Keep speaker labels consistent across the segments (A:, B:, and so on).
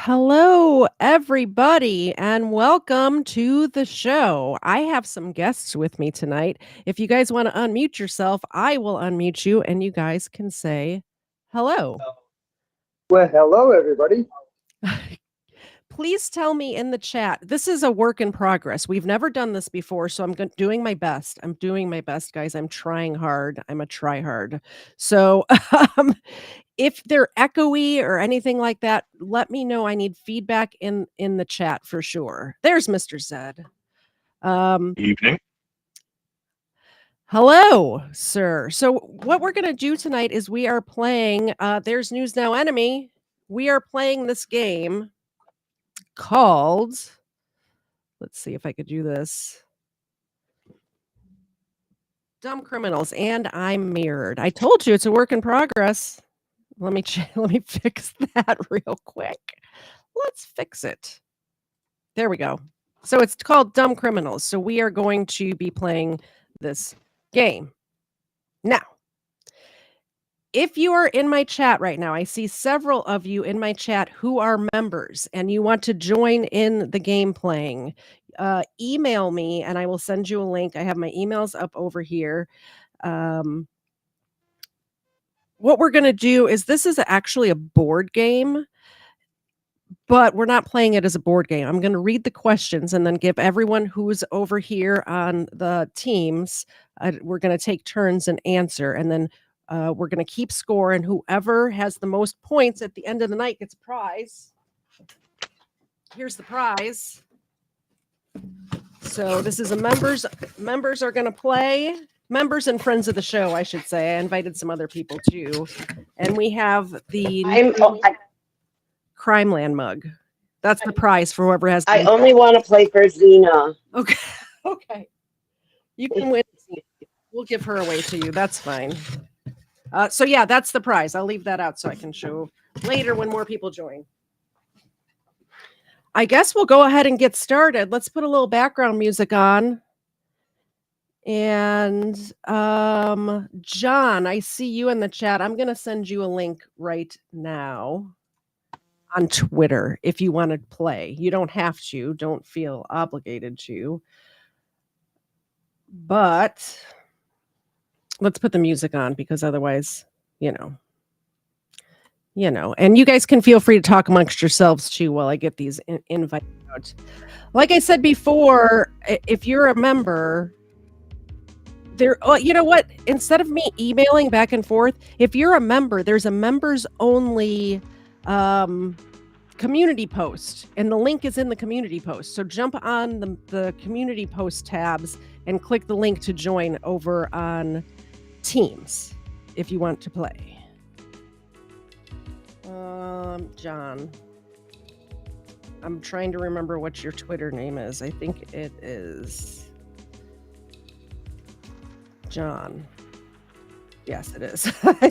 A: Hello, everybody, and welcome to the show. I have some guests with me tonight. If you guys want to unmute yourself, I will unmute you and you guys can say hello.
B: Well, hello, everybody.
A: Please tell me in the chat. This is a work in progress. We've never done this before, so doing my best. I'm doing my best, guys. I'm trying hard. I'm a try hard. So, um, if they're echoey or anything like that, let me know. I need feedback in the chat for sure. There's Mr. Zed.
C: Evening.
A: Hello, sir. So what we're going to do tonight is we are playing There's News Now Enemy. We are playing this game called, let's see if I could do this. Dumb Criminals, and I'm mirrored. I told you it's a work in progress. Let me fix that real quick. Let's fix it. There we go. So it's called Dumb Criminals. So we are going to be playing this game. Now, if you are in my chat right now, I see several of you in my chat who are members and you want to join in the game playing. Email me and I will send you a link. I have my emails up over here. what we're going to do is this is actually a board game, but we're not playing it as a board game. I'm going to read the questions and then give everyone who's over here on the teams, we're going to take turns and answer. And then we're going to keep score. And whoever has the most points at the end of the night gets a prize. Here's the prize. So this is a members are going to play. Members and friends of the show, I should say. I invited some other people too. And we have the Crimeland mug. That's the prize for whoever has.
D: I only want to play for Xena.
A: Okay. Okay. You can win. We'll give her away to you. That's fine. So yeah, that's the prize. I'll leave that out so I can show later when more people join. I guess we'll go ahead and get started. Let's put a little background music on. And John, I see you in the chat. I'm going to send you a link right now on Twitter if you want to play. You don't have to. Don't feel obligated to. But let's put the music on because otherwise, you know. And you guys can feel free to talk amongst yourselves too while I get these invites out. Like I said before, if you're a member, you know what? Instead of me emailing back and forth, if you're a member, there's a members only community post, and the link is in the community post. So jump on the community post tabs and click the link to join over on Teams if you want to play. John, I'm trying to remember what your Twitter name is. I think it is John. Yes, it is. I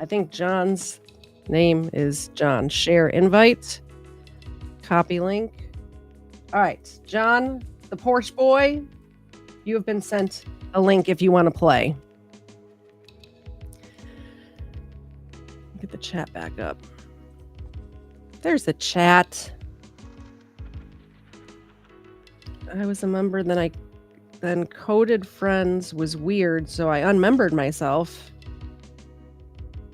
A: think John's name is John. Share invite. Copy link. All right, John, the Porsche boy, you have been sent a link if you want to play. Get the chat back up. There's the chat. I was a member, then coded friends was weird, so I unmembered myself.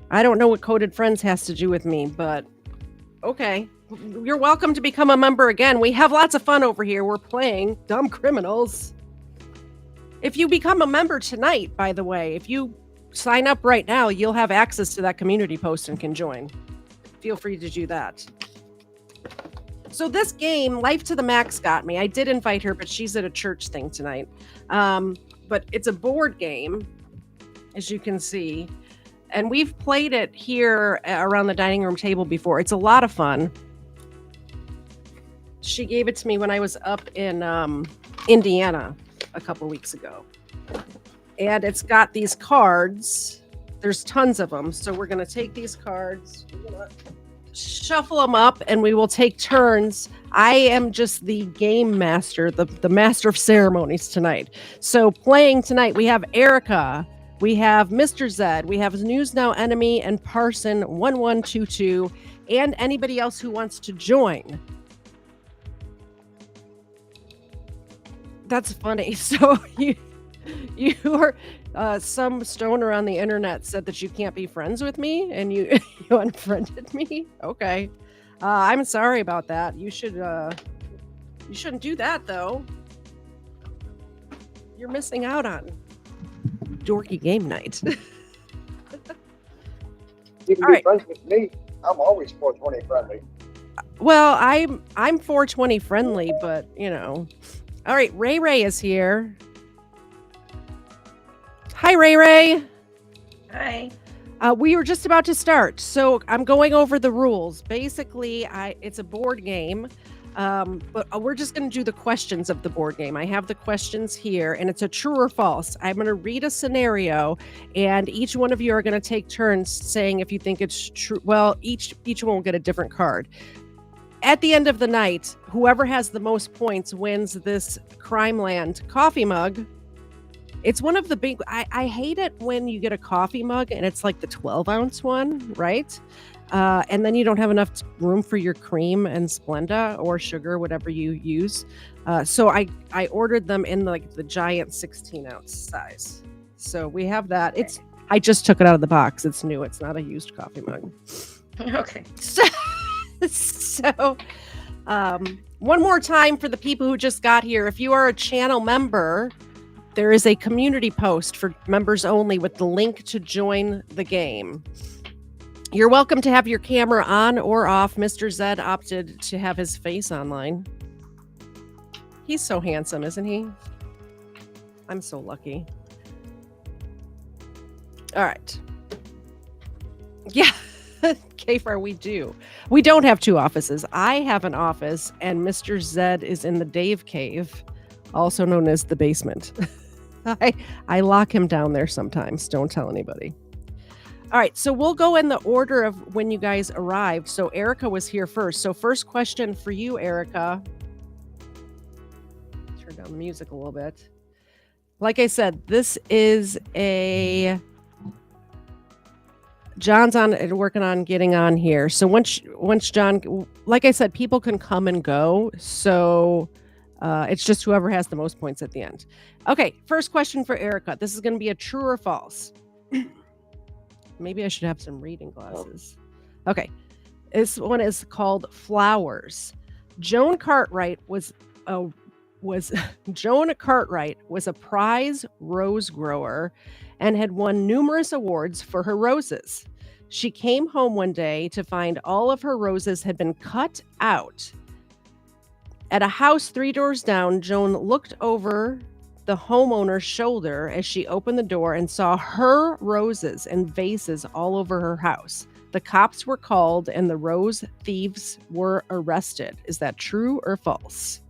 A: I don't know what coded friends has to do with me, but okay. You're welcome to become a member again. We have lots of fun over here. We're playing Dumb Criminals. If you become a member tonight, by the way, if you sign up right now, you'll have access to that community post and can join. Feel free to do that. So this game, Life to the Max, got me. I did invite her, but she's at a church thing tonight. But it's a board game, as you can see. And we've played it here around the dining room table before. It's a lot of fun. She gave it to me when I was up in Indiana a couple weeks ago. And it's got these cards. There's tons of them. So we're going to take these cards, we're going to shuffle them up, and we will take turns. I am just the game master, the master of ceremonies tonight. So playing tonight, we have Erica, we have Mr. Zed, we have News Now Enemy and Parson 1122, and anybody else who wants to join. That's funny. So you are some stoner on the internet said that you can't be friends with me, and you unfriended me. Okay, I'm sorry about that. You shouldn't do that though. You're missing out on dorky game night.
B: You can be friends with me. I'm always 420 friendly.
A: Well, I'm 420 friendly, but All right, Ray Ray is here. Hi, Ray Ray.
E: Hi.
A: We were just about to start, so I'm going over the rules. Basically, it's a board game, but we're just going to do the questions of the board game. I have the questions here, and it's a true or false. I'm going to read a scenario, and each one of you are going to take turns saying if you think it's true. Well, each one will get a different card. At the end of the night, whoever has the most points wins this Crimeland coffee mug. It's one of the big, I hate it when you get a coffee mug and it's like the 12-ounce one, right? And then you don't have enough room for your cream and Splenda or sugar, whatever you use. So I ordered them in like the giant 16-ounce size. So we have that. I just took it out of the box. It's new. It's not a used coffee mug.
E: Okay.
A: So, one more time for the people who just got here. If you are a channel member, there is a community post for members only with the link to join the game. You're welcome to have your camera on or off. Mr. Zed opted to have his face online. He's so handsome, isn't he? I'm so lucky. All right. Yeah. Kfar, we do. We don't have two offices. I have an office, and Mr. Zed is in the Dave Cave, also known as the basement. I lock him down there sometimes. Don't tell anybody. All right, so we'll go in the order of when you guys arrived. So Erica was here first. So first question for you, Erica. Turn down the music a little bit. Like I said, this is a... John's working on getting on here. So once John, like I said, people can come and go. So it's just whoever has the most points at the end. Okay, first question for Erica. This is going to be a true or false. Maybe I should have some reading glasses. Okay, this one is called Flowers. Joan Cartwright was a prize rose grower and had won numerous awards for her roses. She came home one day to find all of her roses had been cut out. At a house 3 doors down, Joan looked over the homeowner's shoulder as she opened the door and saw her roses and vases all over her house. The cops were called and the rose thieves were arrested. Is that true or false?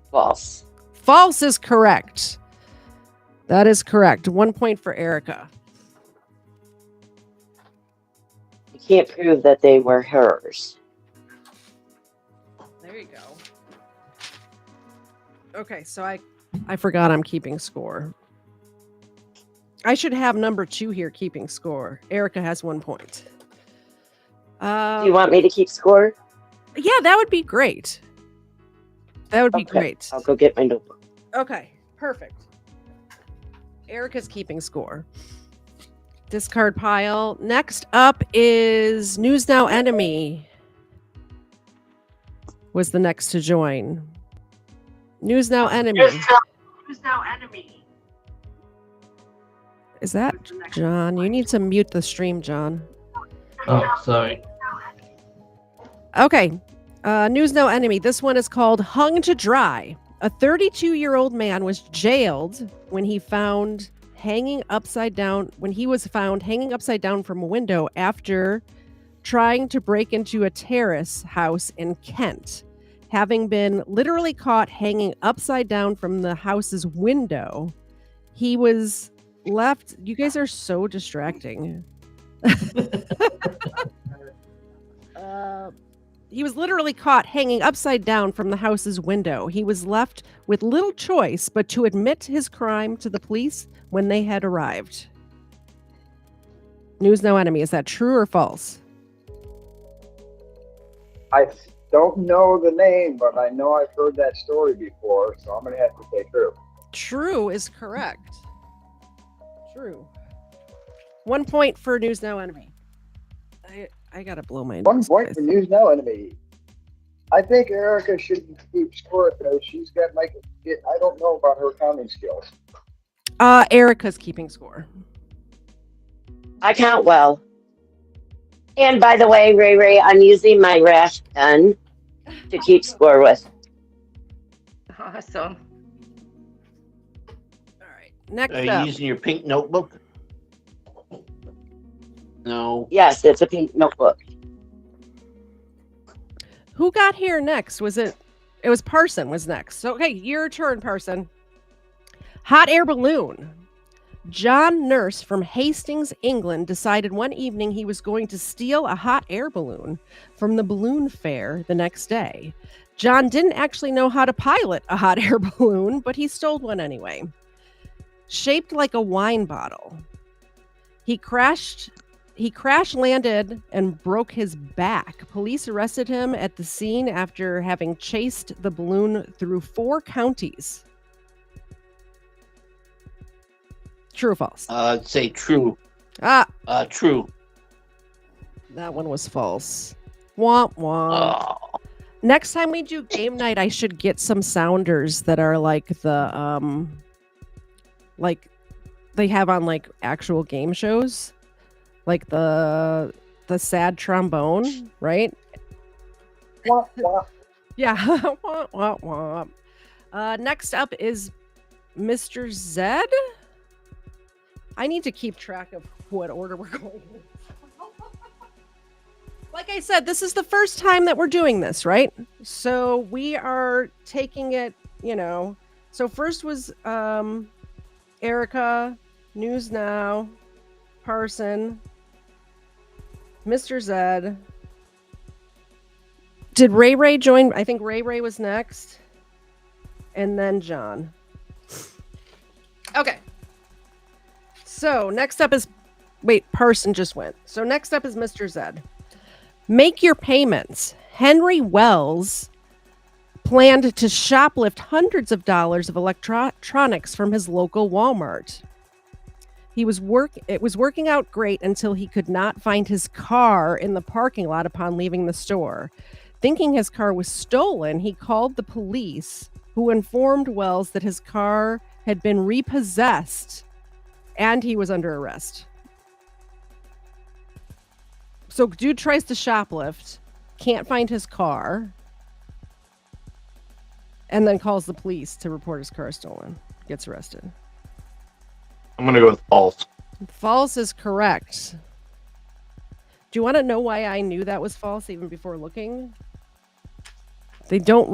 D: False.
A: False is correct. That is correct. 1 point for Erica.
D: You can't prove that they were hers.
A: There you go. Okay, so I forgot I'm keeping score. I should have number 2 here keeping score. Erica has 1 point.
D: Do you want me to keep score?
A: Yeah, that would be great. That would be great.
D: I'll go get my notebook.
A: Okay, perfect. Erica's keeping score. Discard pile. Next up is News Now Enemy. Was the next to join. News Now Enemy.
E: News Now Enemy.
A: Is that John? You need to mute the stream, John.
C: Oh, sorry.
A: Okay. News Now Enemy. This one is called Hung to Dry. A 32-year-old man was jailed when he was found hanging upside down from a window after trying to break into a terrace house in Kent. Having been literally caught hanging upside down from the house's window, he was left... You guys are so distracting. He was literally caught hanging upside down from the house's window. He was left with little choice but to admit his crime to the police when they had arrived. News Now Enemy. Is that true or false?
B: I don't know the name, but I know I've heard that story before, so I'm going to have to say true.
A: True is correct. True. 1 point for News Now Enemy. I gotta blow my nose.
B: 1 point for News Now Enemy. I think Erica should keep score because she's got I don't know about her counting skills.
A: Erica's keeping score.
D: I count well. And by the way, Ray, I'm using my Rash pen to keep score with.
E: Awesome.
A: All right. Next
C: Are you
A: up.
C: using your pink notebook? No.
D: Yes, it's a pink notebook.
A: Who got here next? It was Parson was next. So, okay, your turn, Parson. Hot air balloon. John Nurse from Hastings, England, decided one evening he was going to steal a hot air balloon from the balloon fair the next day. John didn't actually know how to pilot a hot air balloon, but he stole one anyway. Shaped like a wine bottle. He crash landed and broke his back. Police arrested him at the scene after having chased the balloon through 4 counties. True or false?
C: Say true.
A: Ah,
C: True.
A: that one was false. Womp womp.
C: Oh.
A: Next time we do game night, I should get some sounders that are like like they have on like actual game shows, like the sad trombone, right?
B: Wah, wah.
A: Yeah. Womp womp womp. Next up is Mr. Zed. I need to keep track of what order we're going in. Like I said, this is the first time that we're doing this, right? So we are taking it, So first was Erica, News Now, Parson, Mr. Zed. Did Ray Ray join? I think Ray Ray was next. And then John. Okay. So next up is... Wait, Parson just went. So next up is Mr. Zed. Make your payments. Henry Wells planned to shoplift hundreds of dollars of electronics from his local Walmart. It was working out great until he could not find his car in the parking lot upon leaving the store. Thinking his car was stolen, he called the police, who informed Wells that his car had been repossessed and he was under arrest. So dude tries to shoplift, can't find his car, and then calls the police to report his car stolen. Gets arrested.
C: I'm gonna go with false.
A: False is correct. Do you want to know why I knew that was false even before looking? They don't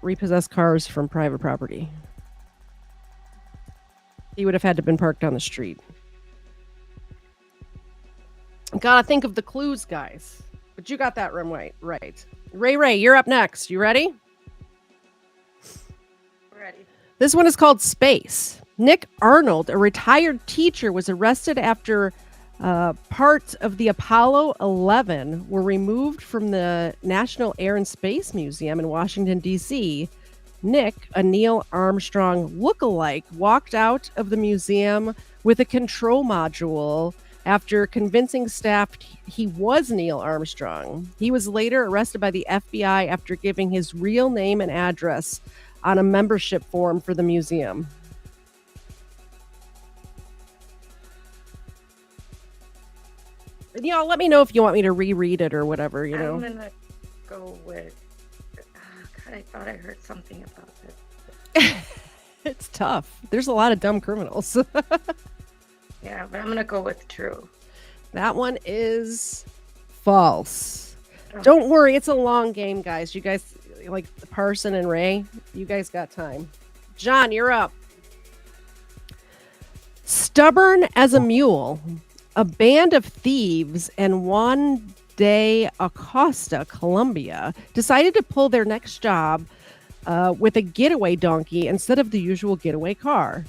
A: repossess cars from private property. He would have had to been parked on the street. Gotta think of the clues, guys. But you got that right. Ray Ray, you're up next. You ready?
E: Ready.
A: This one is called Space. Nick Arnold, a retired teacher, was arrested after parts of the Apollo 11 were removed from the National Air and Space Museum in Washington, D.C. Nick, a Neil Armstrong lookalike, walked out of the museum with a control module after convincing staff he was Neil Armstrong. He was later arrested by the FBI after giving his real name and address on a membership form for the museum. Let me know if you want me to reread it or whatever,
E: I'm gonna go with. God, I thought I heard something about it.
A: It's tough. There's a lot of dumb criminals.
E: Yeah, but I'm gonna go with true.
A: That one is false.
E: Oh.
A: Don't worry, it's a long game, guys. You guys, like Parson and Ray, you guys got time. John, you're up. Stubborn as a mule, a band of thieves and Juan de Acosta, Colombia, decided to pull their next job with a getaway donkey instead of the usual getaway car.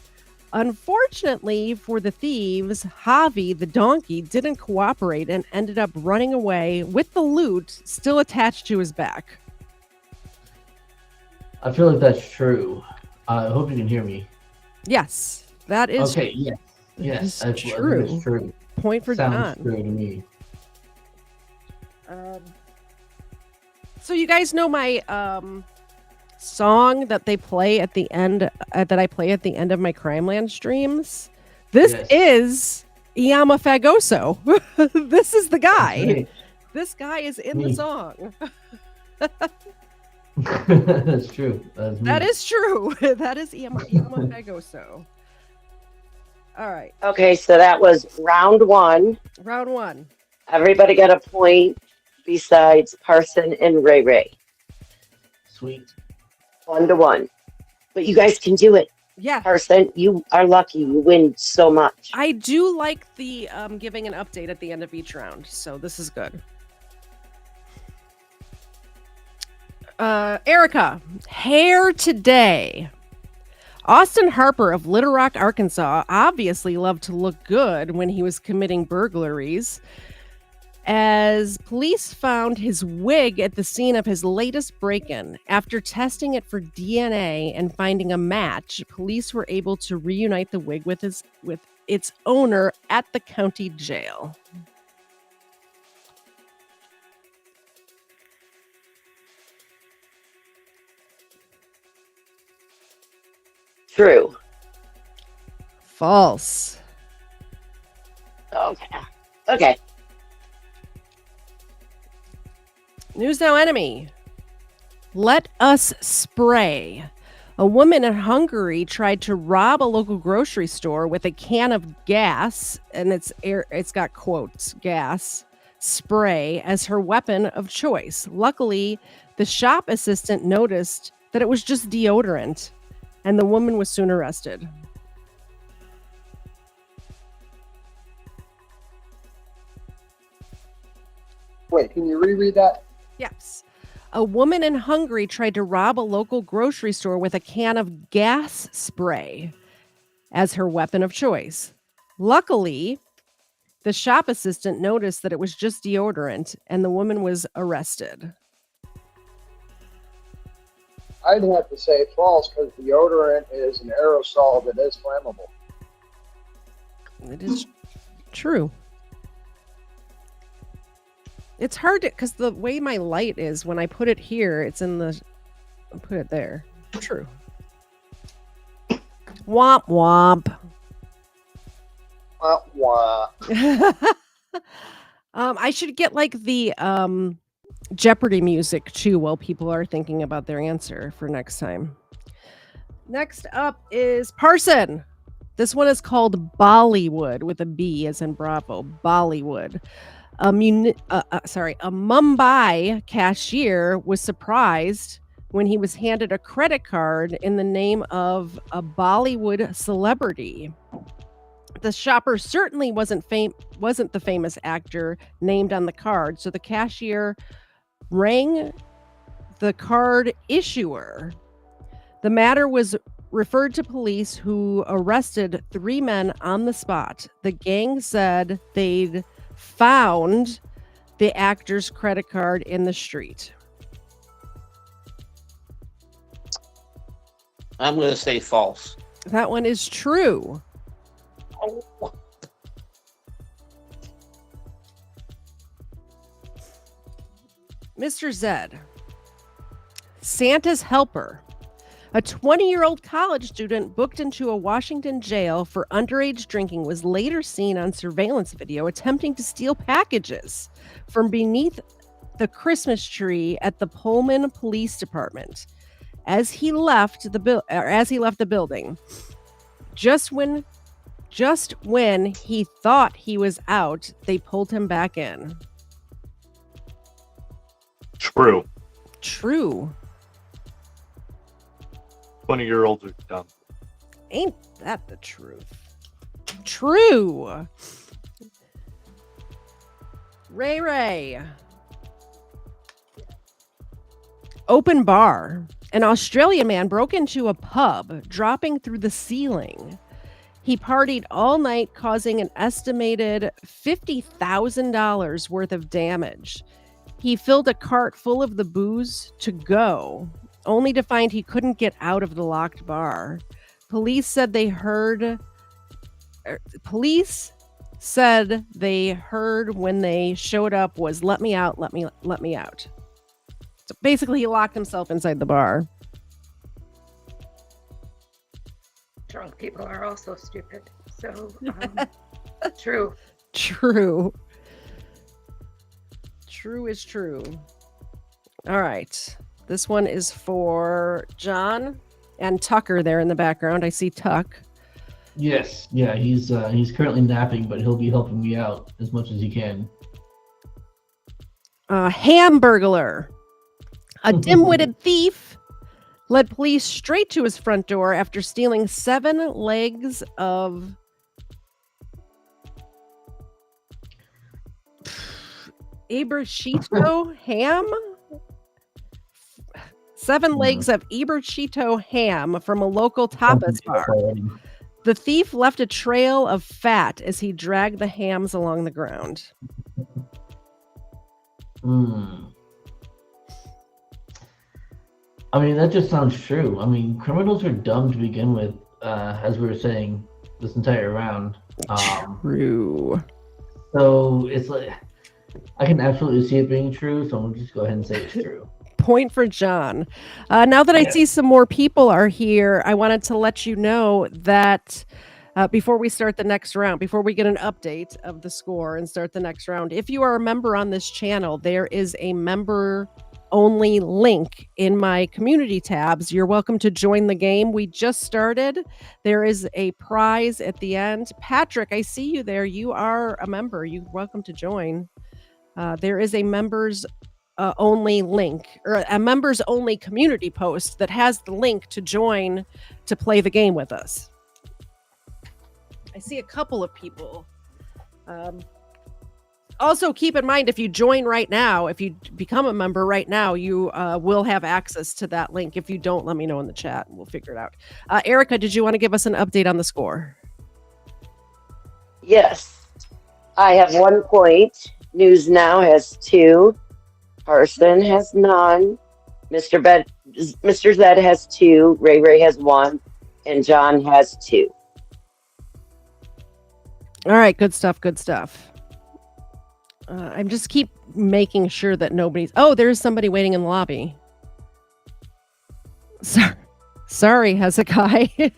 A: Unfortunately for the thieves, Javi, the donkey, didn't cooperate and ended up running away with the loot still attached to his back.
C: I feel like that's true. I hope you can hear me.
A: Yes, that is
C: Okay, yes. Yes,
A: is
C: that's
A: true.
C: It's true.
A: Point for
C: Sounds
A: John.
C: true to me.
A: So you guys know my song that they play at the end that I play at the end of my Crimeland streams? This
C: Yes.
A: is Iama Fagoso. This is the guy.
C: Great.
A: This guy is in the
C: Me.
A: song.
C: That's true. That's me.
A: That is true. That is Iama Fagoso. All right,
D: Okay, so that was round one.
A: round one.
D: Everybody got a point besides Parson and Ray Ray.
C: Sweet.
D: 1-1. But you guys can do it.
A: Yeah,
D: Parson, you are lucky. You win so much.
A: I do like the giving an update at the end of each round, so this is good. Erica, hair today. Austin Harper of Little Rock, Arkansas, obviously loved to look good when he was committing burglaries. as police found his wig at the scene of his latest break-in. After testing it for DNA and finding a match, police were able to reunite the wig with its owner at the county jail.
D: True.
A: False.
D: Okay. Okay.
A: News Now enemy. Let us spray. A woman in Hungary tried to rob a local grocery store with a can of gas, and it's got quotes, gas, spray as her weapon of choice. Luckily, the shop assistant noticed that it was just deodorant, and the woman was soon arrested.
B: Wait, can you reread that?
A: Yes. A woman in Hungary tried to rob a local grocery store with a can of gas spray as her weapon of choice. Luckily, the shop assistant noticed that it was just deodorant, and the woman was arrested.
B: I'd have to say false because deodorant is an aerosol that is flammable.
A: It is true. It's hard because the way my light is, when I put it here, it's in the... I'll put it there. True. Womp womp.
B: Wah.
A: I should get like the Jeopardy music too while people are thinking about their answer for next time. Next up is Parson. This one is called Bollywood with a B as in Bravo. Bollywood. A Mumbai cashier was surprised when he was handed a credit card in the name of a Bollywood celebrity. The shopper certainly wasn't the famous actor named on the card, so the cashier rang the card issuer. The matter was referred to police, who arrested 3 men on the spot. The gang said they'd found the actor's credit card in the street.
F: I'm going to say false.
A: That one is true.
F: Oh.
A: Mr. Zed. Santa's helper. A 20-year-old college student booked into a Washington jail for underage drinking was later seen on surveillance video attempting to steal packages from beneath the Christmas tree at the Pullman Police Department. As he left the building, just when he thought he was out, they pulled him back in.
G: True.
A: True.
G: 20-year-olds are dumb.
A: Ain't that the truth? True. Ray. Open bar. An Australian man broke into a pub, dropping through the ceiling. He partied all night, causing an estimated $50,000 worth of damage. He filled a cart full of the booze to go, only to find he couldn't get out of the locked bar. Police said they heard when they showed up was let me out. So basically he locked himself inside the bar.
E: Drunk people are also stupid. So, true.
A: True. True is true. All right. This one is for John and Tucker there in the background. I see Tuck.
C: Yes, yeah, he's currently napping, but he'll be helping me out as much as he can.
A: Hamburglar. A dim-witted thief led police straight to his front door after stealing 7 legs of Iberchito ham? 7 legs of Iberchito ham from a local tapas bar. The thief left a trail of fat as he dragged the hams along the ground.
C: Hmm. I mean, that just sounds true. I mean, criminals are dumb to begin with, as we were saying this entire round.
A: True.
C: So it's like I can absolutely see it being true. So I'm gonna just go ahead and say it's true.
A: Point for John. Now that I see some more people are here, I wanted to let you know that before we start the next round, before we get an update of the score and start the next round, if you are a member on this channel, there is a member only link in my community tabs. You're welcome to join the game. We just started. There is a prize at the end. Patrick, I see you there. You are a member. You're welcome to join. There is a members only link or a members only community post that has the link to join to play the game with us. I see a couple of people. Also, keep in mind, if you join right now, if you become a member right now, you will have access to that link. If you don't, let me know in the chat and we'll figure it out. Erica, did you want to give us an update on the score?
D: Yes. I have 1 point. News Now has 2. Carson has none. Mr. Zed has 2. Ray Ray has 1. And John has 2.
A: All right, good stuff. Good stuff. I'm just keep making sure that nobody's. Oh, there's somebody waiting in the lobby. Sorry, Hezekiah.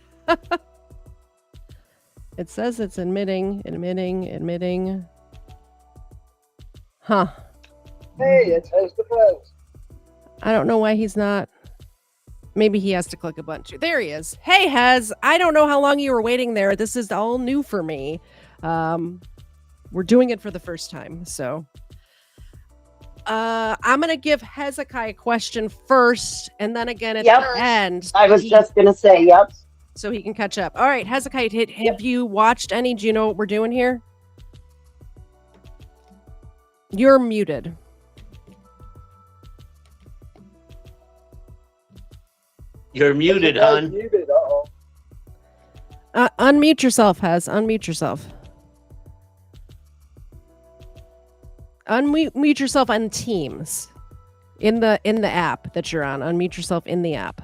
A: It says it's admitting. Huh.
B: Hey, it's Hez the Fez.
A: I don't know why he's not. Maybe he has to click a button too. There he is. Hey, Hez. I don't know how long you were waiting there. This is all new for me. We're doing it for the first time. So I'm going to give Hezekiah a question first. And then again at the end.
D: I was just going to say, yep.
A: So he can catch up. All right, Hezekiah, have you watched any? Do you know what we're doing here? You're muted.
F: You're muted, hon.
B: Muted, uh-oh.
A: Unmute yourself, Hez. Unmute yourself. Unmute yourself on Teams. In the app that you're on. Unmute yourself in the app.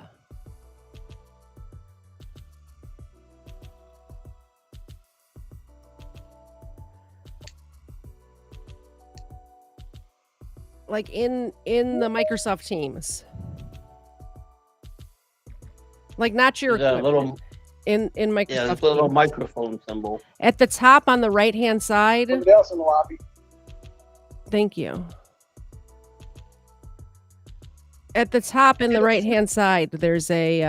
A: Like in the Microsoft Teams. Like not your
F: There's a little,
A: in Microsoft.
F: yeah, there's a little microphone symbol.
A: At the top on the right hand side.
B: Somebody else in the lobby.
A: Thank you. At the top in the right hand side, there's a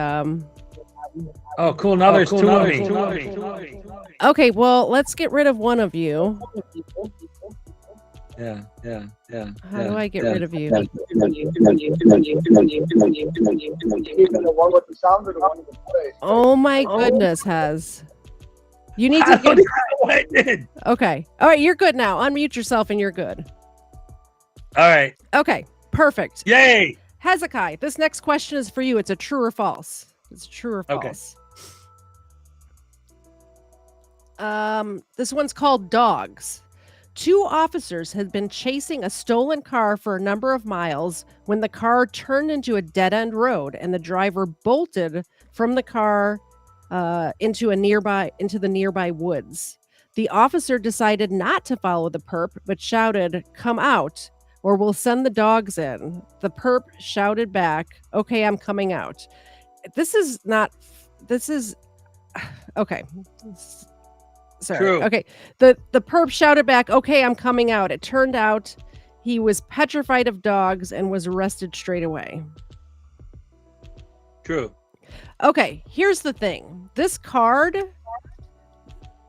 H: Oh, cool. Now there's two of me.
A: Okay, well, let's get rid of one of you.
H: Yeah.
A: How do I get rid of you?
B: Even the one with the sound or the one with the play.
A: Oh my goodness, Hez. You need to get...
H: what I did.
A: Okay. All right, you're good now. Unmute yourself and you're good.
H: All right.
A: Okay, perfect.
H: Yay.
A: Hezekiah, this next question is for you. It's a true or false. It's true or false. Okay. This one's called Dogs. 2 officers had been chasing a stolen car for a number of miles when the car turned into a dead-end road and the driver bolted from the car into the nearby woods. The officer decided not to follow the perp, but shouted, "Come out, or we'll send the dogs in." The perp shouted back, "Okay, I'm coming out." This is okay. Sorry.
H: True.
A: Okay. The perp shouted back, "Okay, I'm coming out." It turned out he was petrified of dogs and was arrested straight away.
H: True.
A: Okay, here's the thing. This card,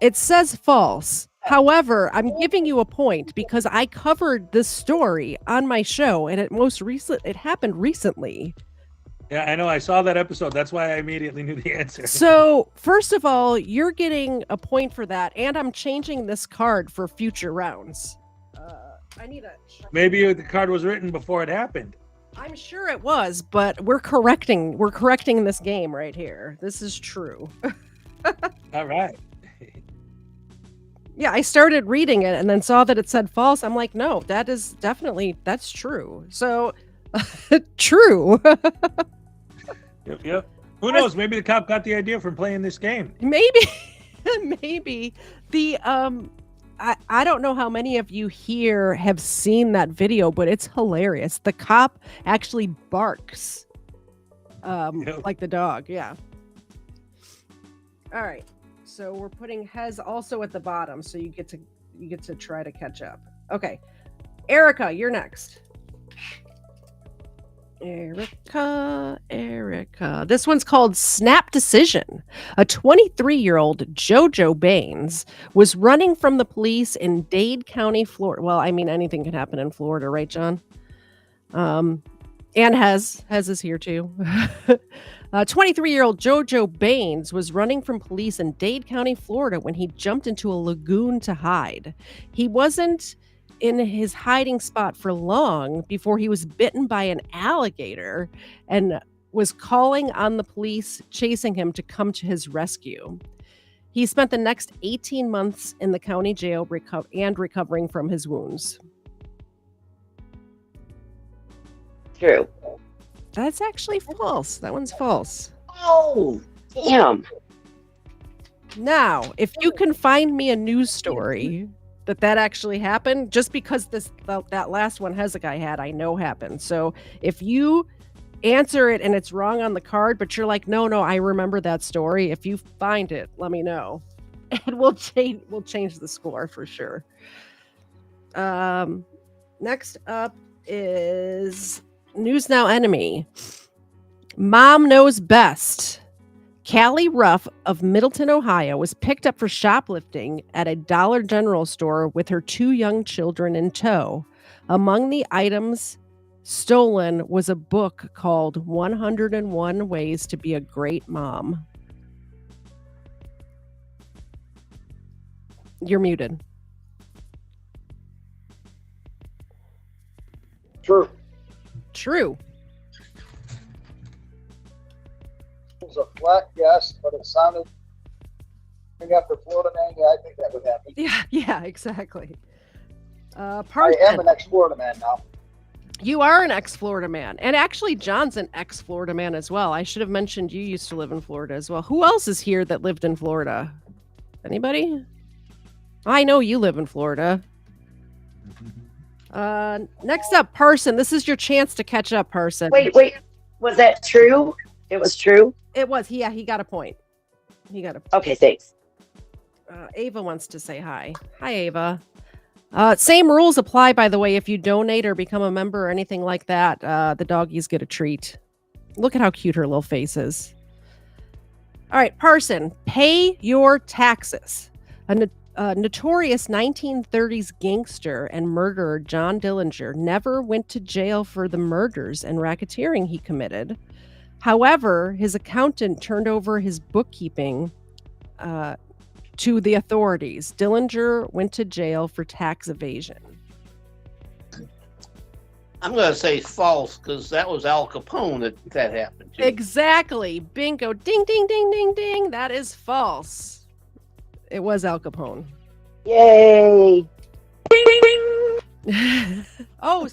A: it says false. However, I'm giving you a point because I covered this story on my show and it happened recently.
H: Yeah, I know. I saw that episode. That's why I immediately knew the answer.
A: So, first of all, you're getting a point for that, and I'm changing this card for future rounds. I need a...
H: Maybe the card was written before it happened.
A: I'm sure it was, but we're correcting this game right here. This is true.
H: All right.
A: Yeah, I started reading it and then saw that it said false. I'm like, no, that's true. So, true.
H: Yep. Who knows? Maybe the cop got the idea from playing this game.
A: Maybe, maybe the I don't know how many of you here have seen that video, but it's hilarious. The cop actually barks,
H: Yep.
A: like the dog. Yeah. All right. So we're putting Hez also at the bottom, so you get to try to catch up. Okay, Erica, you're next. Erica. This one's called Snap Decision. A 23-year-old JoJo Baines was running from the police in Dade County, Florida. Well, I mean, anything can happen in Florida, right, John? And Hez is here too. 23-year-old JoJo Baines was running from police in Dade County, Florida when he jumped into a lagoon to hide. He wasn't in his hiding spot for long before he was bitten by an alligator and was calling on the police chasing him to come to his rescue. He spent the next 18 months in the county jail recovering from his wounds.
D: True.
A: That's actually false. That one's false.
D: Oh, damn.
A: Now, if you can find me a news story that actually happened, just because that last one Hezekiah had, I know happened. So if you answer it and it's wrong on the card, but you're like, no, I remember that story. If you find it, let me know, and we'll change the score for sure. Next up is News Now Enemy. Mom knows best. Callie Ruff of Middleton, Ohio, was picked up for shoplifting at a Dollar General store with her 2 young children in tow. Among the items stolen was a book called 101 Ways to Be a Great Mom. You're muted.
B: True.
A: True.
B: It was a flat guess, but it sounded. After Florida Man, yeah, I think that would happen.
A: Yeah, exactly.
B: I
A: Parson,
B: am an ex-Florida Man now.
A: you are an ex-Florida man. And actually, John's an ex-Florida man as well. I should have mentioned you used to live in Florida as well. Who else is here that lived in Florida? Anybody? I know you live in Florida. Next up, Parson. This is your chance to catch up, Parson.
D: Wait. Was that true? It was true?
A: It was. Yeah, he got a point.
D: Okay, thanks.
A: Ava wants to say hi. Hi, Ava. Same rules apply, by the way. If you donate or become a member or anything like that, the doggies get a treat. Look at how cute her little face is. All right, Parson, pay your taxes. A notorious 1930s gangster and murderer, John Dillinger, never went to jail for the murders and racketeering he committed. However, his accountant turned over his bookkeeping to the authorities. Dillinger went to jail for tax evasion.
F: I'm going to say false because that was Al Capone that happened to.
A: Exactly. Bingo. Ding, ding, ding, ding, ding. That is false. It was Al Capone.
D: Yay.
A: Oh,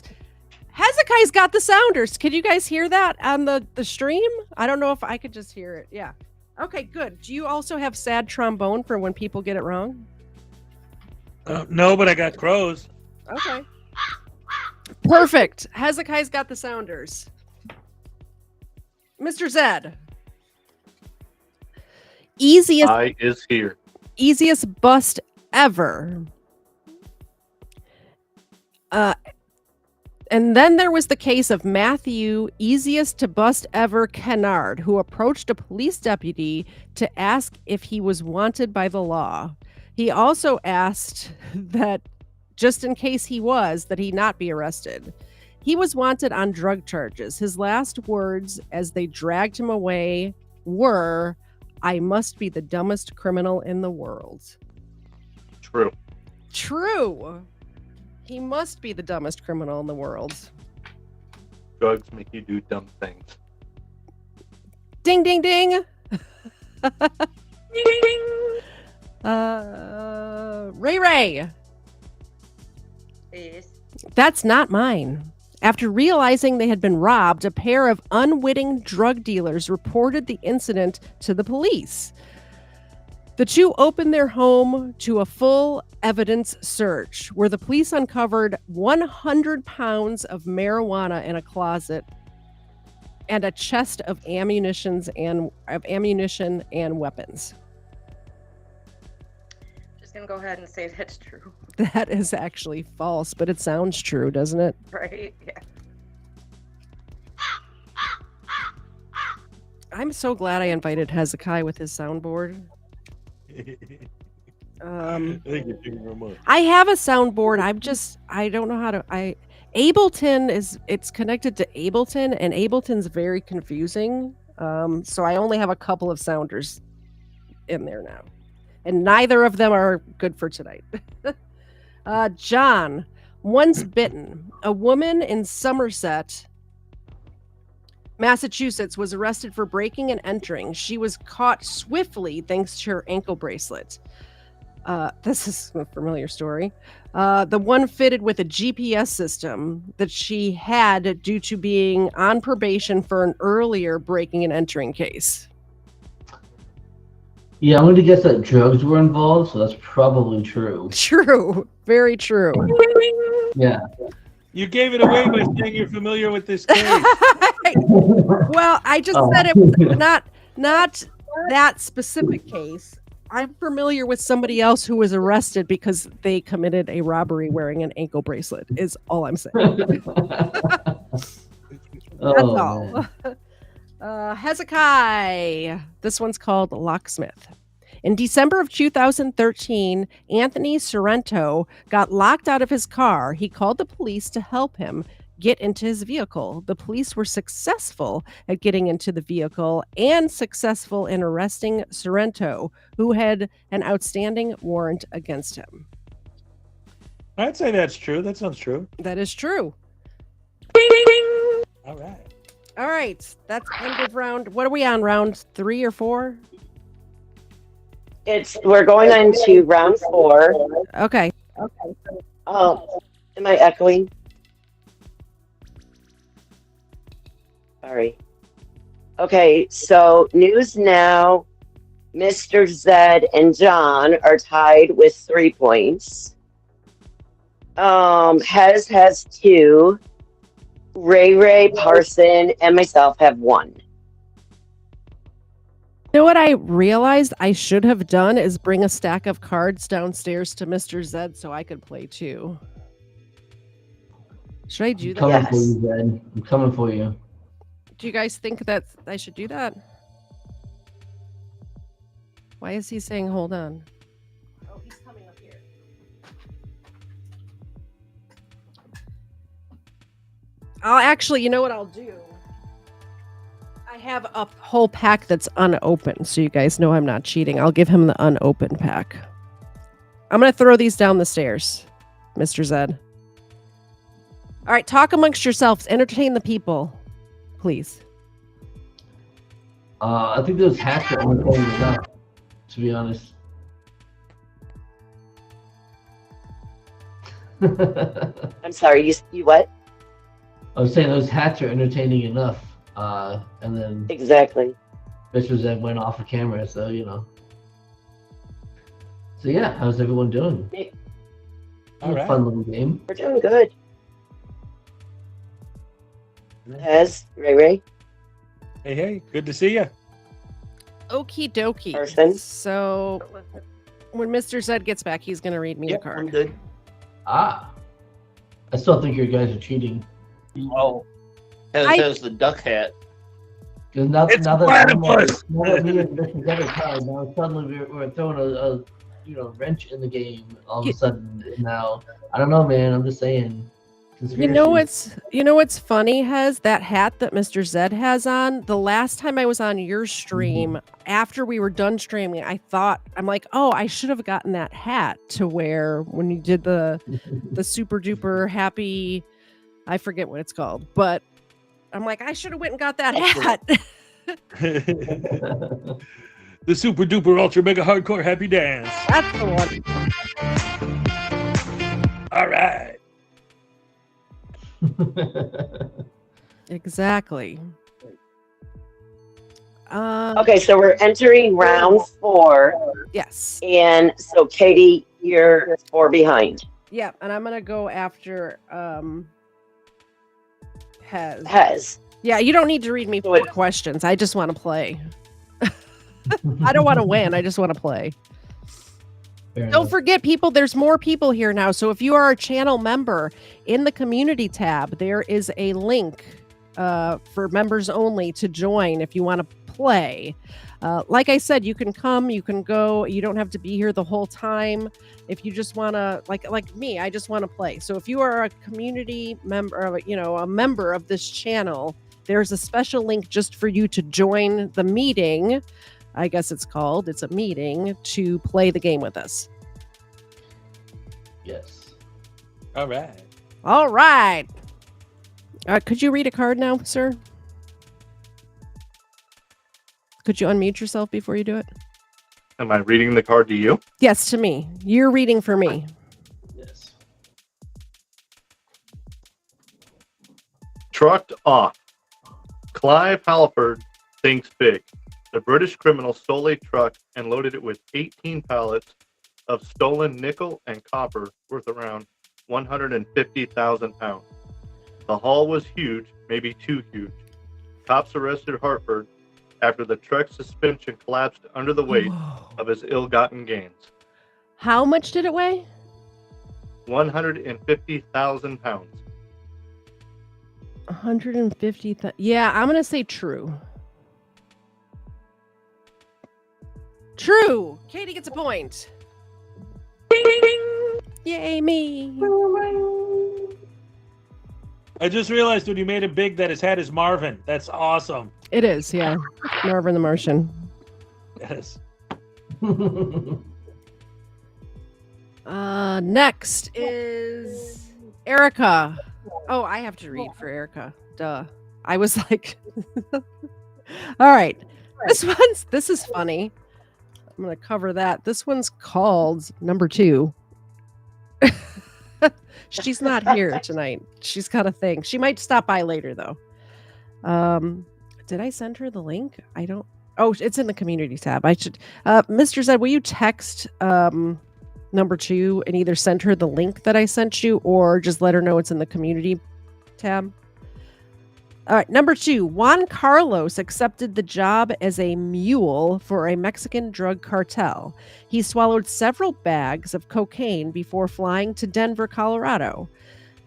A: Hezekiah's got the sounders. Can you guys hear that on the stream? I don't know if I could just hear it. Yeah. Okay, good. Do you also have sad trombone for when people get it wrong?
H: No, but I got crows.
A: Okay. Perfect. Hezekiah's got the sounders. Mr. Zed.
G: I is here.
A: Easiest bust ever. And then there was the case of Matthew, easiest to bust ever Kennard, who approached a police deputy to ask if he was wanted by the law. He also asked that, just in case he was, that he not be arrested. He was wanted on drug charges. His last words as they dragged him away were, "I must be the dumbest criminal in the world."
G: True.
A: True. He must be the dumbest criminal in the world.
G: Drugs make you do dumb things.
A: Ding, ding, ding. Ray.
E: Yes.
A: That's not mine. After realizing they had been robbed, a pair of unwitting drug dealers reported the incident to the police. The two opened their home to a full evidence search, where the police uncovered 100 pounds of marijuana in a closet and a chest of ammunition and weapons.
E: Just gonna go ahead and say that's true.
A: That is actually false, but it sounds true, doesn't it?
E: Right? Yeah.
A: I'm so glad I invited Hezekiah with his soundboard.
H: Thank you very much.
A: I have a soundboard. I don't know how to. Ableton it's connected to Ableton, and Ableton's very confusing. So I only have a couple of sounders in there now, and neither of them are good for tonight. John, once bitten, a woman in Somerset, Massachusetts, was arrested for breaking and entering. She was caught swiftly thanks to her ankle bracelet. This is a familiar story. The one fitted with a GPS system that she had due to being on probation for an earlier breaking and entering case.
C: Yeah, I'm going to guess that drugs were involved, so that's probably true.
A: True. Very true.
C: Yeah.
H: You gave it away by saying you're familiar with this case.
A: Well, I just said it was not that specific case. I'm familiar with somebody else who was arrested because they committed a robbery wearing an ankle bracelet, is all I'm saying. That's all. Hezekiah. This one's called Locksmith. In December of 2013, Anthony Sorrento got locked out of his car. He called the police to help him get into his vehicle. The police were successful at getting into the vehicle and successful in arresting Sorrento, who had an outstanding warrant against him.
H: I'd say that's true. That sounds true.
A: That is true.
H: All right.
A: All right. That's end of round. What are we on? Round 3 or 4?
D: We're going on to round 4.
A: Okay.
D: Oh, am I echoing? Sorry. Okay, so news now. Mr. Zed and John are tied with 3 points. Hez has 2. Ray, Parson, and myself have 1.
A: You know what I realized I should have done is bring a stack of cards downstairs to Mr. Zed so I could play too. Should I do that?
C: Coming for you, Zed. I'm coming for you.
A: Do you guys think that I should do that? Why is he saying hold on? Oh, he's coming up here. I'll actually, you know what I'll do? I have a whole pack that's unopened, so you guys know I'm not cheating. I'll give him the unopened pack. I'm going to throw these down the stairs, Mr. Zed. All right, talk amongst yourselves. Entertain the people, please.
C: I think those hats are entertaining enough, to be honest.
D: I'm sorry, you what?
C: I was saying those hats are entertaining enough. And then
D: Exactly.
C: Mr. Zed went off the camera, so you know. So yeah, how's everyone doing?
H: All right.
C: Fun little game.
D: We're doing good. Hez, Ray.
H: Hey, good to see you.
A: Okie dokie.
D: Person.
A: So when Mr. Zed gets back, he's going to read me the
F: I'm
A: card.
F: good.
C: Ah. I still think you guys are cheating.
F: Oh, has the duck hat.
C: Because now
H: It's
C: that
H: platypus!
C: now that me and Mr. Zed are tied, now suddenly we're throwing a wrench in the game all of a sudden. Now, I don't know, man. I'm just saying.
A: You know what's funny, Hez? That hat that Mr. Zed has on, the last time I was on your stream, after we were done streaming, I'm like, oh, I should have gotten that hat to wear when you did the super duper happy, I forget what it's called, but I'm like, I should have went and got that hat.
H: The super duper ultra mega hardcore happy dance.
A: That's the one.
H: All right.
A: Exactly.
D: Okay, so we're entering round 4,
A: Yes.
D: and so Katie, you're 4 behind.
A: Yeah, and I'm gonna go after
D: Hez.
A: Yeah, you don't need to read me
D: So
A: 4 questions. I just want to play. I don't want to win. I just want to play. Don't forget, people, there's more people here now. So if you are a channel member, in the community tab, there is a link for members only to join if you want to play. Like I said, you can come, you can go. You don't have to be here the whole time. If you just want to, like me, I just want to play. So if you are a community member, a member of this channel, there's a special link just for you to join the meeting. I guess it's a meeting to play the game with us.
C: Yes.
H: All right.
A: All right. Could you read a card now, sir? Could you unmute yourself before you do it?
G: Am I reading the card to you?
A: Yes, to me. You're reading for me.
C: Yes.
G: Trucked off. Clive Halford thinks big. The British criminal stole a truck and loaded it with 18 pallets of stolen nickel and copper worth around 150,000 pounds. The haul was huge, maybe too huge. Cops arrested Hartford after the truck's suspension collapsed under the weight of his ill-gotten gains.
A: How much did it weigh?
G: 150,000 pounds.
A: 150,000. Yeah, I'm going to say true. True. Katie gets a point. Yay, me.
H: I just realized when you made it big that his head is Marvin. That's awesome.
A: It is, yeah. Marvin the Martian.
H: Yes.
A: Next is Erica. Oh, I have to read for Erica. Duh. I was like, all right. This is funny. I'm going to cover that. This one's called number 2. She's not here tonight. She's got a thing. She might stop by later though. Did I send her the link? I don't. Oh, it's in the community tab. I should. Mr. Zed, will you text number 2 and either send her the link that I sent you or just let her know it's in the community tab? All right, number 2, Juan Carlos accepted the job as a mule for a Mexican drug cartel. He swallowed several bags of cocaine before flying to Denver, Colorado.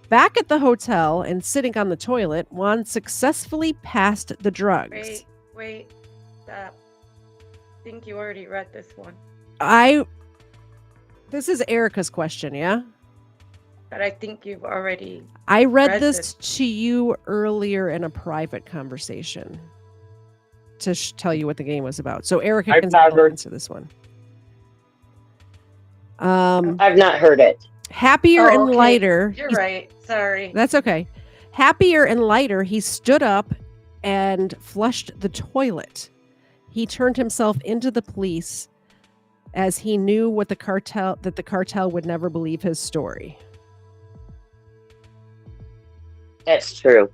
A: Back at the hotel and sitting on the toilet, Juan successfully passed the drugs.
E: Wait, stop. I think you already read this one.
A: This is Erica's question, yeah?
E: But I think you've already.
A: I read this to you earlier in a private conversation to tell you what the game was about. So Erica can answer this one.
D: I've not heard it.
A: Happier and lighter.
E: You're right. Sorry.
A: That's okay. Happier and lighter, he stood up and flushed the toilet. He turned himself into the police as he knew that the cartel would never believe his story.
D: That's true.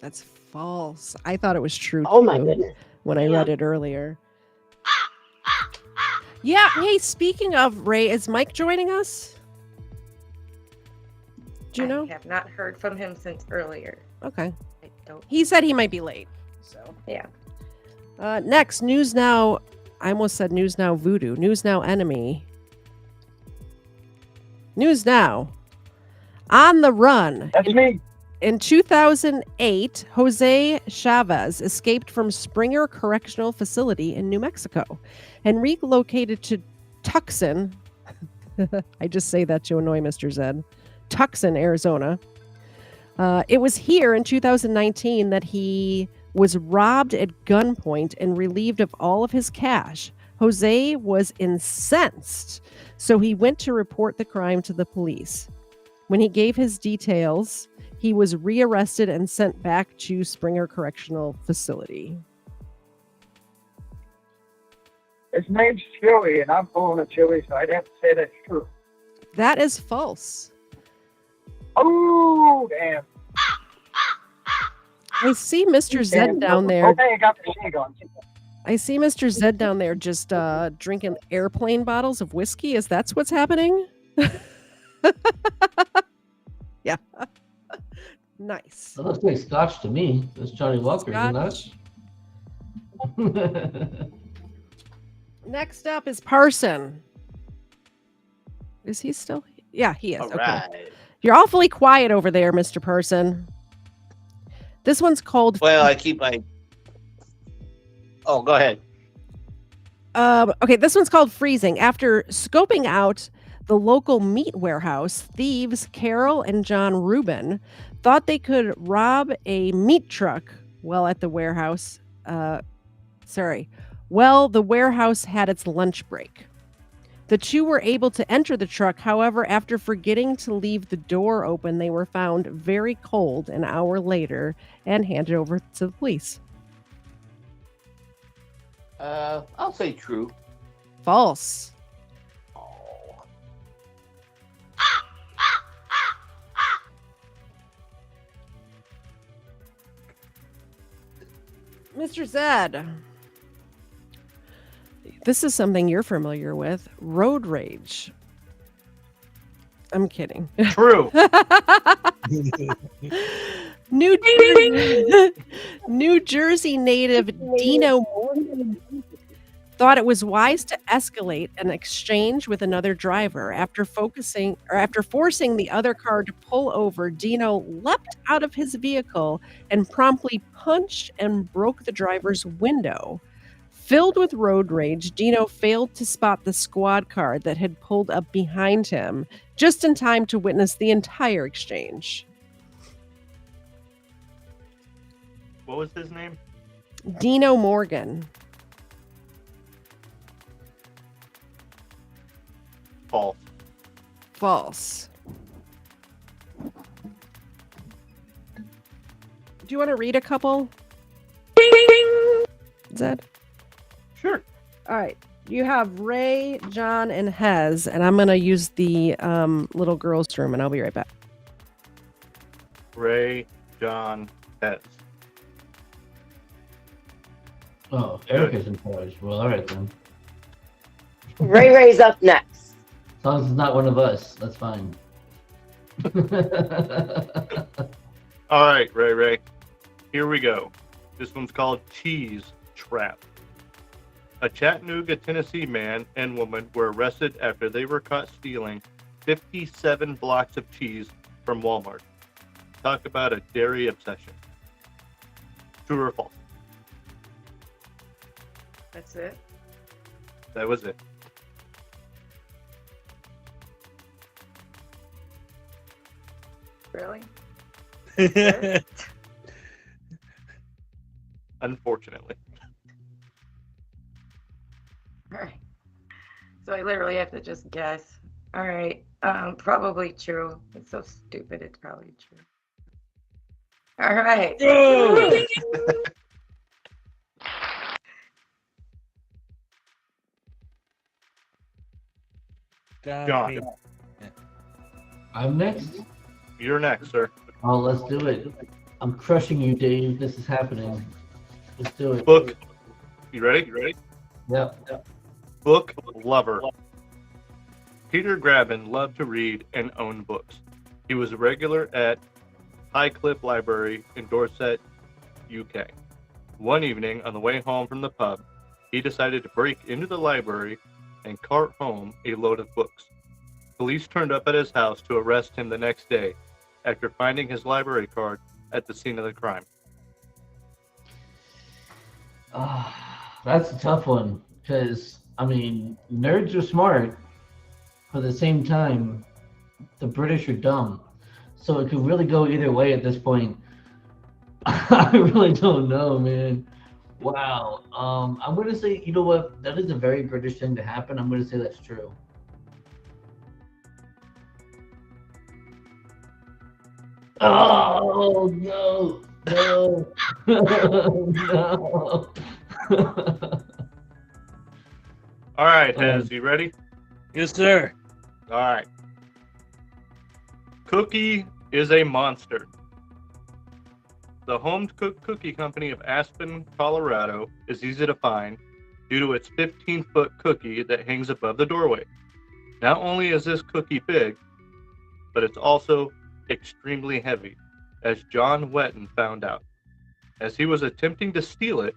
A: That's false. I thought it was true.
D: Oh my goodness.
A: When I read it earlier. Yeah. Hey, speaking of Ray, is Mike joining us? Do you know?
E: I have not heard from him since earlier.
A: Okay.
E: I don't.
A: He said he might be late. So
E: Yeah.
A: Next, News Now. I almost said News Now Voodoo. News Now Enemy. News Now. On the run.
B: That's me.
A: In 2008, Jose Chavez escaped from Springer Correctional Facility in New Mexico and relocated to Tucson. I just say that to annoy Mr. Zed. Tucson, Arizona. It was here in 2019 that he was robbed at gunpoint and relieved of all of his cash. Jose was incensed, so he went to report the crime to the police. When he gave his details, he was rearrested and sent back to Springer Correctional Facility.
B: His name's Chili, and I'm pulling a Chili, so I'd have to say that's true.
A: That is false.
B: Oh, damn.
A: I see Mr. Zed
B: Damn.
A: down there.
B: Okay, I got the shake on.
A: I see Mr. Zed down there just drinking airplane bottles of whiskey. Is that's what's happening? Yeah. Nice.
C: That looks like scotch to me. That's Johnny Walker,
A: Scotch.
C: isn't that?
A: Next up is Parson. Is he still? Yeah, he is.
F: All
A: Okay.
F: right.
A: You're awfully quiet over there, Mr. Parson. This one's called.
F: Well, I keep my. Oh, go ahead.
A: Okay, this one's called Freezing. After scoping out the local meat warehouse, thieves Carol and John Rubin thought they could rob a meat truck while at the warehouse. Well, the warehouse had its lunch break. The two were able to enter the truck. However, after forgetting to leave the door open, they were found very cold an hour later and handed over to the police.
F: I'll say true.
A: False.
F: Oh.
A: Mr. Zed. This is something you're familiar with. Road rage. I'm kidding.
G: True.
A: New Jersey native Dino thought it was wise to escalate an exchange with another driver. After forcing the other car to pull over, Dino leapt out of his vehicle and promptly punched and broke the driver's window. Filled with road rage, Dino failed to spot the squad car that had pulled up behind him just in time to witness the entire exchange.
G: What was his name?
A: Dino Morgan.
G: False.
A: False. Do you want to read a couple? Zed?
G: Sure.
A: All right. You have Ray, John, and Hez, and I'm going to use the little girl's room, and I'll be right back.
G: Ray, John, Hez.
C: Oh, Erica's in charge. Well, all right then.
D: Ray Ray's up next.
C: As long as it's not one of us, that's fine.
G: All right, Ray. Here we go. This one's called Cheese Trap. A Chattanooga, Tennessee man and woman were arrested after they were caught stealing 57 blocks of cheese from Walmart. Talk about a dairy obsession. True or false?
E: That's it.
G: That was it.
E: Really?
G: Unfortunately.
E: All right. So I literally have to just guess. All right. Probably true. It's so stupid. It's probably true. All right.
G: John,
C: I'm next.
G: you're next, sir.
C: Oh, let's do it. I'm crushing you, Dave. This is happening. Let's do it.
G: Book. You ready?
C: Yep.
G: Book lover. Peter Graben loved to read and own books. He was a regular at Highcliffe Library in Dorset, UK. One evening, on the way home from the pub, he decided to break into the library and cart home a load of books. Police turned up at his house to arrest him the next day after finding his library card at the scene of the crime.
C: That's a tough one because, I mean, nerds are smart, but at the same time, the British are dumb. So it could really go either way at this point. I really don't know, man. Wow. I'm going to say, you know what? That is a very British thing to happen. I'm going to say that's true. Oh, no. No.
G: All right, Hez, you ready?
H: Yes, sir.
G: All right. Cookie is a monster. The home-cooked cookie company of Aspen, Colorado is easy to find due to its 15-foot cookie that hangs above the doorway. Not only is this cookie big, but it's also extremely heavy, as John Wetton found out. As he was attempting to steal it,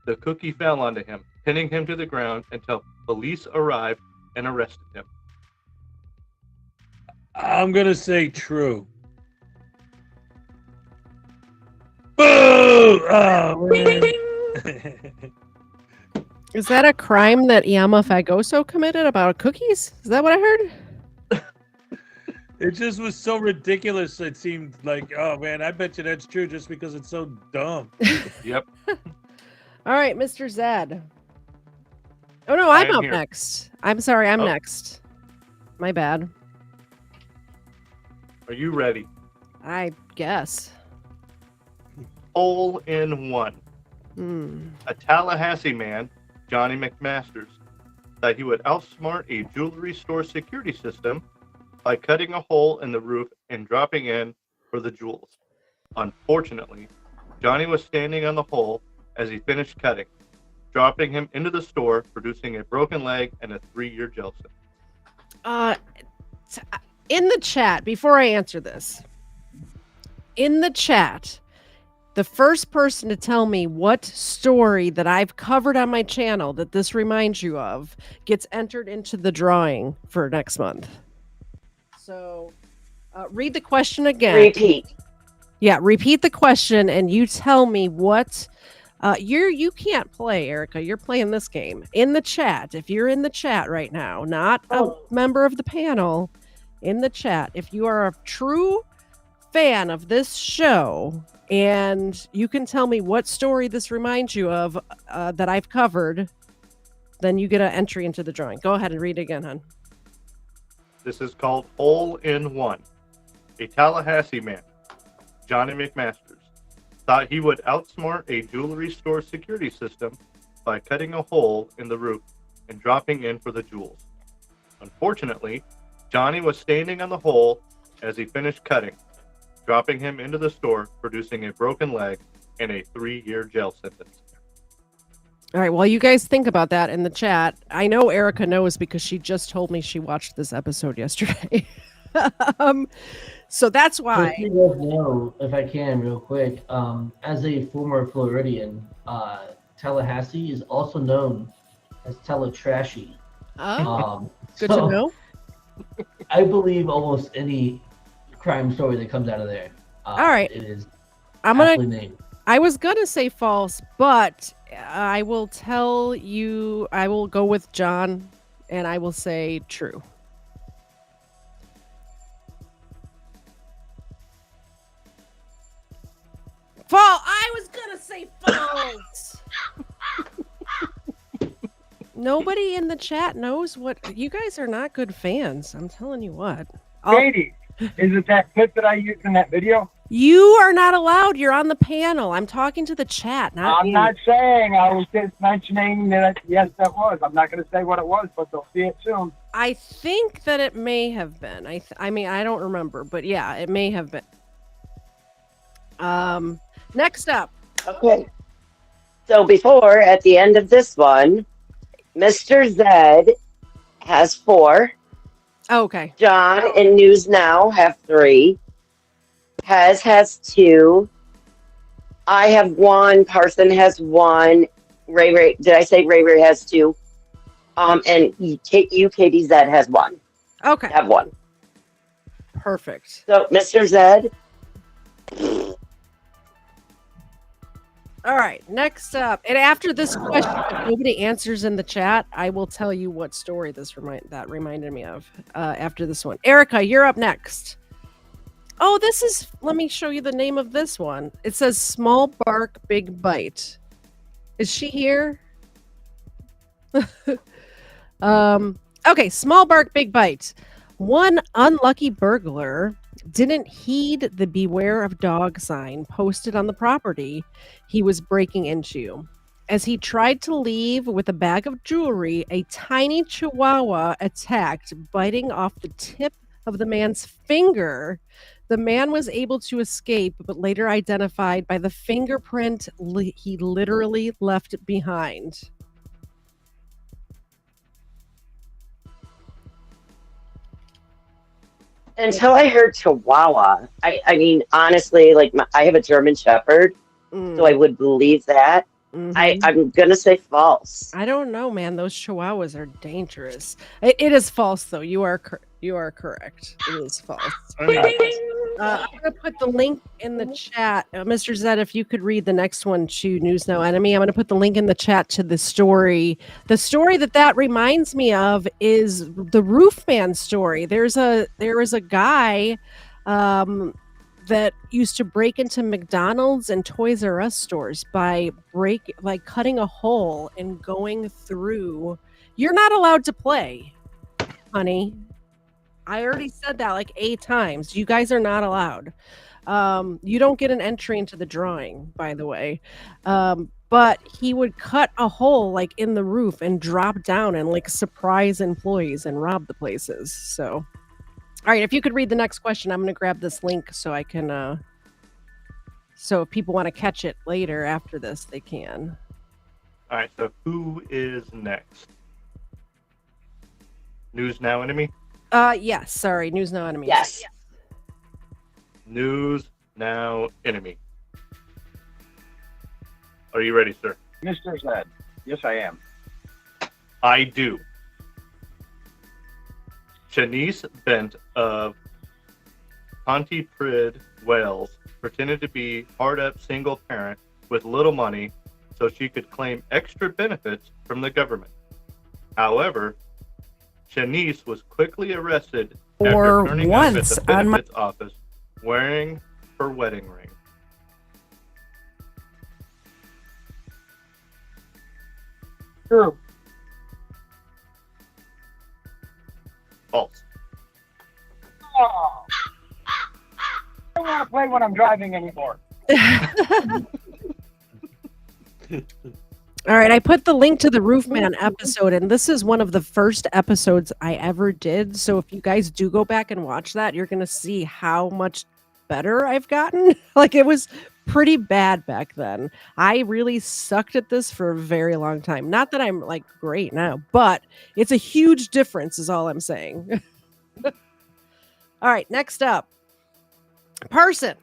G: the cookie fell onto him, pinning him to the ground until police arrived and arrested him.
H: I'm gonna say true. Boo! Oh, man.
A: Is that a crime that Yama Fagoso committed about cookies? Is that what I heard?
H: It just was so ridiculous. It seemed like, oh man, I bet you that's true just because it's so dumb.
G: Yep.
A: All right, Mr. Zed. Oh no, I'm
G: am
A: up
G: here.
A: next. I'm sorry, I'm
G: Oh.
A: next. My bad.
G: Are you ready?
A: I guess.
G: Hole in one.
A: Hmm.
G: A Tallahassee man, Johnny McMasters, thought he would outsmart a jewelry store security system by cutting a hole in the roof and dropping in for the jewels. Unfortunately, Johnny was standing on the hole as he finished cutting, dropping him into the store, producing a broken leg and a 3-year jail sentence.
A: In the chat, before I answer this, in the chat, the first person to tell me what story that I've covered on my channel that this reminds you of gets entered into the drawing for next month. So read the question again.
D: Repeat.
A: Yeah, repeat the question and you tell me what you can't play, Erica. You're playing this game. In the chat, if you're in the chat right now, not a member of the panel, in the chat, if you are a true fan of this show and you can tell me what story this reminds you of that I've covered, then you get an entry into the drawing. Go ahead and read it again, hon.
G: This is called Hole in One. A Tallahassee man, Johnny McMasters, thought he would outsmart a jewelry store security system by cutting a hole in the roof and dropping in for the jewels. Unfortunately, Johnny was standing on the hole as he finished cutting, dropping him into the store, producing a broken leg and a 3-year jail sentence.
A: All right, well, you guys think about that in the chat. I know Erica knows because she just told me she watched this episode yesterday. So that's why.
C: Just so you guys know, if I can, real quick, as a former Floridian, Tallahassee is also known as Teletrashy.
A: Oh, good
C: so
A: to know.
C: I believe almost any crime story that comes out of there.
A: All right.
C: It is
A: I'm
C: aptly
A: gonna.
C: named.
A: I was gonna say false, but I will tell you. I will go with John, and I will say true. False. I was gonna say false. Nobody in the chat knows what you guys are not good fans. I'm telling you what.
I: Katie, is it that clip that I used in that video?
A: You are not allowed. You're on the panel. I'm talking to the chat, not
I: I'm
A: you.
I: not saying. I was just mentioning that, yes, that was. I'm not going to say what it was, but they'll see it soon.
A: I think that it may have been. I mean, I don't remember, but yeah, it may have been. Next up.
D: Okay. So before, at the end of this one, Mr. Zed has 4.
A: Okay.
D: John and News Now have 3. Hez has 2. I have 1. Parson has 1. Ray, did I say Ray has 2? And you, Katie Zed has 1.
A: Okay.
D: Have 1.
A: Perfect.
D: So, Mr. Zed.
A: All right. Next up, and after this question, if nobody answers in the chat, I will tell you what story this reminded me of. After this one, Erica, you're up next. Oh, this is. Let me show you the name of this one. It says "Small Bark, Big Bite." Is she here? Okay, Small Bark, Big Bite. One unlucky burglar didn't heed the beware of dog sign posted on the property he was breaking into. As he tried to leave with a bag of jewelry, a tiny chihuahua attacked, biting off the tip of the man's finger. The man was able to escape, but later identified by the fingerprint he literally left behind.
D: Until I heard Chihuahua, I mean, honestly, like I have a German Shepherd, so I would believe that. I'm gonna say false.
A: I don't know, man. Those chihuahuas are dangerous. It is false, though. You are correct. It is false. I'm gonna put the link in the chat, Mr. Zed. If you could read the next one to News Now Enemy, I'm gonna put the link in the chat to the story. The story that reminds me of is the Roofman story. There is a guy. That used to break into McDonald's and Toys R Us stores by cutting a hole and going through. You're not allowed to play, honey. I already said that like 8 times. You guys are not allowed. You don't get an entry into the drawing, by the way. But he would cut a hole like in the roof and drop down and like surprise employees and rob the places. So. All right, if you could read the next question, I'm going to grab this link so I can, so if people want to catch it later after this, they can.
G: All right, so who is next? News Now Enemy?
A: Yes, sorry, News Now Enemy.
D: Yes.
G: News Now Enemy. Are you ready, sir?
I: Mr. Zed. Yes, I am.
G: I do. Shanice Bent of Pontypridd, Wales, pretended to be hard-up single parent with little money so she could claim extra benefits from the government. However, Shanice was quickly arrested after turning up at the benefits office wearing her wedding ring.
I: True.
G: False.
I: Oh. I don't want to play when I'm driving anymore.
A: All right, I put the link to the Roofman episode, and this is one of the first episodes I ever did. So if you guys do go back and watch that, you're going to see how much better I've gotten. Like, it was pretty bad back then. I really sucked at this for a very long time. Not that I'm like great now, but it's a huge difference is all I'm saying. All right, next up. Person.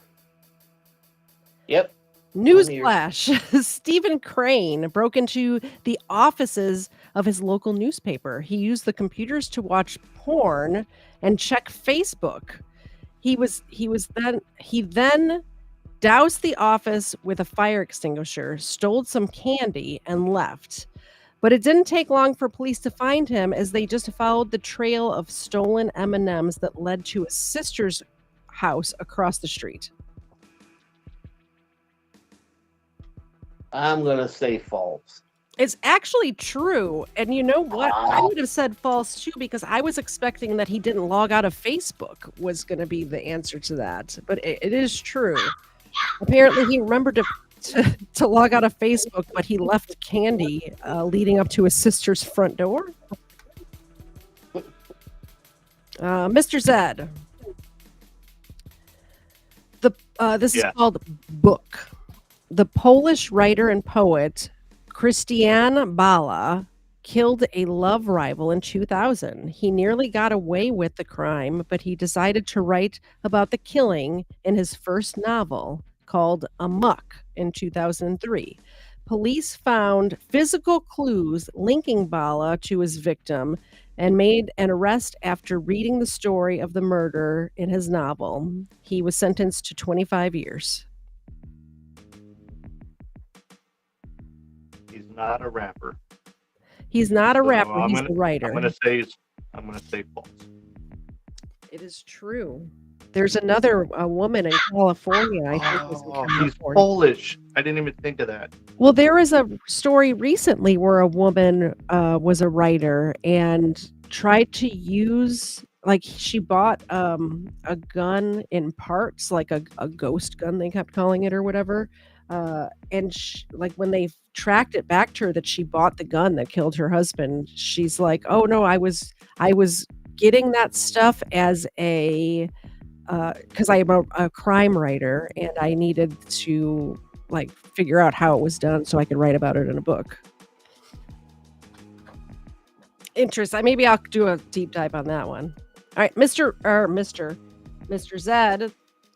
F: Yep.
A: Newsflash. Stephen Crane broke into the offices of his local newspaper. He used the computers to watch porn and check Facebook. He then doused the office with a fire extinguisher, stole some candy, and left. But it didn't take long for police to find him, as they just followed the trail of stolen M&Ms that led to his sister's house across the street.
F: I'm going to say false.
A: It's actually true. And you know what? I would have said false too, because I was expecting that he didn't log out of Facebook was going to be the answer to that. But it is true. Apparently he remembered to log out of Facebook, but he left candy leading up to his sister's front door. Mr. Zed. This is called Book. The Polish writer and poet Christian Bala killed a love rival in 2000. He nearly got away with the crime, but he decided to write about the killing in his first novel called Amok in 2003. Police found physical clues linking Bala to his victim and made an arrest after reading the story of the murder in his novel. He was sentenced to 25 years.
G: He's not a rapper.
A: He's not a rapper.
G: I'm
A: He's a writer.
G: I'm gonna say false.
A: It is true. There's another woman in California. I think was in California.
G: He's Polish. I didn't even think of that.
A: Well, there was a story recently where a woman was a writer and tried to use, like, she bought a gun in parts, like a ghost gun, they kept calling it or whatever. And like when they tracked it back to her that she bought the gun that killed her husband, she's like, "Oh no, I was getting that stuff as a because I am a crime writer and I needed to like figure out how it was done so I could write about it in a book." Maybe I'll do a deep dive on that one. All right, Mr. Zed,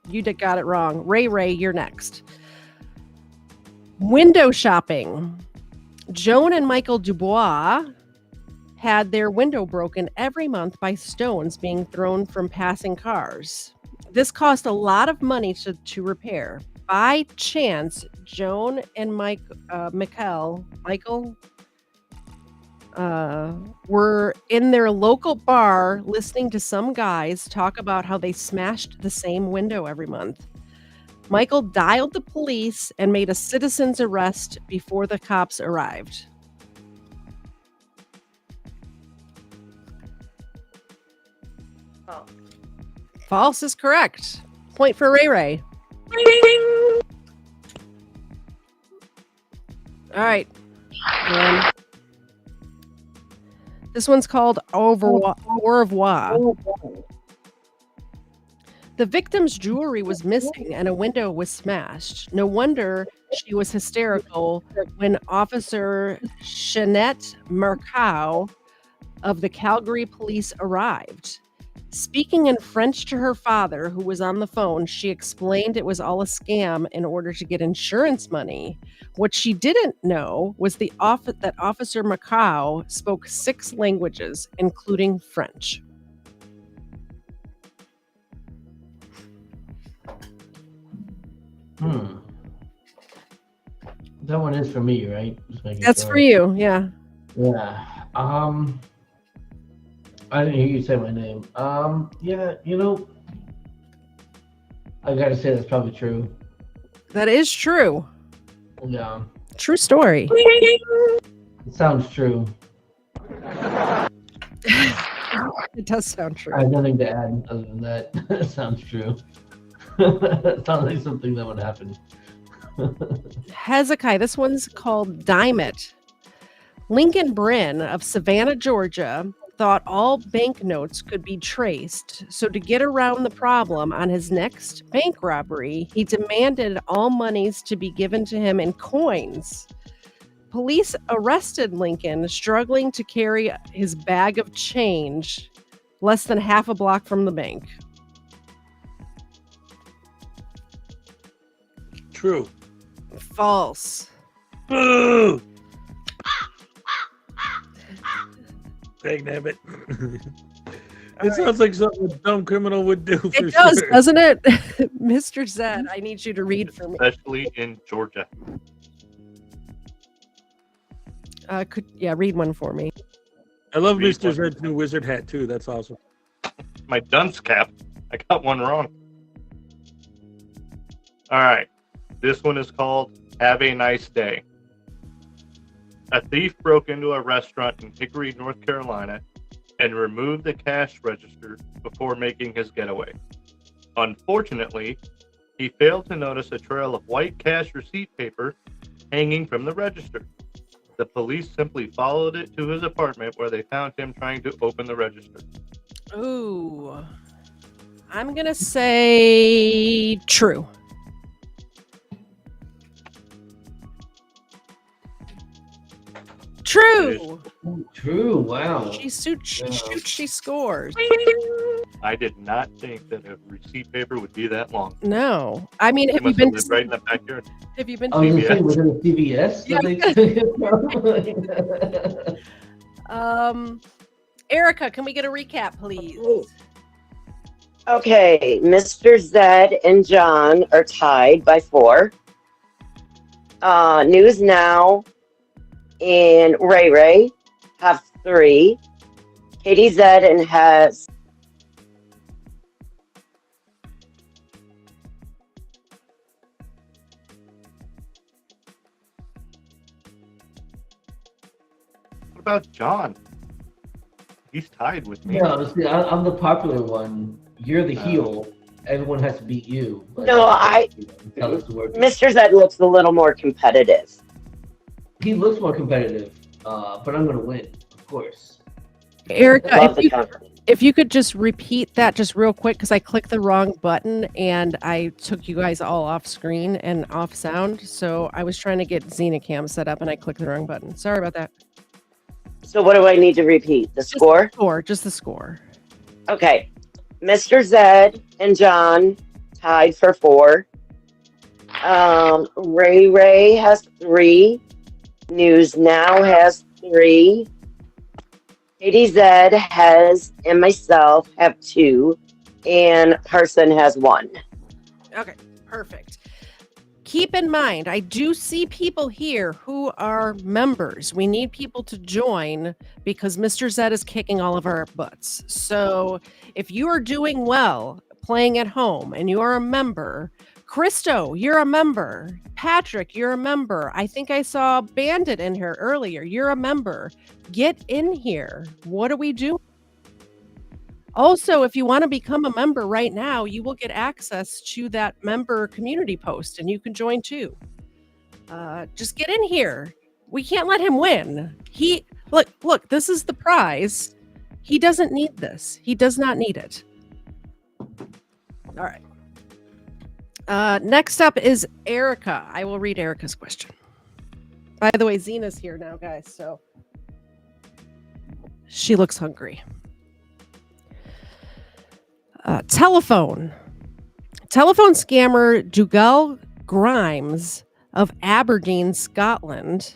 A: you got it wrong. Ray, you're next. Window shopping. Joan and Michael Dubois had their window broken every month by stones being thrown from passing cars. This cost a lot of money to repair. By chance, Joan and Michael were in their local bar listening to some guys talk about how they smashed the same window every month. Michael dialed the police and made a citizen's arrest before the cops arrived.
E: False.
A: False is correct. Point for Ray. All right. This one's called Au revoir. The victim's jewelry was missing and a window was smashed. No wonder she was hysterical when Officer Jeanette Marcoux of the Calgary police arrived. Speaking in French to her father, who was on the phone, she explained it was all a scam in order to get insurance money. What she didn't know was that Officer Marcoux spoke 6 languages, including French.
C: That one is for me, right?
A: That's for you, yeah.
C: Yeah. I didn't hear you say my name. Yeah, I gotta say that's probably true.
A: That is true.
C: Yeah.
A: True story.
C: It sounds true.
A: It does sound true.
C: I have nothing to add other than that. It sounds true. It sounds like something that would happen.
A: Hezekiah, this one's called Dime It. Lincoln Bryn of Savannah, Georgia, thought all banknotes could be traced, so to get around the problem on his next bank robbery, he demanded all monies to be given to him in coins. Police arrested Lincoln, struggling to carry his bag of change less than half a block from the bank.
H: True.
A: False.
H: Boo! Dang nabbit. It sounds like something a dumb criminal would do for
A: It does,
H: sure.
A: doesn't it? Mr. Zed, I need you to read for me.
G: Especially in Georgia.
A: Read one for me.
H: I love
G: Read
H: Mr.
G: one.
H: Zed's new wizard hat too. That's awesome.
G: My dunce cap. I got one wrong. All right. This one is called Have a Nice Day. A thief broke into a restaurant in Hickory, North Carolina, and removed the cash register before making his getaway. Unfortunately, he failed to notice a trail of white cash receipt paper hanging from the register. The police simply followed it to his apartment where they found him trying to open the register.
A: Ooh. I'm going to say true. True.
C: True. Wow.
A: She shoots, she scores.
G: I did not think that a receipt paper would be that long.
A: No. I mean,
G: It
A: have you
G: must
A: been
G: have lived right in the backyard.
A: have you been
C: I was
A: to
C: gonna say, was it a CVS?
A: Yeah. Erica, can we get a recap, please?
D: Okay, Mr. Zed and John are tied by 4. News Now and Ray have 3. Katie Zed and has
G: What about John? He's tied with me.
C: Yeah, see, I'm the popular one. You're the heel. everyone has to beat you. But,
D: No,
C: tell us the word.
D: Mr. Zed looks a little more competitive.
C: He looks more competitive, but I'm gonna win, of course.
A: Erica,
D: Love the confidence.
A: if you could just repeat that just real quick, because I clicked the wrong button and I took you guys all off screen and off sound. So I was trying to get Xenacam set up and I clicked the wrong button. Sorry about that.
D: So what do I need to repeat? The score?
A: Just the score.
D: Okay. Mr. Zed and John tied for 4. Ray has 3. News Now has 3. Katie Zed has and myself have 2. And Parson has 1.
A: Okay, perfect. Keep in mind, I do see people here who are members. We need people to join because Mr. Zed is kicking all of our butts. So if you are doing well playing at home and you are a member, Christo, you're a member. Patrick, you're a member. I think I saw Bandit in here earlier. You're a member. Get in here. What are we doing? Also, if you want to become a member right now, you will get access to that member community post and you can join too. Just get in here. We can't let him win. Look, this is the prize. He doesn't need this. He does not need it. All right. Next up is Erica. I will read Erica's question. By the way, Zena's here now, guys, so she looks hungry. Telephone scammer Dougal Grimes of Aberdeen, Scotland,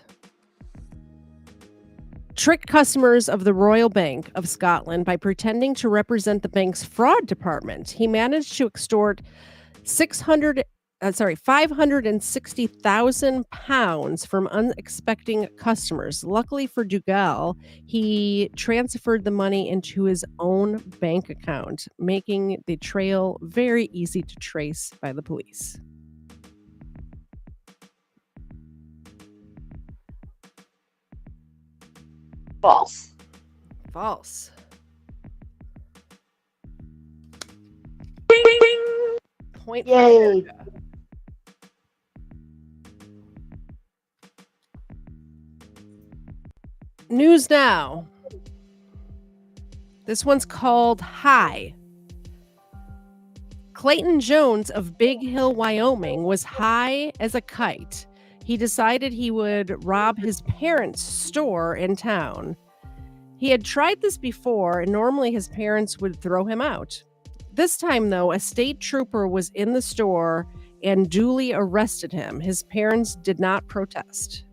A: tricked customers of the Royal Bank of Scotland by pretending to represent the bank's fraud department. He managed to extort £560,000 from unexpected customers. Luckily for Dougal, he transferred the money into his own bank account, making the trail very easy to trace by the police.
D: False.
A: False. Point.
D: Yay.
A: News Now. This one's called High. Clayton Jones of Big Hill, Wyoming was high as a kite. He decided he would rob his parents' store in town. He had tried this before, and normally his parents would throw him out. This time, though, a state trooper was in the store and duly arrested him. His parents did not protest.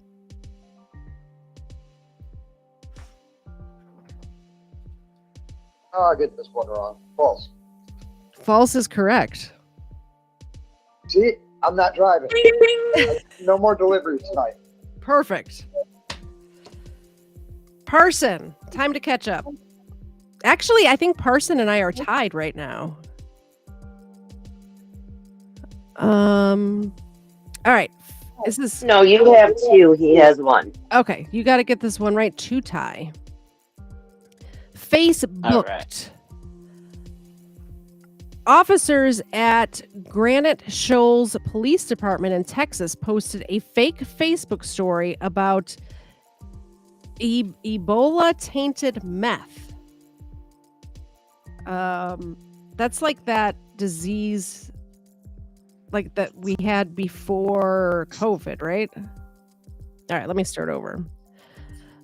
B: Oh, I get this one wrong. False.
A: False is correct.
B: See, I'm not driving. No more deliveries tonight.
A: Perfect. Parson, time to catch up. Actually, I think Parson and I are tied right now. All right. Is this
D: No, you have 2. He has 1.
A: okay? You got to get this one right to tie. Facebook.
F: right.
A: Officers at Granite Shoals Police Department in Texas posted a fake Facebook story about Ebola-tainted meth. That's like that disease like that we had before COVID, right? All right, let me start over.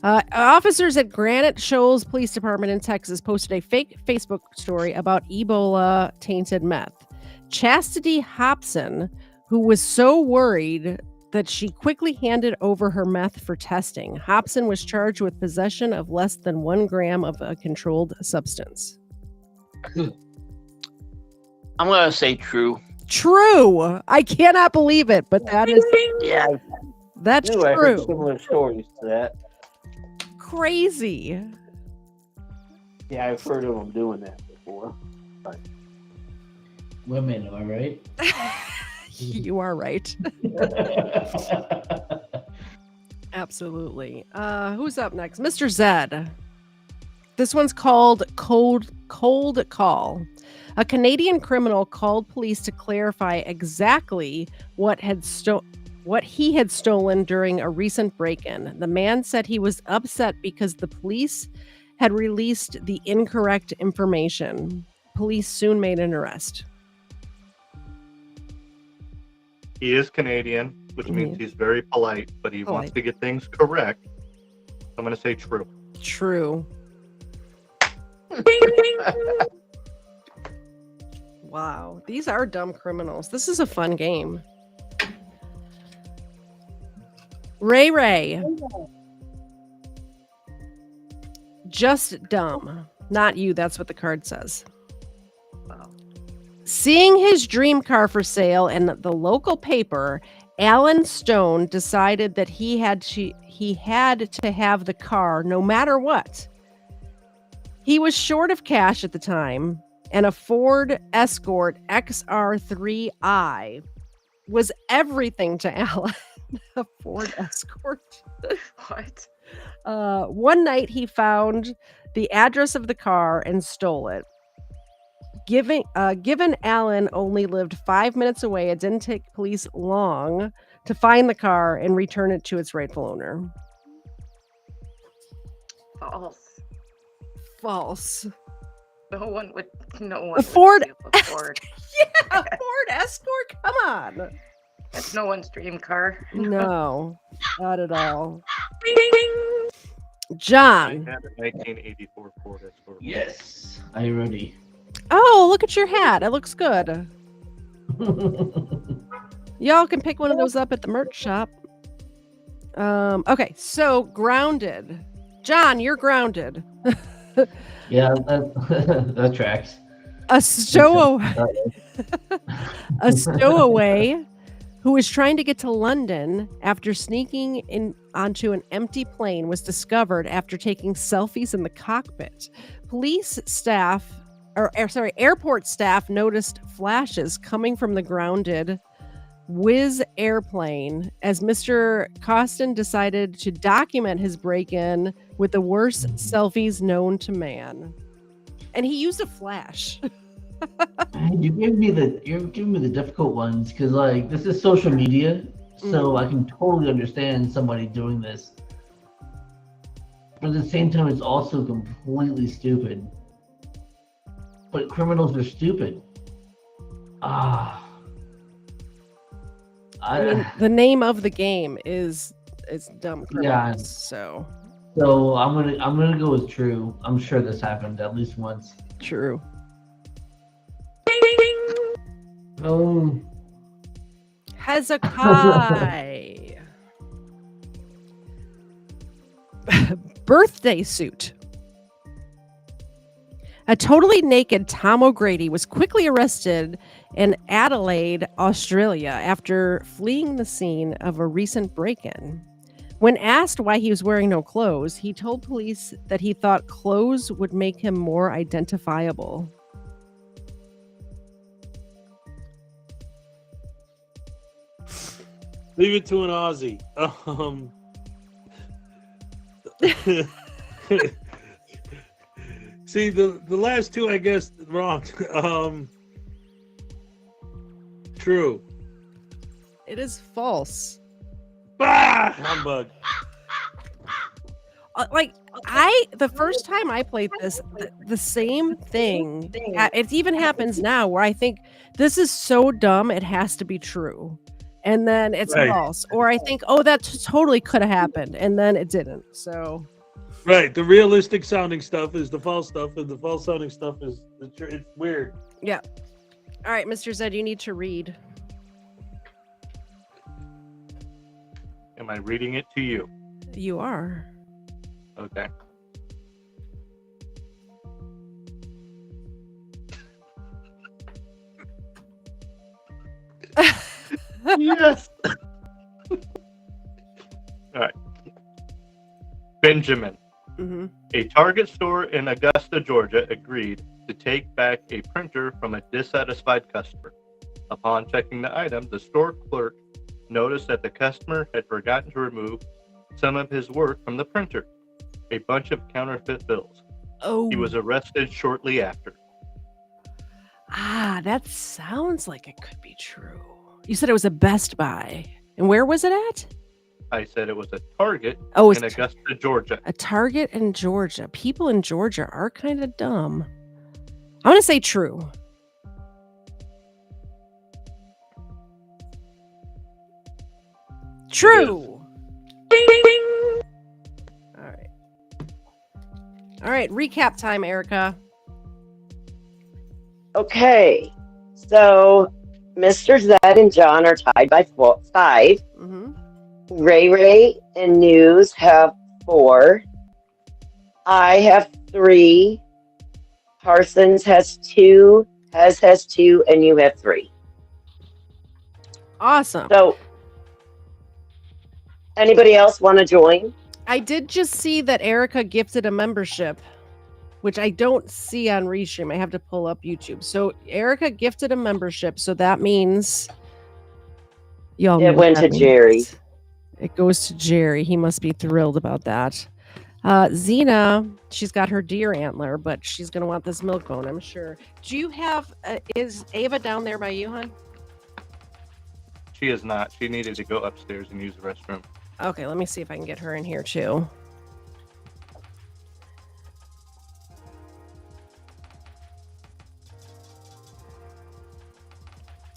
A: Officers at Granite Shoals Police Department in Texas posted a fake Facebook story about Ebola-tainted meth. Chastity Hobson, who was so worried that she quickly handed over her meth for testing. Hobson was charged with possession of less than 1 gram of a controlled substance.
F: I'm going to say true.
A: True. I cannot believe it, but that is that's
F: I heard
A: true.
F: similar stories to that.
A: Crazy.
F: Yeah, I've heard of them doing that before.
C: Women, am I right?
A: You are right. Absolutely. Who's up next? Mr. Zed. This one's called Cold Call. A Canadian criminal called police to clarify exactly what he had stolen during a recent break-in. The man said he was upset because the police had released the incorrect information. Police soon made an arrest.
G: He is Canadian, which means he's very polite, but he wants
A: Polite.
G: to get things correct. I'm going to say true.
A: True. Wow, these are dumb criminals. This is a fun game. Ray. Just dumb. Not you, that's what the card says.
E: Wow.
A: Seeing his dream car for sale in the local paper, Alan Stone decided that he had to have the car no matter what. He was short of cash at the time, and a Ford Escort XR3i was everything to Alan. A Ford Escort.
E: What?
A: One night he found the address of the car and stole it. Given Alan only lived 5 minutes away, it didn't take police long to find the car and return it to its rightful owner.
E: False.
A: False.
E: No one would.
A: A Ford.
E: Steal a Ford.
A: Yeah, a Ford Escort. Come on.
E: That's no one's dream car.
A: No, not at all.
G: I
A: John.
G: had a 1984 Ford Escort.
C: Yes, are you ready?
A: Oh, look at your hat. It looks good. Y'all can pick one of those up at the merch shop. Okay, so grounded. John, you're grounded.
C: Yeah, that tracks.
A: A stowaway who was trying to get to London after sneaking in onto an empty plane was discovered after taking selfies in the cockpit. Airport staff noticed flashes coming from the grounded Wizz airplane as Mr. Costin decided to document his break-in with the worst selfies known to man. And he used a flash.
C: You're giving me the difficult ones because like this is social media, so I can totally understand somebody doing this. But at the same time, it's also completely stupid. But criminals are stupid. I
A: mean, the name of the game is dumb criminals.
C: Yeah.
A: So
C: I'm gonna go with true. I'm sure this happened at least once.
A: true.
C: Oh,
A: Hezekiah. Birthday suit. A totally naked Tom O'Grady was quickly arrested in Adelaide, Australia, after fleeing the scene of a recent break-in. When asked why he was wearing no clothes, he told police that he thought clothes would make him more identifiable.
H: Leave it to an Aussie. See, the last two, I guess, wrong. True.
A: It is false.
H: Bah! Humbug.
A: The first time I played this, the same thing. It even happens now where I think this is so dumb it has to be true, and then it's
H: Right.
A: false. Or I think, oh, that totally could have happened, and then it didn't. So
H: Right. The realistic sounding stuff is the false stuff, and the false sounding stuff is it's weird.
A: yeah. All right, Mr. Zed, you need to read.
G: Am I reading it to you?
A: You are.
G: Okay. Yes. All right. Benjamin.
A: Mm-hmm.
G: A Target store in Augusta, Georgia agreed to take back a printer from a dissatisfied customer. Upon checking the item, the store clerk noticed that the customer had forgotten to remove some of his work from the printer, a bunch of counterfeit bills.
A: Oh.
G: He was arrested shortly after.
A: That sounds like it could be true. You said it was a Best Buy. And where was it at?
G: I said it was a Target
A: Oh,
G: in
A: it's
G: Augusta, Georgia.
A: a Target in Georgia. People in Georgia are kind of dumb. I want to say true. True. Ding, ding, ding. All right. All right. Recap time, Erica.
D: Okay, so Mr. Zed and John are tied by 5.
A: Mm-hmm.
D: Ray and News have 4. I have 3. Parsons has 2. Has 2, and you have 3.
A: Awesome.
D: So, anybody else want to join?
A: I did just see that Erica gifted a membership, which I don't see on Restream. I have to pull up YouTube. So Erica gifted a membership, so that means y'all.
D: It went to Jerry.
A: It goes to Jerry. He must be thrilled about that. Xena, she's got her deer antler, but she's gonna want this milk bone, I'm sure. Do you have? Is Ava down there by you, hon?
G: She is not. She needed to go upstairs and use the restroom.
A: Okay, let me see if I can get her in here too.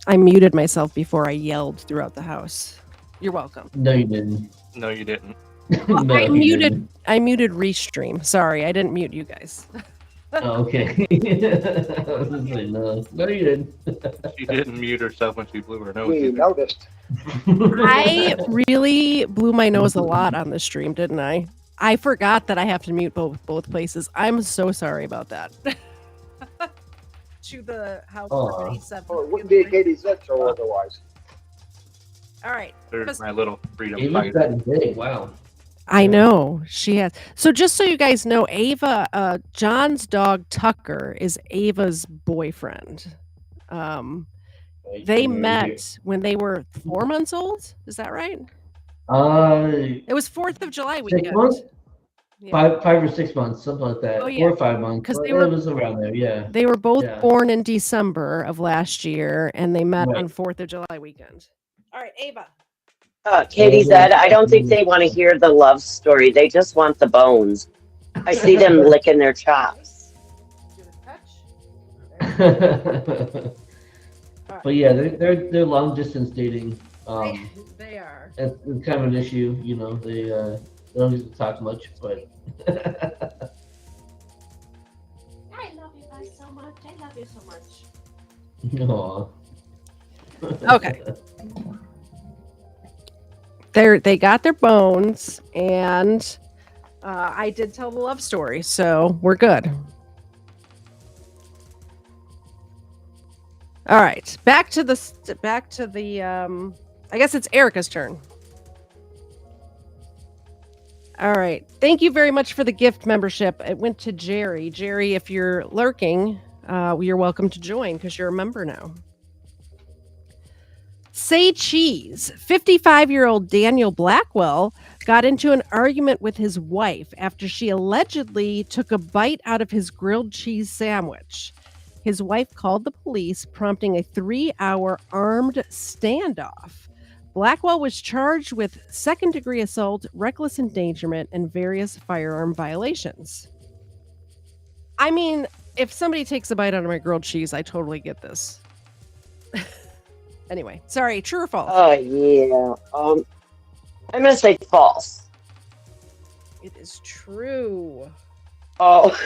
A: I muted myself before I yelled throughout the house. You're welcome.
C: No, you didn't.
G: No, you didn't.
A: Well,
C: No,
A: I
C: you
A: muted.
C: didn't.
A: I muted Restream. Sorry, I didn't mute you guys.
C: Oh, okay. I was just like, no, you didn't.
G: She didn't mute herself when she blew her nose.
B: We
G: either.
B: noticed.
A: I really blew my nose a lot on the stream, didn't I? I forgot that I have to mute both places. I'm so sorry about that. To the house
C: Aw.
A: 37.
B: Well, it wouldn't be a Katie Zed show otherwise.
A: All right.
G: There's my little freedom
C: It looks
G: fighter.
C: that big. Wow.
A: I know she has. So just so you guys know, Ava, John's dog Tucker is Ava's boyfriend. They met when they were 4 months old. Is that right? It was 4th of July
C: 6
A: weekend.
C: months?
A: Yeah.
C: 5 or 6 months, something like that.
A: Oh, yeah.
C: 4 or 5 months.
A: 'Cause they
C: It
A: were-
C: was around there, yeah.
A: They were both
C: Yeah.
A: born in December of last year, and they met
C: Right.
A: on 4th of July weekend. All right, Ava.
D: Katie Zed, I don't think they want to hear the love story. They just want the bones. I see them licking their chops.
A: Give it a touch.
C: But yeah, they're long distance dating.
A: They are.
C: It's kind of an issue, you know. They don't get to talk much, but
A: I love you guys so much. I love you so much.
C: Aw.
A: Okay. They got their bones, and I did tell the love story, so we're good. All right, back to the. I guess it's Erica's turn. All right, thank you very much for the gift membership. It went to Jerry. Jerry, if you're lurking, you're welcome to join because you're a member now. Say cheese. 55-year-old Daniel Blackwell got into an argument with his wife after she allegedly took a bite out of his grilled cheese sandwich. His wife called the police, prompting a 3-hour armed standoff. Blackwell was charged with second-degree assault, reckless endangerment, and various firearm violations. I mean, if somebody takes a bite out of my grilled cheese, I totally get this. Anyway, sorry, true or false?
D: Oh, yeah. I'm going to say false.
A: It is true.
D: Oh,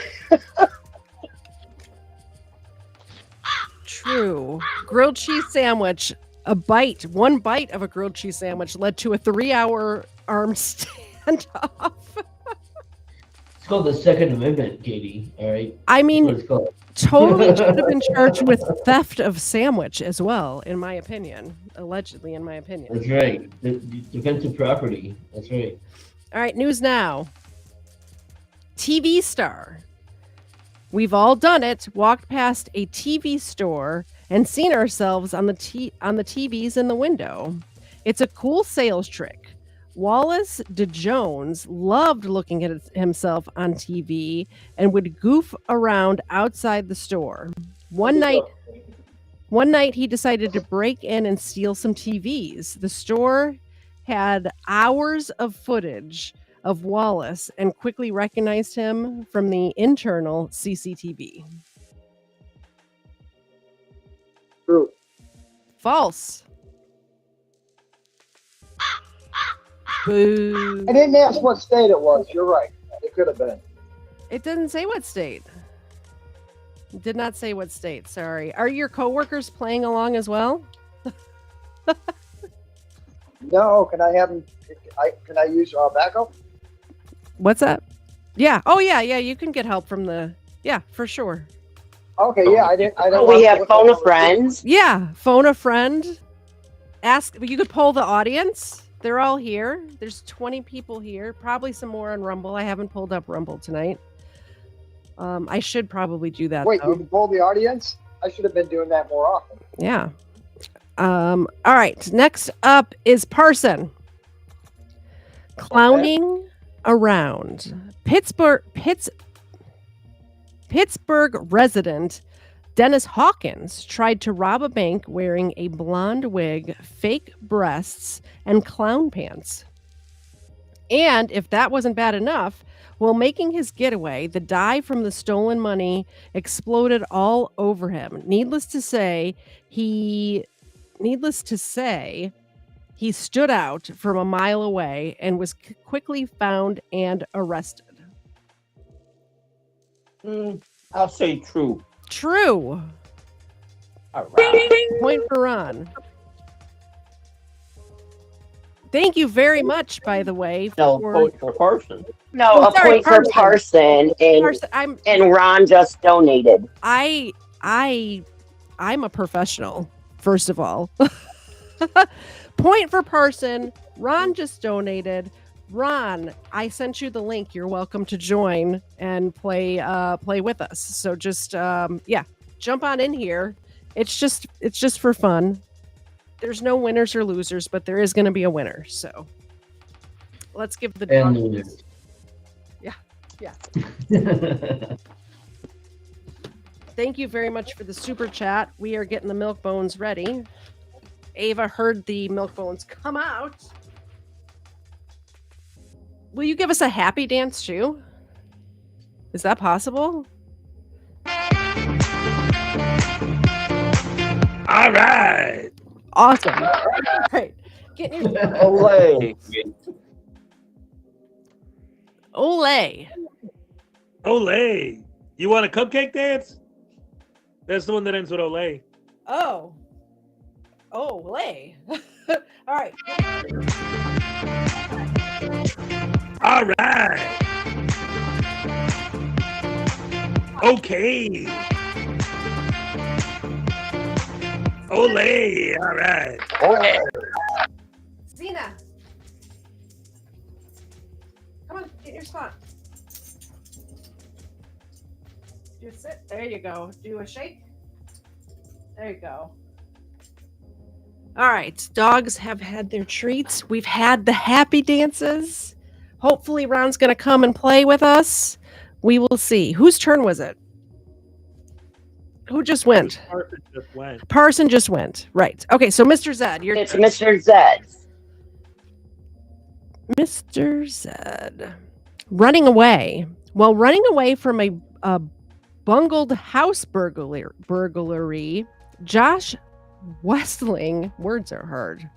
A: True. Grilled cheese sandwich. One bite of a grilled cheese sandwich led to a 3-hour armed standoff.
C: It's called the Second Amendment, Katie. All right.
A: I
C: That's what
A: mean,
C: it's called.
A: totally should have been charged with theft of sandwich as well, in my opinion. Allegedly, in my opinion.
C: That's right. The defensive property. That's right.
A: All right, news now. TV star. We've all done it. Walked past a TV store and seen ourselves on the TVs in the window. It's a cool sales trick. Wallace DeJones loved looking at himself on TV and would goof around outside the store. One night he decided to break in and steal some TVs. The store had hours of footage of Wallace and quickly recognized him from the internal CCTV.
B: True.
A: False. Boo.
B: I didn't ask what state it was. You're right. It could have been.
A: It didn't say what state. It did not say what state. Sorry. Are your coworkers playing along as well?
B: No, can I have him? Can I use backup?
A: What's that? Yeah. Oh, yeah. Yeah. You can get help from the. Yeah, for sure.
B: Okay, yeah, I didn't.
D: We have phone a friend.
A: Yeah. Phone a friend. Ask. You could poll the audience. They're all here. There's 20 people here. Probably some more on Rumble. I haven't pulled up Rumble tonight. I should probably do that.
B: Wait,
A: though.
B: you can poll the audience? I should have been doing that more often.
A: Yeah. All right. Next up is Parson. Clowning around. Pittsburgh resident Dennis Hawkins tried to rob a bank wearing a blonde wig, fake breasts, and clown pants. And if that wasn't bad enough, while making his getaway, the dye from the stolen money exploded all over him. Needless to say, he stood out from a mile away and was quickly found and arrested.
F: I'll say true.
A: True.
F: All right.
A: Point for Ron. Thank you very much, by the way.
F: No, vote for Parson.
D: No,
A: Oh,
D: a
A: sorry,
D: point for Parson, and
A: Parson,
D: and Ron just donated.
A: I'm a professional, first of all. Point for Parson. Ron just donated. Ron, I sent you the link. You're welcome to join and play with us. So just jump on in here. It's just for fun. There's no winners or losers, but there is going to be a winner. So let's give the
C: And
A: dog-
C: losers.
A: Yeah. Thank you very much for the super chat. We are getting the milk bones ready. Ava heard the milk bones come out. Will you give us a happy dance too? Is that possible?
H: All right.
A: Awesome. All right. Get your
F: Olay.
A: Olay.
H: Olay. You want a cupcake dance? That's the one that ends with Olay.
A: Oh. Olay. All right.
H: All right. Okay. Olay. All right.
F: Olay.
A: Zena. Come on, get in your spot. Do a sit. There you go. Do a shake. There you go. All right. Dogs have had their treats. We've had the happy dances. Hopefully Ron's going to come and play with us. We will see. Whose turn was it? Who just went?
H: Parson just went.
A: Parson just went. Right. Okay, so Mr. Zed, you're
D: It's Mr. Zed.
A: Mr. Zed. Running away. While running away from a bungled house burglary, Josh Westling, words are hard.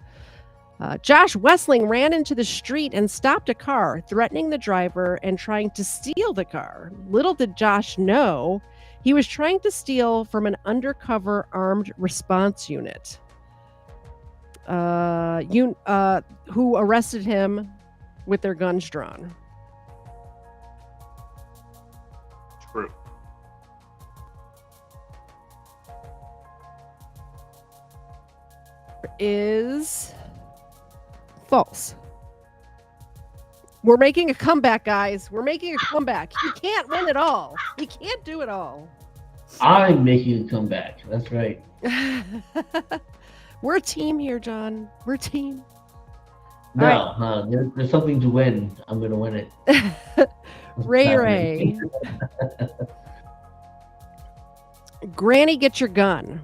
A: Josh Westling ran into the street and stopped a car, threatening the driver and trying to steal the car. Little did Josh know, he was trying to steal from an undercover armed response unit. Who arrested him with their guns drawn.
G: True.
A: Is false. We're making a comeback, guys. We're making a comeback. He can't win it all. He can't do it all.
C: I'm making a comeback. That's right.
A: We're a team here, John. We're a team.
C: No, there's something to win. I'm going to win it.
A: Ray. Granny, get your gun.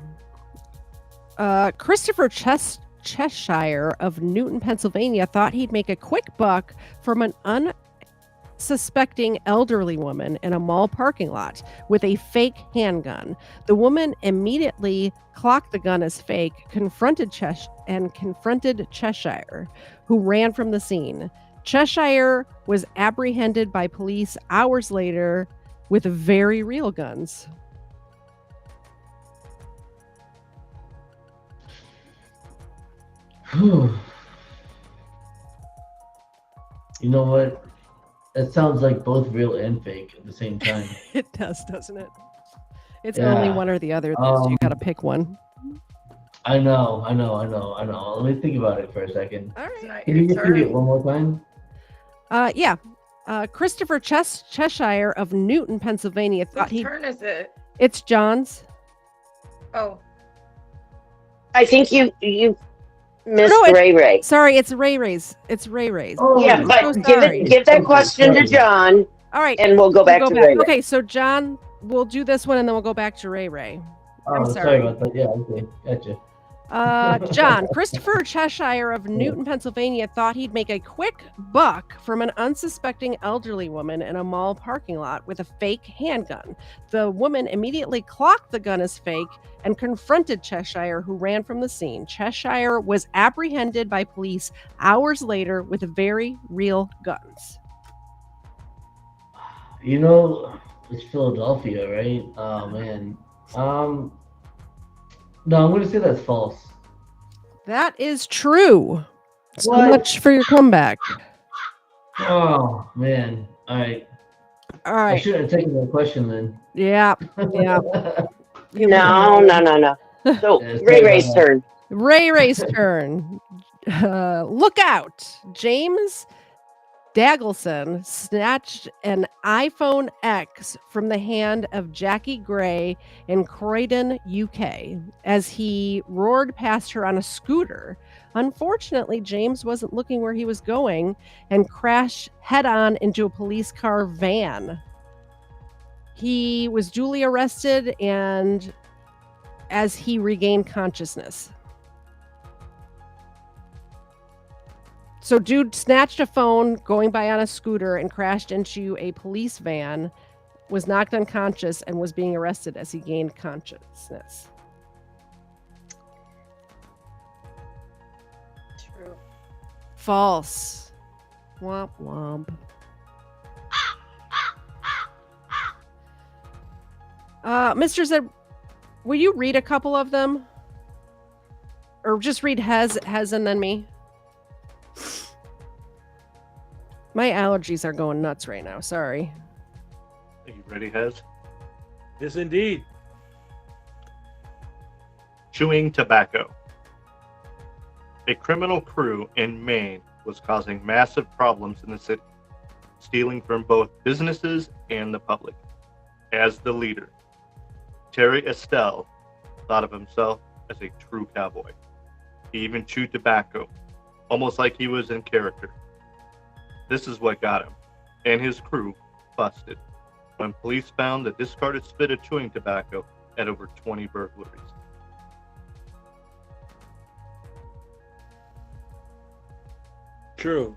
A: Christopher Cheshire of Newton, Pennsylvania, thought he'd make a quick buck from an unsuspecting elderly woman in a mall parking lot with a fake handgun. The woman immediately clocked the gun as fake, confronted Cheshire, who ran from the scene. Cheshire was apprehended by police hours later with very real guns.
C: You know what? That sounds like both real and fake at the same time.
A: It does, doesn't it? It's only one or the other. So you got to pick one.
C: I know. Let me think about it for a second.
A: All right.
C: Can you just read it one more time?
A: Yeah. Christopher Cheshire of Newton, Pennsylvania, thought
E: Whose turn is it?
A: It's John's.
E: Oh,
D: I think you missed Ray Ray.
A: Sorry, it's Ray Ray's. It's Ray Ray's.
C: Oh,
D: Yeah,
A: I'm
D: but
A: so
D: give
A: sorry.
D: that question to John,
A: All right.
D: and we'll go back to Ray Ray.
A: Okay, so John, we'll do this one, and then we'll go back to Ray Ray. I'm sorry.
C: About that. Yeah, okay, gotcha.
A: John, Christopher Cheshire of Newton, Pennsylvania, thought he'd make a quick buck from an unsuspecting elderly woman in a mall parking lot with a fake handgun. The woman immediately clocked the gun as fake and confronted Cheshire, who ran from the scene. Cheshire was apprehended by police hours later with very real guns.
C: You know, it's Philadelphia, right? Oh man. No, I'm gonna say that's false.
A: That is true. So
C: What?
A: much for your comeback.
C: Oh man. All right.
A: All
C: I
A: right.
C: should have taken that question then.
A: Yeah. Yeah.
D: No. So
C: Yeah,
D: Ray Ray's turn.
A: Ray Ray's turn. Look out. James Daggleson snatched an iPhone X from the hand of Jackie Gray in Croydon, UK, as he roared past her on a scooter. Unfortunately, James wasn't looking where he was going and crashed head-on into a police car van. He was duly arrested and as he regained consciousness. So dude snatched a phone going by on a scooter and crashed into a police van, was knocked unconscious, and was being arrested as he gained consciousness.
E: true.
A: False. Womp womp. Mr. Zed, will you read a couple of them? Or just read Hez and then me? My allergies are going nuts right now. Sorry.
G: Are you ready, Hez?
H: Yes, indeed.
G: Chewing tobacco. A criminal crew in Maine was causing massive problems in the city, stealing from both businesses and the public. As the leader, Terry Estelle thought of himself as a true cowboy. He even chewed tobacco, almost like he was in character. This is what got him and his crew busted when police found the discarded spit of chewing tobacco at over 20 burglaries.
H: True.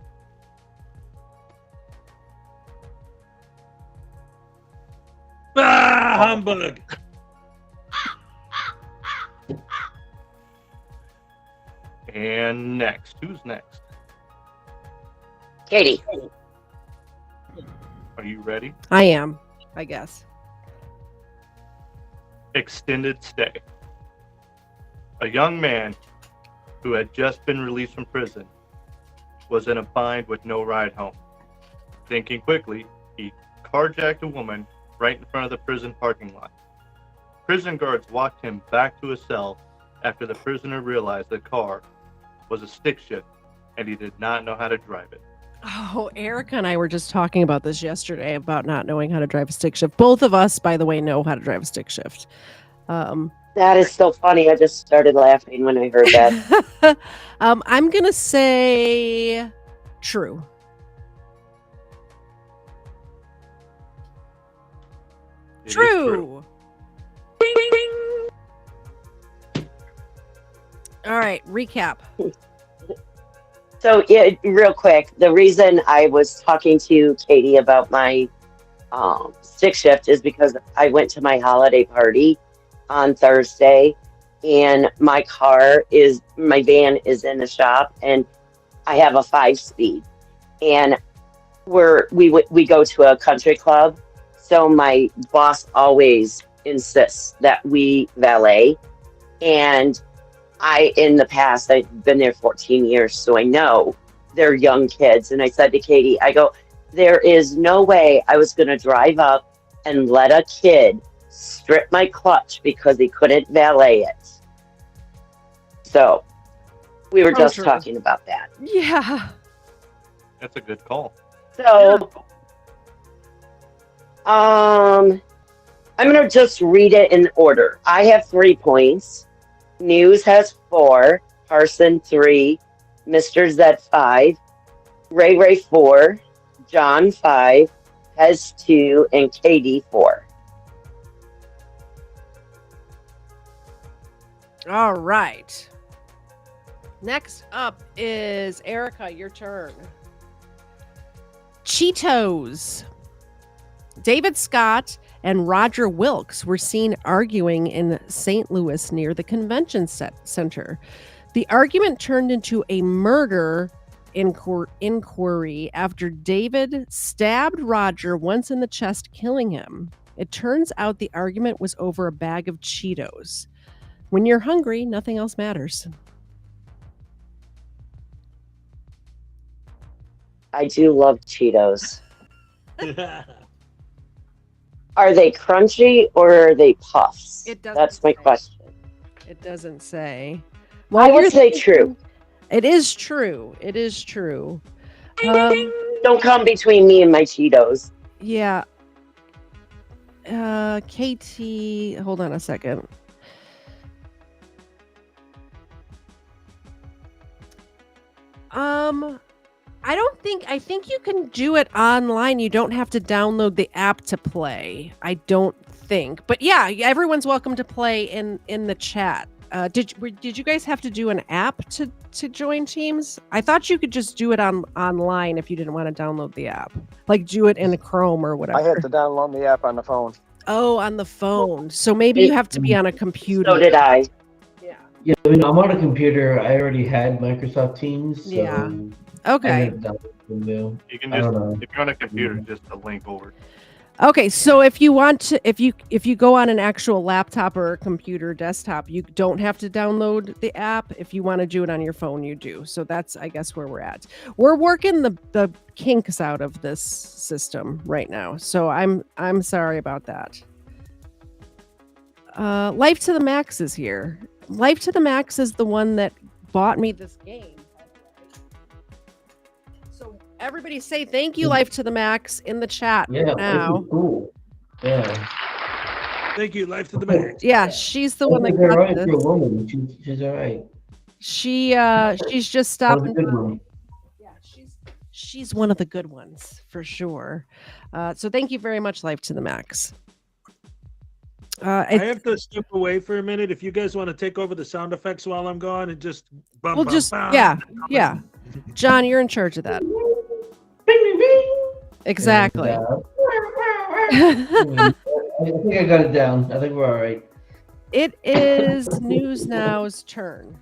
H: Humbug.
G: And next, who's next?
D: Katie.
G: Are you ready?
A: I am, I guess.
G: Extended stay. A young man who had just been released from prison was in a bind with no ride home. Thinking quickly, he carjacked a woman right in front of the prison parking lot. Prison guards walked him back to his cell after the prisoner realized the car was a stick shift and he did not know how to drive it.
A: Oh, Erica and I were just talking about this yesterday about not knowing how to drive a stick shift. Both of us, by the way, know how to drive a stick shift.
D: That is so funny. I just started laughing when I heard that.
A: I'm going to say true.
G: It is
A: True. All right, recap.
D: So yeah, real quick, the reason I was talking to Katie about my stick shift is because I went to my holiday party on Thursday, and my van is in the shop, and I have a 5-speed, and we go to a country club, so my boss always insists that we valet, and in the past, I've been there 14 years, so I know they're young kids. And I said to Katie, I go, there is no way I was going to drive up and let a kid strip my clutch because he couldn't valet it. So we were just
A: true.
D: talking about that.
A: Yeah.
G: That's a good call.
D: So, I'm going to just read it in order. I have 3 points. News has 4, Carson 3, Mr. Z 5, Ray 4, John 5, Hez 2, and Katie 4.
A: All right. Next up is Erica, your turn. Cheetos. David Scott and Roger Wilkes were seen arguing in St. Louis near the convention center. The argument turned into a murder inquiry after David stabbed Roger once in the chest, killing him. It turns out the argument was over a bag of Cheetos. When you're hungry, nothing else matters.
D: I do love Cheetos. Are they crunchy or are they puffs? That's my question.
A: It doesn't say.
D: I would say true.
A: It is true. It is true.
D: Don't come between me and my Cheetos.
A: Yeah. Katie, hold on a second. I think you can do it online. You don't have to download the app to play. I don't think. But yeah, everyone's welcome to play in the chat. Did you guys have to do an app to join teams? I thought you could just do it online if you didn't want to download the app. Like do it in Chrome or whatever.
I: I had to download the app on the phone.
A: Oh, on the phone. So maybe you have to be on a computer.
D: So did I.
C: Yeah, I mean, I'm on a computer. I already had Microsoft Teams. So
A: Yeah. Okay.
G: You can just, if you're on a computer, just a link over.
A: Okay, so if you want to, if you go on an actual laptop or a computer desktop, you don't have to download the app. If you want to do it on your phone, you do. So that's, I guess, where we're at. We're working the kinks out of this system right now. So I'm sorry about that. Life to the Max is here. Life to the Max is the one that bought me this game. So everybody say thank you, Life to the Max, in the chat now.
C: Cool. Yeah.
H: Thank you, Life to the Max.
A: Yeah, she's the one that
C: got
A: got
C: right
A: this.
C: for a woman. She's all right.
A: She's just stopping
C: Good
A: by.
C: one.
A: Yeah, she's one of the good ones for sure. So thank you very much, Life to the Max.
H: I have to step away for a minute. If you guys want to take over the sound effects while I'm gone and just
A: yeah. John, you're in charge of that. Exactly.
C: I think I got it down. I think we're all right.
A: It is News Now's turn.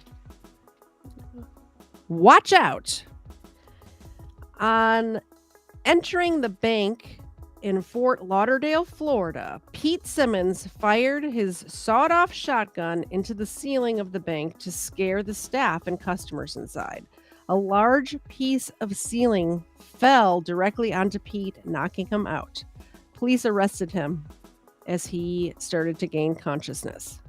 A: Watch out. On entering the bank in Fort Lauderdale, Florida, Pete Simmons fired his sawed-off shotgun into the ceiling of the bank to scare the staff and customers inside. A large piece of ceiling fell directly onto Pete, knocking him out. Police arrested him as he started to gain consciousness.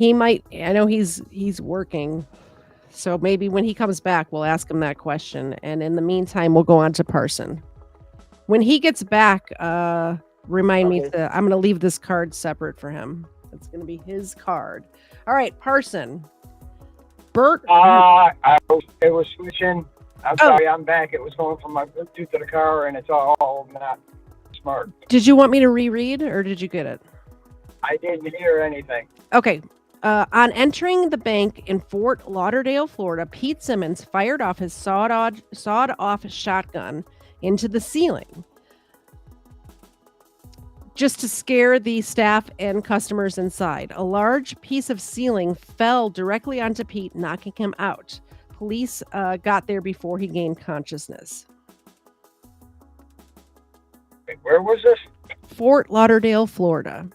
A: I know he's working. So maybe when he comes back, we'll ask him that question. And in the meantime, we'll go on to Parson. When he gets back, remind me I'm going to leave this card separate for him. It's going to be his card. All right, Parson. Bert.
I: I was switching I'm
A: Oh.
I: sorry, I'm back. It was going from my Bluetooth to the car, and it's all not smart.
A: Did you want me to reread or did you get it?
I: I didn't hear anything.
A: Okay. On entering the bank in Fort Lauderdale, Florida, Pete Simmons fired off his sawed-off shotgun into the ceiling just to scare the staff and customers inside. A large piece of ceiling fell directly onto Pete, knocking him out. Police got there before he gained consciousness.
I: Wait, where was this?
A: Fort Lauderdale, Florida.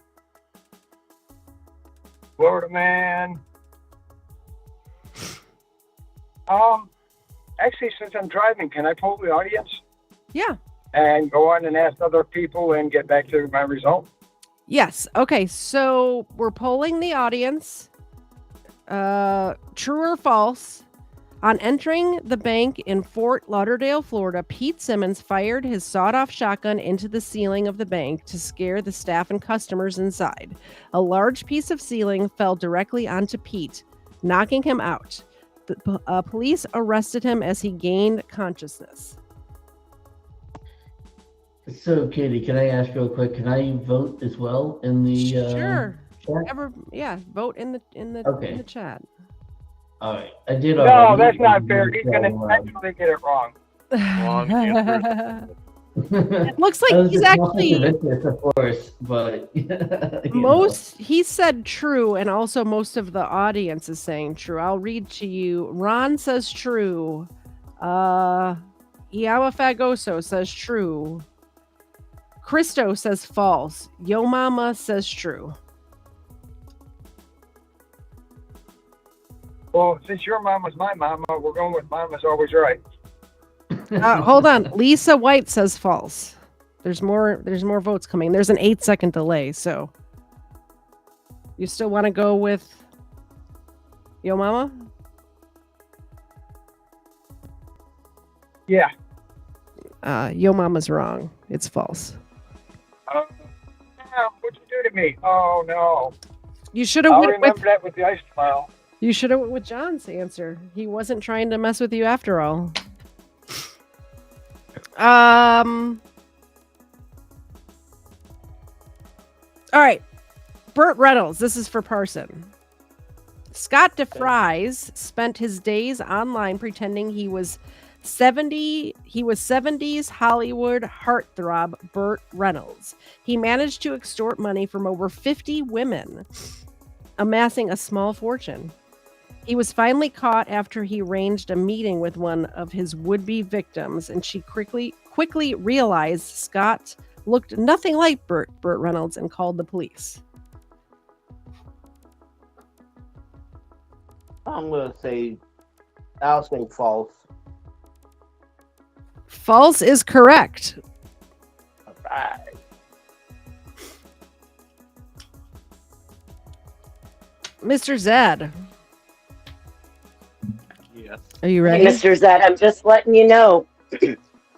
I: Florida man. Actually, since I'm driving, can I poll the audience
A: Yeah.
I: and go on and ask other people and get back to my result?
A: Yes. Okay. So we're polling the audience. True or false? On entering the bank in Fort Lauderdale, Florida, Pete Simmons fired his sawed-off shotgun into the ceiling of the bank to scare the staff and customers inside. A large piece of ceiling fell directly onto Pete, knocking him out. The police arrested him as he gained consciousness.
C: So, Katie, can I ask real quick? Can I vote as well in the?
A: Sure.
C: Chat?
A: Vote in the
C: Okay.
A: in the chat.
C: All right, I did.
I: No,
C: already.
I: that's not fair. He's going to actually get it wrong.
G: Wrong answer.
A: It looks
C: I
A: like
C: was
A: he's
C: just not
A: actually
C: convinced, of course, but you know.
A: most. He said true, and also most of the audience is saying true. I'll read to you. Ron says true. Iawa Fagoso says true. Christo says false. Yo Mama says true.
I: Well, since your mom was my mama, we're going with mama's always right.
A: Hold on. Lisa White says false. There's more votes coming. There's an 8-second delay, so you still want to go with Yo Mama?
I: Yeah.
A: Yo Mama's wrong. It's false.
I: What'd you do to me? Oh, no.
A: You should have
I: I'll
A: went
I: remember
A: with
I: that with the ice tomorrow.
A: you should have went with John's answer. He wasn't trying to mess with you after all. All right. Burt Reynolds. This is for Parson. Scott DeFries spent his days online pretending he was 70s Hollywood heartthrob Burt Reynolds. He managed to extort money from over 50 women, amassing a small fortune. He was finally caught after he arranged a meeting with one of his would-be victims, and she quickly realized Scott looked nothing like Burt Reynolds and called the police.
F: I'll say false.
A: False is correct.
F: All right.
A: Mr. Zed,
G: Yes.
A: are you
D: Hey,
A: ready?
D: Mr. Zed, I'm just letting you know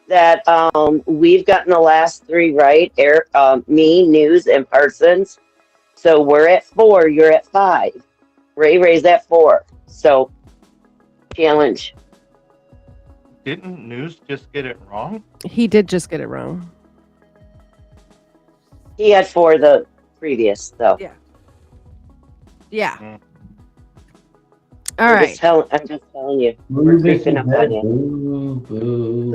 D: that we've gotten the last three right. Me, News, and Parsons. So we're at 4. You're at 5. Ray's at 4. So challenge.
G: Didn't News just get it wrong?
A: He did just get it wrong.
D: He had 4 the previous, though.
A: Yeah.
G: Mm.
A: All
D: I'm
A: right.
D: just telling you. We're creeping up on you.
C: Boo, boo.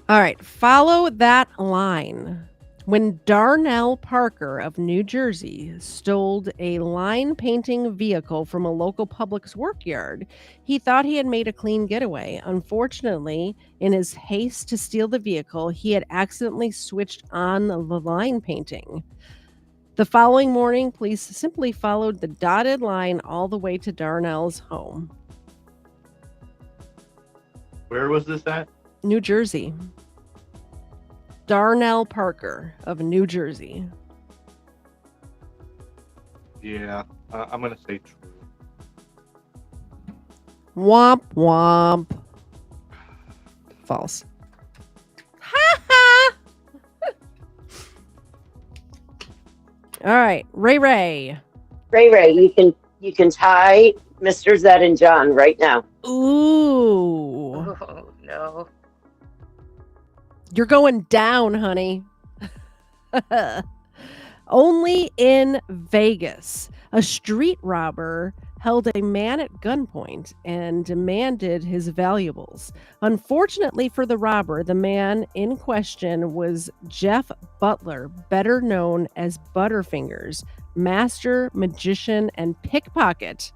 A: All right. Follow that line. When Darnell Parker of New Jersey stole a line painting vehicle from a local public work yard, he thought he had made a clean getaway. Unfortunately, in his haste to steal the vehicle, he had accidentally switched on the line painting. The following morning, police simply followed the dotted line all the way to Darnell's home.
G: Where was this at?
A: New Jersey. Darnell Parker of New Jersey.
G: Yeah, I'm gonna say true.
A: Womp womp. False. Ha ha! All right, Ray.
D: Ray, you can tie Mr. Zed and John right now.
A: Ooh.
E: Oh, no.
A: You're going down, honey. Only in Vegas, a street robber held a man at gunpoint and demanded his valuables. Unfortunately for the robber, the man in question was Jeff Butler, better known as Butterfingers, master magician and pickpocket.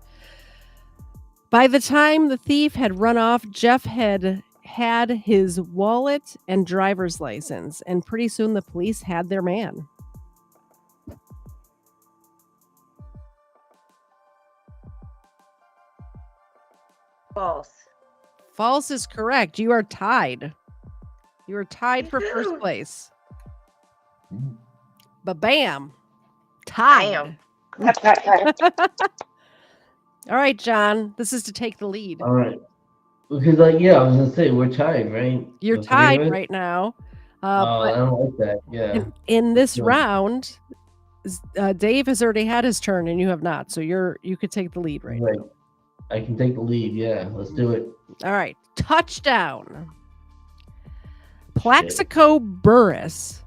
A: By the time the thief had run off, Jeff had his wallet and driver's license, and pretty soon the police had their man.
E: False.
A: False is correct. You are tied. You are tied for first place. Ba-bam. Tied. All right, John. This is to take the lead.
C: All right. Because, I was gonna say we're tied, right?
A: You're
C: The three of
A: tied
C: us?
A: right now.
C: I don't like that. Yeah.
A: In this
C: Go.
A: round, Dave has already had his turn, and you have not. So you could take the lead right
C: Right.
A: now.
C: I can take the lead. Yeah. Let's do it.
A: All right, touchdown. Plaxico Burress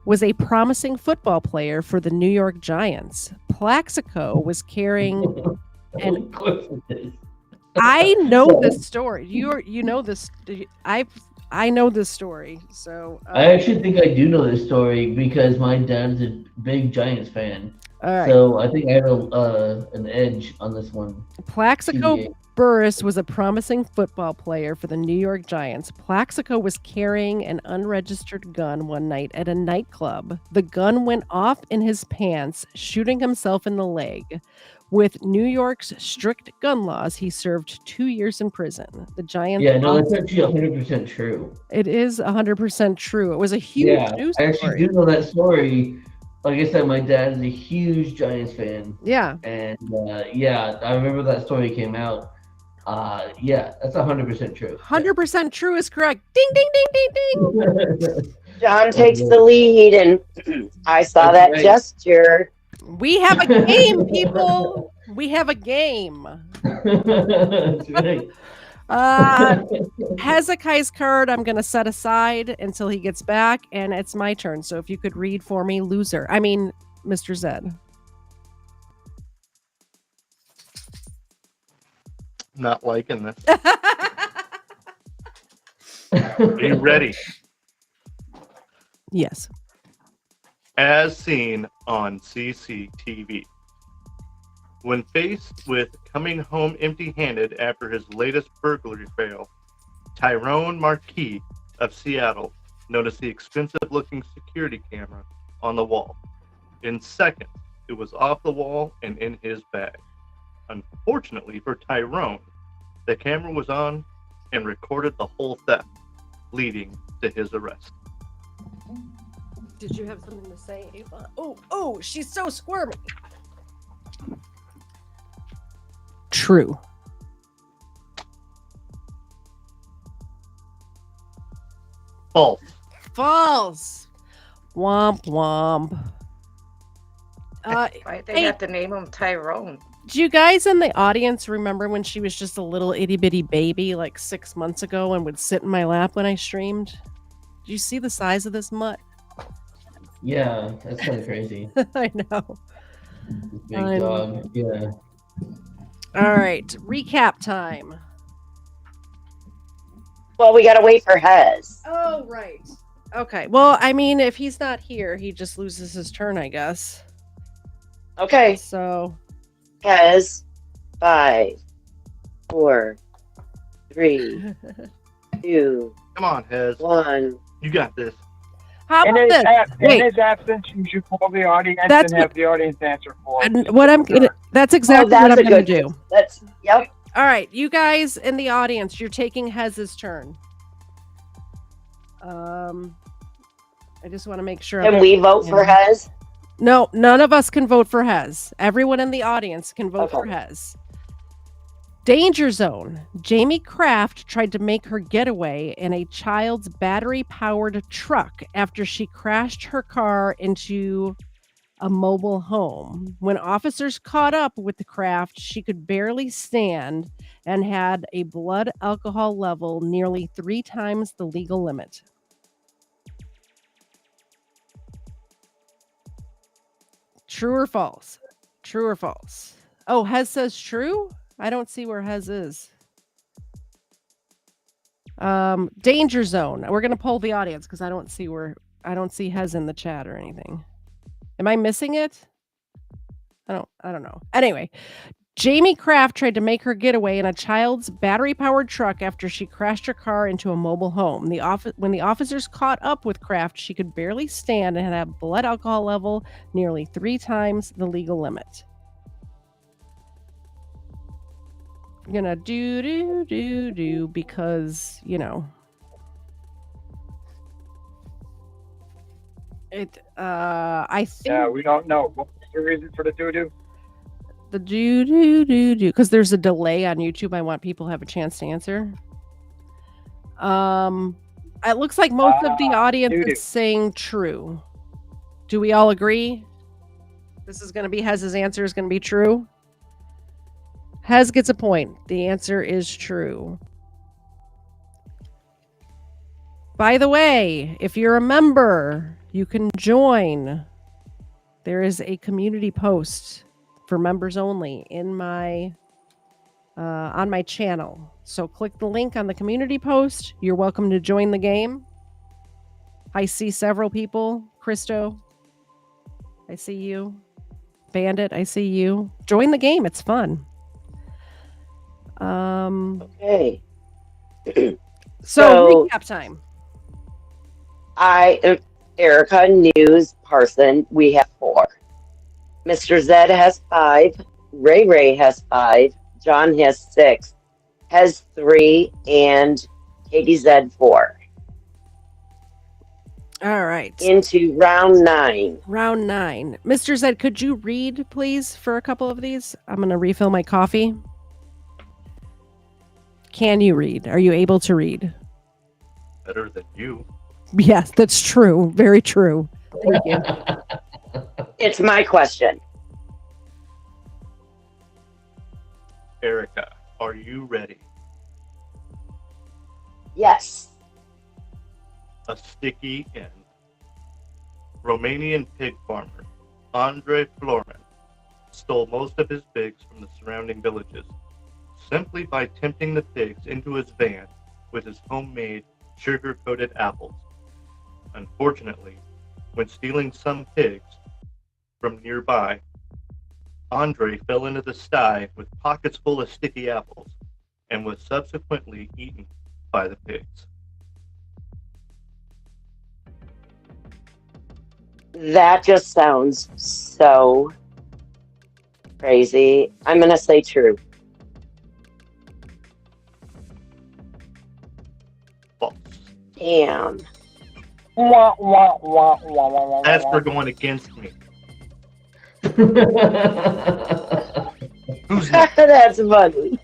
A: was a promising football player for the New York Giants. Plaxico was carrying and
C: Of course it is.
A: I know this story. You know this. I know this story. So
C: I actually think I do know this story because my dad's a big Giants fan.
A: all right.
C: So I think I have an edge on this one.
A: Plaxico
C: TBA.
A: Burress was a promising football player for the New York Giants. Plaxico was carrying an unregistered gun one night at a nightclub. The gun went off in his pants, shooting himself in the leg. With New York's strict gun laws, he served 2 years in prison. The Giants.
C: Yeah, no, that's actually 100% true.
A: It is 100% true. It was a huge news
C: I actually
A: story.
C: do know that story. Like I said, my dad is a huge Giants fan.
A: Yeah.
C: And I remember that story came out. That's 100% true.
A: 100% true is correct. Ding, ding, ding, ding, ding.
D: John takes the lead, and I saw that
C: right.
D: gesture.
A: We have a game, people. We have a game.
C: That's right.
A: Hezekiah's card I'm going to set aside until he gets back, and it's my turn. So if you could read for me, Mr. Zed.
G: Not liking this. Be ready.
A: Yes.
G: As seen on CCTV. When faced with coming home empty-handed after his latest burglary fail, Tyrone Marquis of Seattle noticed the expensive-looking security camera on the wall. In seconds, it was off the wall and in his bag. Unfortunately for Tyrone, the camera was on and recorded the whole theft, leading to his arrest.
A: Did you have something to say, Ava? Oh, she's so squirmy. True.
G: False.
A: False. Womp womp.
E: Why'd they have to name him Tyrone?
A: Do you guys in the audience remember when she was just a little itty bitty baby like 6 months ago and would sit in my lap when I streamed? Do you see the size of this mutt?
C: Yeah, that's kind of crazy.
A: I know.
C: Big
A: I
C: dog. Yeah.
A: All right, recap time.
D: Well, we gotta wait for Hez.
A: Oh, right. Okay. Well, I mean, if he's not here, he just loses his turn, I guess.
D: Okay,
A: So,
D: Hez. 5, 4, 3, 2,
G: Come on, Hez.
D: 1.
G: You got this.
A: how
I: In
A: about
I: his,
A: this?
I: in
A: Wait,
I: his absence, you should call the audience
A: That's
I: and have the audience answer for him.
A: and what I'm gonna, that's exactly
D: that's
A: what
D: a
A: I'm gonna
D: good.
A: do.
D: That's yep.
A: All right, you guys in the audience, you're taking Hez's turn. I just want to make sure.
D: Can we vote for Hez?
A: No, none of us can vote for Hez. Everyone in the audience can vote for
D: Okay.
A: Hez. Danger zone. Jamie Kraft tried to make her getaway in a child's battery-powered truck after she crashed her car into a mobile home. When officers caught up with the craft, she could barely stand and had a blood alcohol level nearly 3 times the legal limit. True or false? True or false? Oh, Hez says true? I don't see where Hez is. Danger zone. We're gonna poll the audience because I don't see Hez in the chat or anything. Am I missing it? I don't know. Anyway, Jamie Kraft tried to make her getaway in a child's battery-powered truck after she crashed her car into a mobile home. When the officers caught up with Kraft, she could barely stand and had a blood alcohol level nearly 3 times the legal limit. I'm gonna do because, I think
I: Yeah, we don't know. What's the reason for the doo-doo?
A: the do because there's a delay on YouTube. I want people to have a chance to answer. It looks like most of the audience
I: doo-doo.
A: is saying true. Do we all agree? This is going to be Hez's answer is going to be true. Hez gets a point. The answer is true. By the way, if you're a member, you can join. There is a community post for members only in my on my channel. So click the link on the community post. You're welcome to join the game. I see several people. Christo, I see you. Bandit, I see you. Join the game. It's fun.
D: Okay.
A: So recap time.
D: Erica, News, Parson, we have 4. Mr. Zed has 5. Ray has 5. John has 6. Has 3. And Katie Zed 4.
A: All right.
D: Into round 9.
A: Round 9. Mr. Zed, could you read, please, for a couple of these? I'm going to refill my coffee. Can you read? Are you able to read?
G: Better than you.
A: Yes, that's true. Very true. Thank you.
D: It's my question.
G: Erica, are you ready?
D: Yes.
G: A sticky end. Romanian pig farmer Andre Florman stole most of his pigs from the surrounding villages simply by tempting the pigs into his van with his homemade sugar-coated apples. Unfortunately, when stealing some pigs from nearby, Andre fell into the sty with pockets full of sticky apples and was subsequently eaten by the pigs.
D: That just sounds so crazy. I'm going to say true.
G: False.
D: Damn.
I: Wah, wah, wah, wah, wah, wah,
G: As
I: wah.
G: for going against me, who's
D: That's funny.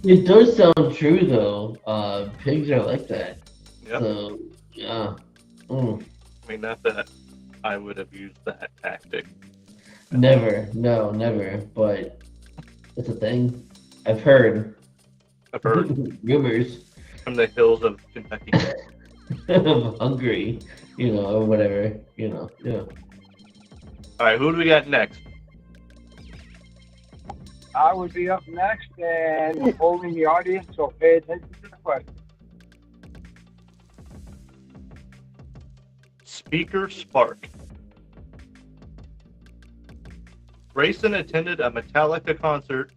C: It does sound true though. Pigs are like that.
G: Yep.
C: So yeah. Mm.
G: I mean, not that I would have used that tactic.
C: Never. No, never. But it's a thing. I've heard.
G: I've heard
C: Rumors.
G: from the hills of Kentucky.
C: I'm hungry, or whatever, yeah.
G: All right, who do we got next?
I: I would be up next and holding the audience, so pay attention to the question.
G: Speaker Spark. Grayson attended a Metallica concert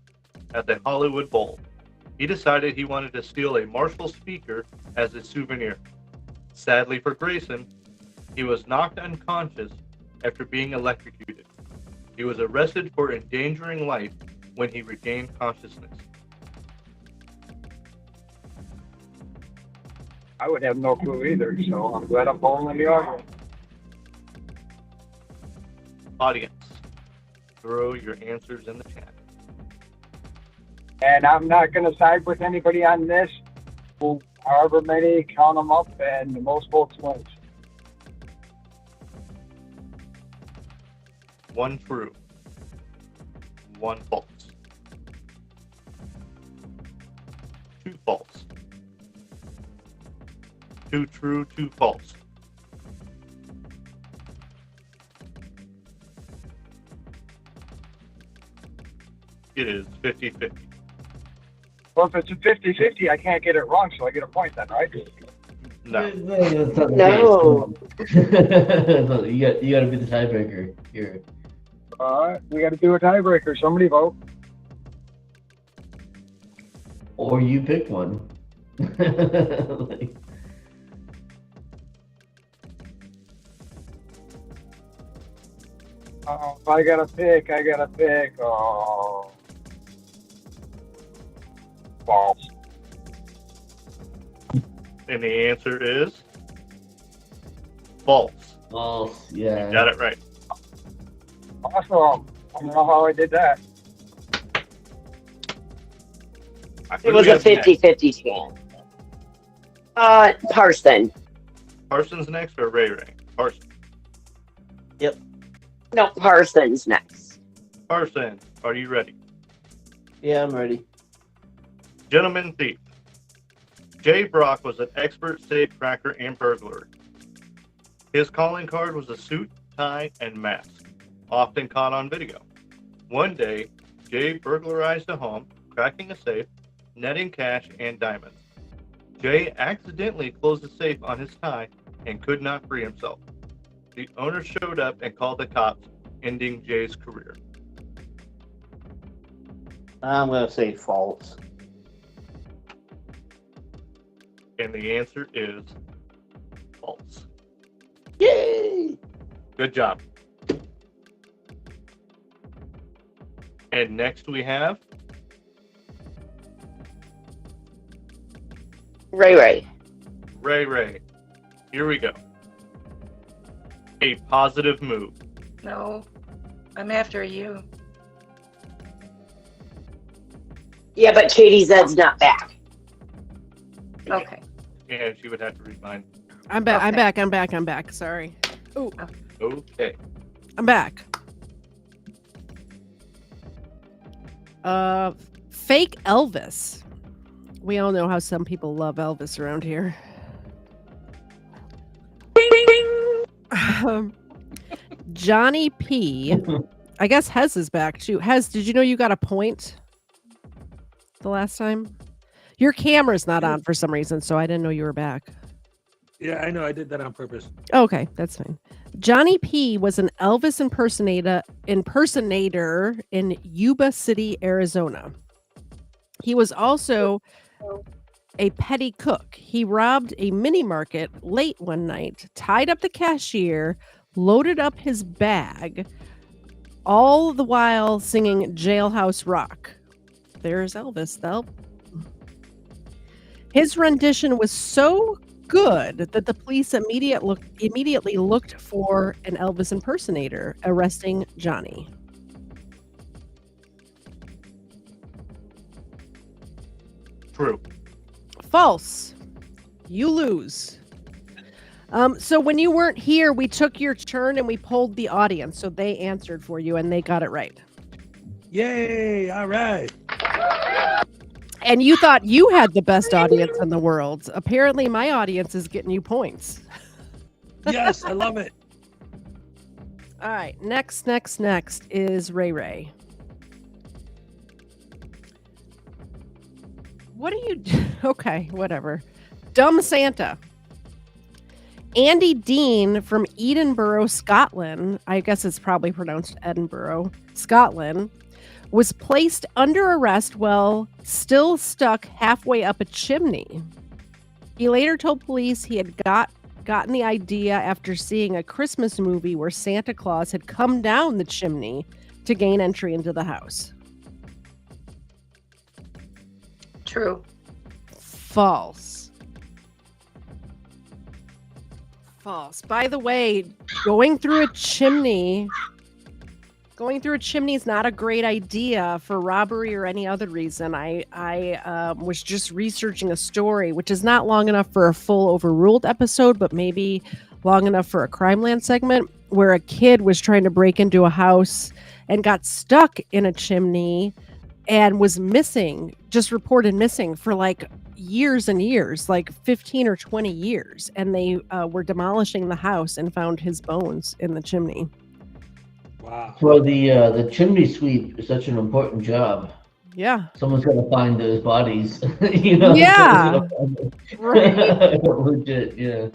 G: at the Hollywood Bowl. He decided he wanted to steal a Marshall speaker as a souvenir. Sadly for Grayson, he was knocked unconscious after being electrocuted. He was arrested for endangering life when he regained consciousness.
I: I would have no clue either, so I'm glad I'm holding the audience.
G: Audience, throw your answers in the chat.
I: And I'm not going to side with anybody on this. We'll, however many, count them up, and the most votes wins.
G: 1 true, 1 false. 2 false. 2 true, 2 false. It is 50-50.
I: Well, if it's a 50-50, I can't get it wrong, so I get a point then, right?
G: No.
C: That's not the
D: No.
C: case. you got to be the tiebreaker here.
I: All right, we got to do a tiebreaker. Somebody vote.
C: Or you pick one. Like,
I: If I gotta pick. Oh, false.
G: And the answer is false.
C: false.
G: You
C: Yeah.
G: got it right.
I: Awesome. I don't know how I did that.
D: It was a 50-50 chance. Parson.
G: Parsons next or Ray Ray? Parson.
D: No, Parson's next.
G: Parson, are you ready?
F: Yeah, I'm ready.
G: Gentleman thief. Jay Brock was an expert safe cracker and burglar. His calling card was a suit, tie, and mask, often caught on video. One day, Jay burglarized a home, cracking a safe, netting cash and diamonds. Jay accidentally closed the safe on his tie and could not free himself. The owner showed up and called the cops, ending Jay's career.
F: I'm going to say false.
G: And the answer is false.
F: Yay!
G: Good job. And next we have
D: Ray.
G: Ray Ray. Here we go. A positive move.
E: No, I'm after you.
D: Yeah, but Katie Zed's not back.
E: Okay.
G: Yeah, she would have to read mine.
A: I'm back.
E: Okay.
A: I'm back. Sorry. Ooh,
G: Okay.
A: I'm back. Fake Elvis. We all know how some people love Elvis around here. Johnny P. I guess Hez is back too. Hez, did you know you got a point the last time? Your camera's not on for some reason, so I didn't know you were back.
H: Yeah, I know. I did that on purpose.
A: Okay, that's fine. Johnny P was an Elvis impersonator in Yuba City, Arizona. He was also a petty cook. He robbed a mini market late one night, tied up the cashier, loaded up his bag, all the while singing Jailhouse Rock. There's Elvis, though. His rendition was so good that the police immediately looked for an Elvis impersonator, arresting Johnny.
G: True.
A: False. You lose. So when you weren't here, we took your turn and we polled the audience, so they answered for you and they got it right.
H: Yay! All right.
A: And you thought you had the best audience in the world. Apparently, my audience is getting you points.
H: Yes, I love it.
A: All right, next is Ray Ray. What do you? Okay, whatever. Dumb Santa. Andy Dean from Edinburgh, Scotland. I guess it's probably pronounced Edinburgh, Scotland. Was placed under arrest while still stuck halfway up a chimney. He later told police he had gotten the idea after seeing a Christmas movie where Santa Claus had come down the chimney to gain entry into the house.
E: True.
A: False. By the way, going through a chimney is not a great idea for robbery or any other reason. I was just researching a story, which is not long enough for a full overruled episode, but maybe long enough for a Crime Land segment where a kid was trying to break into a house and got stuck in a chimney and was missing, just reported missing for like years and years, like 15 or 20 years. And they were demolishing the house and found his bones in the chimney.
H: Wow.
C: For the chimney sweep is such an important job.
A: Yeah.
C: Someone's gonna find those bodies. You know.
A: Yeah. Right.
C: Legit. Yeah.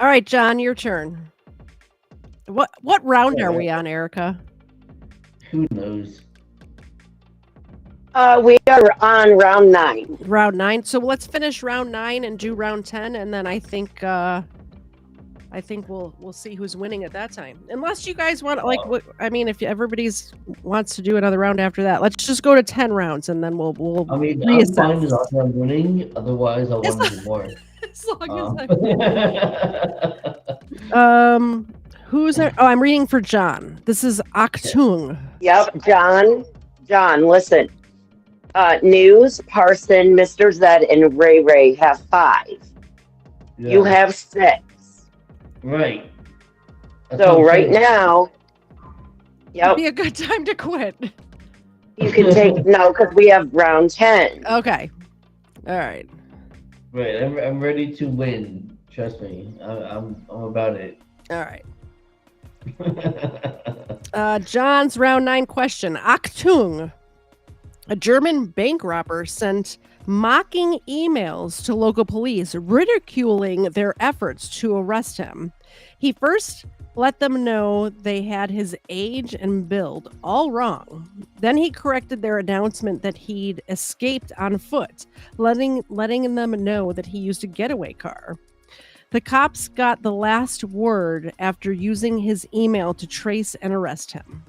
A: All right, John, your turn. What round are we on, Erica?
C: Who knows?
D: We are on round 9.
A: Round 9. So let's finish round 9 and do round 10, and then I think we'll see who's winning at that time. Unless you guys want, like, I mean, if everybody's wants to do another round after that, let's just go to 10 rounds, and then we'll
C: I mean,
A: reassess.
C: I'm fine as long as I'm winning. Otherwise, I want to do more.
A: As long as who's there? Oh, I'm reading for John. This is Achtung.
D: Yep, John, listen. News, Parson, Mr. Zed, and Ray have 5.
C: Yeah.
D: You have 6.
C: Right. That's
D: So
C: what I'm
D: right
C: saying.
D: now,
A: It'd be a good time to quit.
D: you can take no, because we have round 10.
A: Okay. All right.
C: Right. I'm ready to win. Trust me. I'm about it.
A: All right. John's round 9 question. Achtung. A German bank robber sent mocking emails to local police ridiculing their efforts to arrest him. He first let them know they had his age and build all wrong. Then he corrected their announcement that he'd escaped on foot, letting them know that he used a getaway car. The cops got the last word after using his email to trace and arrest him.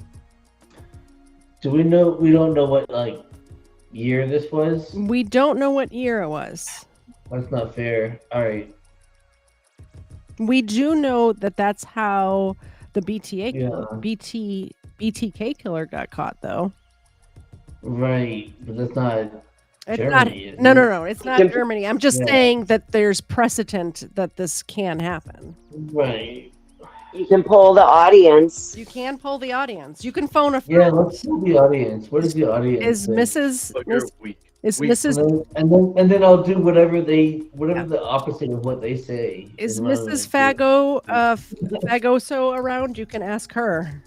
C: Do we know? We don't know what year this was.
A: We don't know what year it was.
C: That's not fair. All right.
A: We do know that that's how the BTK killer got caught, though.
C: Right, but that's not.
A: It's
C: Germany,
A: not.
C: is it?
A: No. It's not Germany. I'm just saying that there's precedent that this can happen.
C: Right.
D: You can poll the audience.
A: You can poll the audience. You can phone a friend.
C: Yeah, let's see the audience. What is the audience?
A: Is
C: think?
A: Mrs.
C: And then I'll do whatever the opposite of what they say.
A: Is
C: what I'm
A: Mrs.
C: gonna
A: Fagoso around? You can ask her.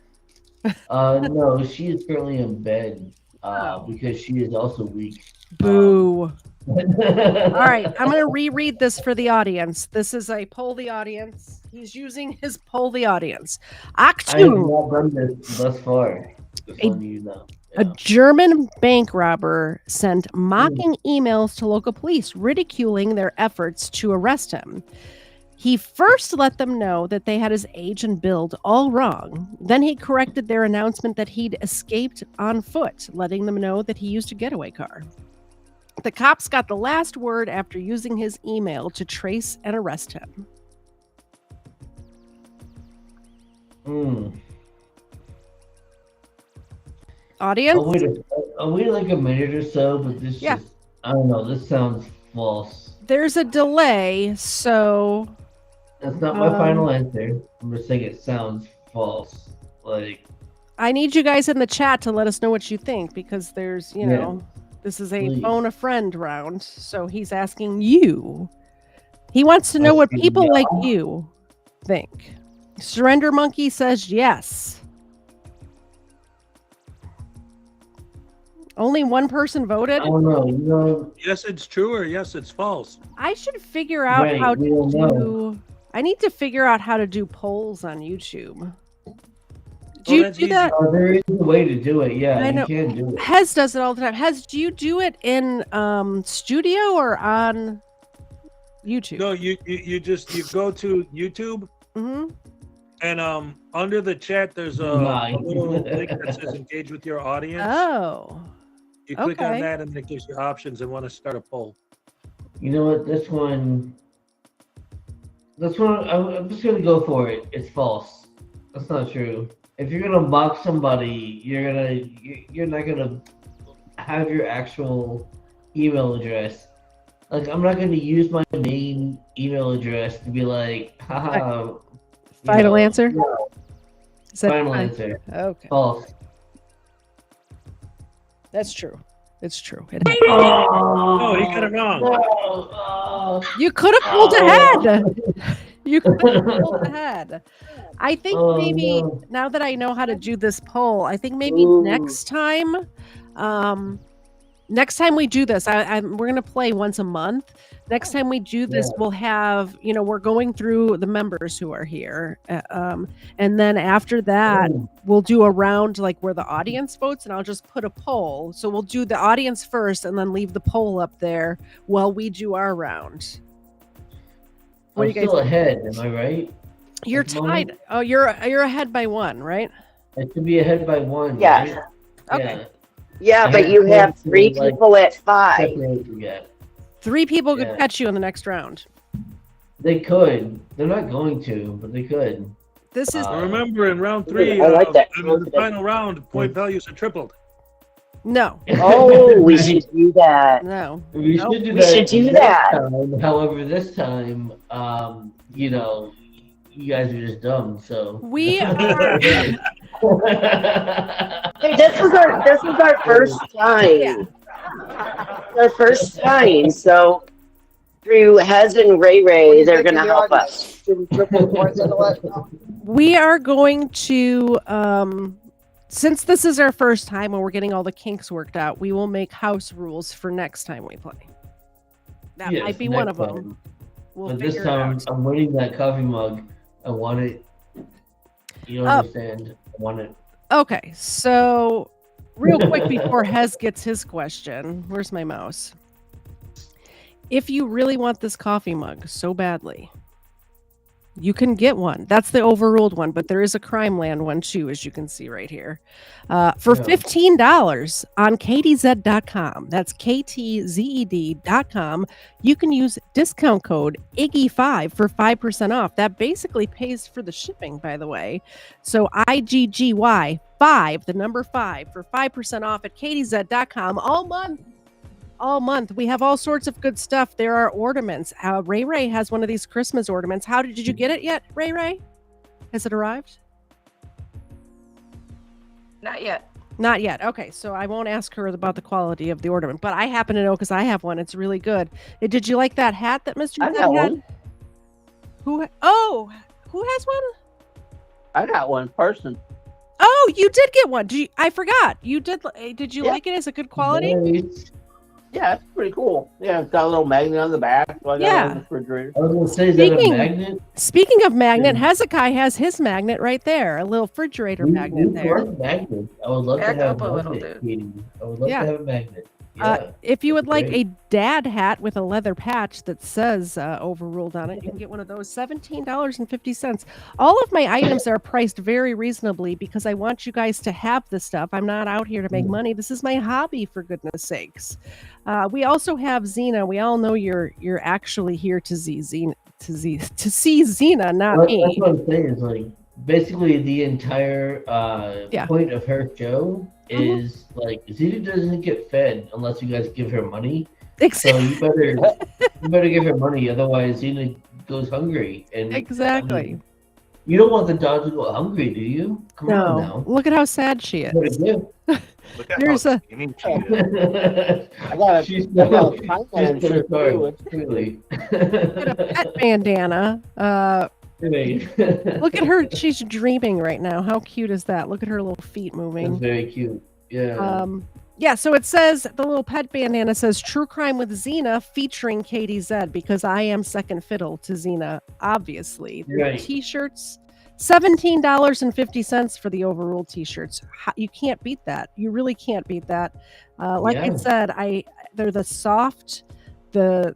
C: No, she is currently in bed
A: Oh.
C: because she is also weak.
A: Boo. All right, I'm going to reread this for the audience. This is a poll the audience. He's using his poll the audience.
C: I have
A: Achtung.
C: not done this thus far. Just letting you know.
A: A German bank robber sent mocking emails to local police ridiculing their efforts to arrest him. He first let them know that they had his age and build all wrong. Then he corrected their announcement that he'd escaped on foot, letting them know that he used a getaway car. The cops got the last word after using his email to trace and arrest him. Audience?
C: I'll wait like a minute or so, but this just, I don't know, this sounds false.
A: There's a delay, so...
C: That's not my final answer. I'm just saying it sounds false.
A: I need you guys in the chat to let us know what you think, because there's, you know, this is a phone a friend round, so he's asking you. He wants to know what people like you think. Surrender Monkey says yes. Only one person voted?
C: I don't know.
H: Yes, it's true, or yes, it's false.
A: I should figure out how to do... I need to figure out how to do polls on YouTube. Do you do that?
C: Oh, there is a way to do it. Yeah,
A: I know.
C: you can do it.
A: Hez does it all the time. Hez, do you do it in studio or on YouTube?
H: No, you go to YouTube, and under the chat there's a little link that says engage with your audience.
A: Oh.
H: You click on that and it gives you options and want to start a poll.
C: You know what? This one, I'm just gonna go for it. It's false. That's not true. If you're gonna mock somebody, you're not gonna have your actual email address Like, I'm not going to use my main email address to be like, haha.
A: Final answer?
C: No.
A: Is that
C: Final answer.
A: Okay.
C: False.
A: That's true. It's true.
H: Oh, he got it wrong.
A: You could have pulled ahead. You could have pulled ahead. I think maybe now that I know how to do this poll, I think maybe next time we do this, we're gonna play once a month. Next time we do this, we'll have, we're going through the members who are here, and then after that, we'll do a round like where the audience votes, and I'll just put a poll. So we'll do the audience first, and then leave the poll up there while we do our round. What
C: I'm
A: do you guys
C: still
A: think?
C: ahead, am I right?
A: You're tied. Oh, you're ahead by 1, right?
C: I should be ahead by 1.
D: Yeah.
C: Right?
A: Okay.
D: Yeah, but you have 3 people at 5.
A: 3 people could catch you in the next round.
C: They could. They're not going to, but they could.
A: This is.
H: Remember, in round 3,
D: I like that.
H: the final round, point values are tripled.
A: No.
D: Oh, we should do that.
A: No.
C: We
A: Nope.
C: should do
D: We
C: that.
D: should do
C: next
D: that.
C: time. However, this time, you guys are just dumb. So
A: We are.
D: Hey, this is our first time.
A: Yeah.
D: Our first time. So through Hez and Ray, they're gonna help us.
B: Should we triple the points on the last round?
A: We are going to. Since this is our first time and we're getting all the kinks worked out, we will make house rules for next time we play. That
C: Yes,
A: might be one of
C: next
A: them.
C: time.
A: We'll
C: But
A: figure
C: this
A: it
C: time,
A: out.
C: I'm winning that coffee mug. I want it. You don't understand. I want it.
A: Okay, so real quick before Hez gets his question, where's my mouse? If you really want this coffee mug so badly, you can get one. That's the overruled one, but there is a Crime Land one too, as you can see right here. For $15 on ktzed.com. That's KTZED.com. You can use discount code IGGY5 for 5% off. That basically pays for the shipping, by the way. So IGGY5, the number 5, for 5% off at ktzed.com all month. All month. We have all sorts of good stuff. There are ornaments. Ray has one of these Christmas ornaments. Did you get it yet, Ray? Has it arrived?
E: Not yet.
A: Not yet. Okay, so I won't ask her about the quality of the ornament, but I happen to know because I have one. It's really good. Did you like that hat that Mr.
F: I
A: Zed
F: got
A: had?
F: one.
A: Who has one?
F: I got one person.
A: Oh, you did get one. I forgot. You did. Did you like it? Is it good quality?
C: Nice.
F: Yeah, it's pretty cool. Yeah, it's got a little magnet on the back. So I got it on the refrigerator.
C: I was gonna say, is that a magnet?
A: Speaking of magnet, Hezekiah has his magnet right there, a little refrigerator magnet there.
C: Magnets. I would love to
E: Back
C: have
E: up a
C: a
E: little,
C: magnet.
E: dude.
C: Katie. I would love
A: Yeah.
C: to have a magnet. Yeah.
A: If you would like
C: Great.
A: a dad hat with a leather patch that says overruled on it, you can get one of those. $17.50. All of my items are priced very reasonably because I want you guys to have this stuff. I'm not out here to make money. This is my hobby, for goodness sakes. We also have Xena. We all know you're actually here to see Xena, not me.
C: That's what I'm saying. Is like basically the entire point of her show is like Zeta doesn't get fed unless you guys give her money. So you better give her money, otherwise Zeta goes hungry. And
A: Exactly.
C: I mean, you don't want the dog to go hungry, do you? Come on now.
A: Look at how sad she is.
C: What do you do?
G: Look at
A: There's
G: how
A: a-
G: skinny she is.
F: I got a,
C: She's
F: I got
C: so
F: a Thailand
C: she's so
F: shirt
C: sorry.
F: too. It's
C: Clearly.
A: Get a pet bandana. Look at her. She's dreaming right now. How cute is that? Look at her little feet
C: That's
A: moving.
C: very cute. Yeah.
A: Yeah, so it says, the little pet bandana says True Crime with Xena featuring Katie Zed, because I am second fiddle to Xena, obviously. The
C: Right.
A: T-shirts, $17.50 for the overruled T-shirts. You can't beat that. You really can't beat that. Like I
C: Yeah.
A: said, they're the soft, the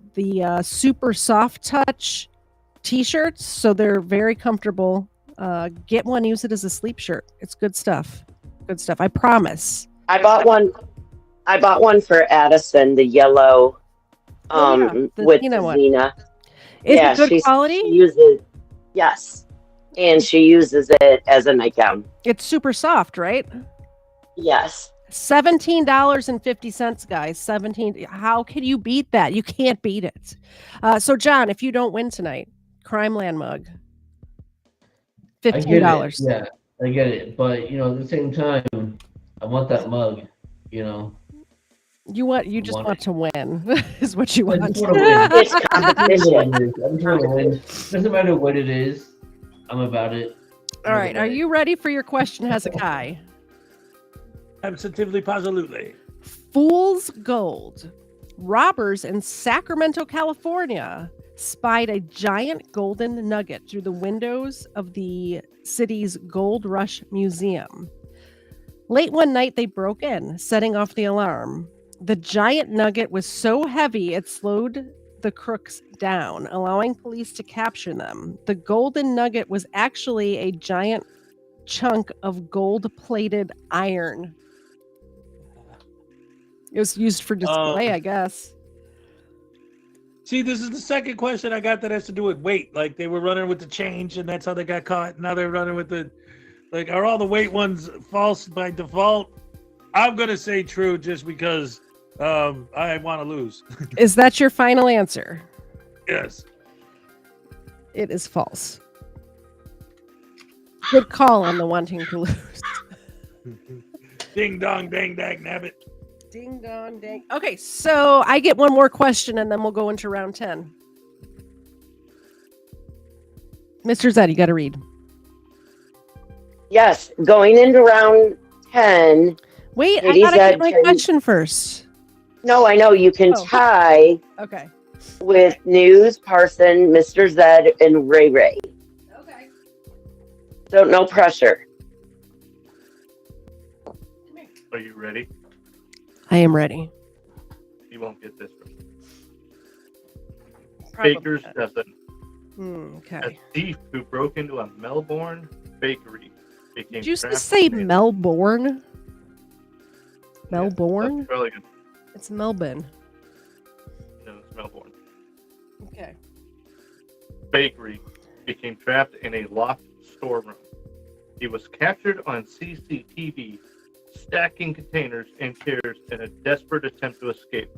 A: super soft touch T-shirts, so they're very comfortable. Get one, use it as a sleep shirt. It's good stuff. Good stuff. I promise.
D: I bought one for Addison, the yellow,
A: the
D: with
A: Xena
D: the
A: one.
D: Xena.
A: Is
D: Yeah,
A: it good quality?
D: She uses, yes, and she uses it as a nightgown.
A: It's super soft, right?
D: Yes.
A: $17.50, guys. 17. How can you beat that? You can't beat it. So, John, if you don't win tonight, Crime Land mug.
C: I get
A: $15.
C: it. Yeah, I get it. But at the same time, I want that mug. You
A: just
C: want
A: want to win, is what you
C: I
A: want.
C: just want to win.
D: It's
C: I just
D: competition.
C: want to win. Doesn't matter what it is. I'm about it.
A: All right. Are you ready for your question, Hezekiah?
H: Absolutely, positively.
A: Fool's Gold. Robbers in Sacramento, California spied a giant golden nugget through the windows of the city's Gold Rush Museum. Late one night, they broke in, setting off the alarm. The giant nugget was so heavy it slowed the crooks down, allowing police to capture them. The golden nugget was actually a giant chunk of gold-plated iron. It was used for display, I guess.
H: See, this is the second question I got that has to do with weight. Like they were running with the change, and that's how they got caught. Now they're running with the, like, are all the weight ones false by default? I'm gonna say true just because I want to lose.
A: Is that your final answer?
H: Yes.
A: It is false. Good call on the wanting to lose.
H: Ding dong, dang dang, nabbit.
A: Ding dong dang. Okay, so I get one more question and then we'll go into round 10. Mr. Zed, you got to read.
D: Yes, going into round 10.
A: Wait, I got to get my question first.
D: No, I know. You can tie
A: Okay.
D: with News, Parson, Mr. Zed, and Ray Ray.
A: Okay.
D: So no pressure.
G: Are you ready?
A: I am ready.
G: You won't get this one.
A: Probably
G: Baker's
A: not.
G: dozen.
A: Okay.
G: A thief who broke into a Melbourne bakery became
A: Did you just
G: trapped
A: say
G: in-
A: Melbourne?
G: Yeah,
A: Melbourne?
G: Australian.
A: It's Melbourne.
G: No, it's Melbourne.
A: Okay.
G: Bakery became trapped in a locked storeroom. He was captured on CCTV stacking containers and chairs in a desperate attempt to escape.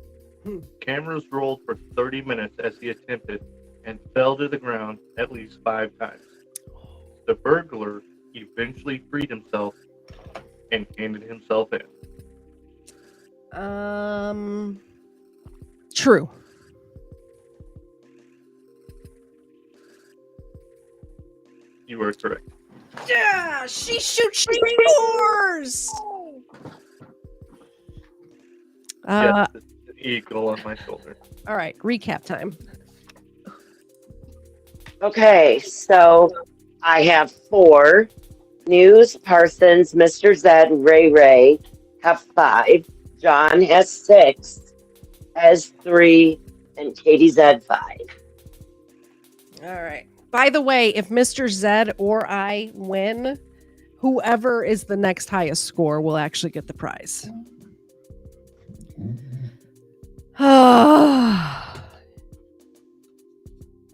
G: Cameras rolled for 30 minutes as he attempted and fell to the ground at least 5 times. The burglar eventually freed himself and handed himself in.
A: True.
G: You are correct.
A: Yeah, she shoots, she scores.
G: Yes, it's an eagle on my shoulder.
A: All right, recap time.
D: Okay, so I have 4. News, Parsons, Mr. Zed, Ray Ray have 5. John has 6. Has 3. And Katie Zed 5.
A: All right. By the way, if Mr. Zed or I win, whoever is the next highest score will actually get the prize. All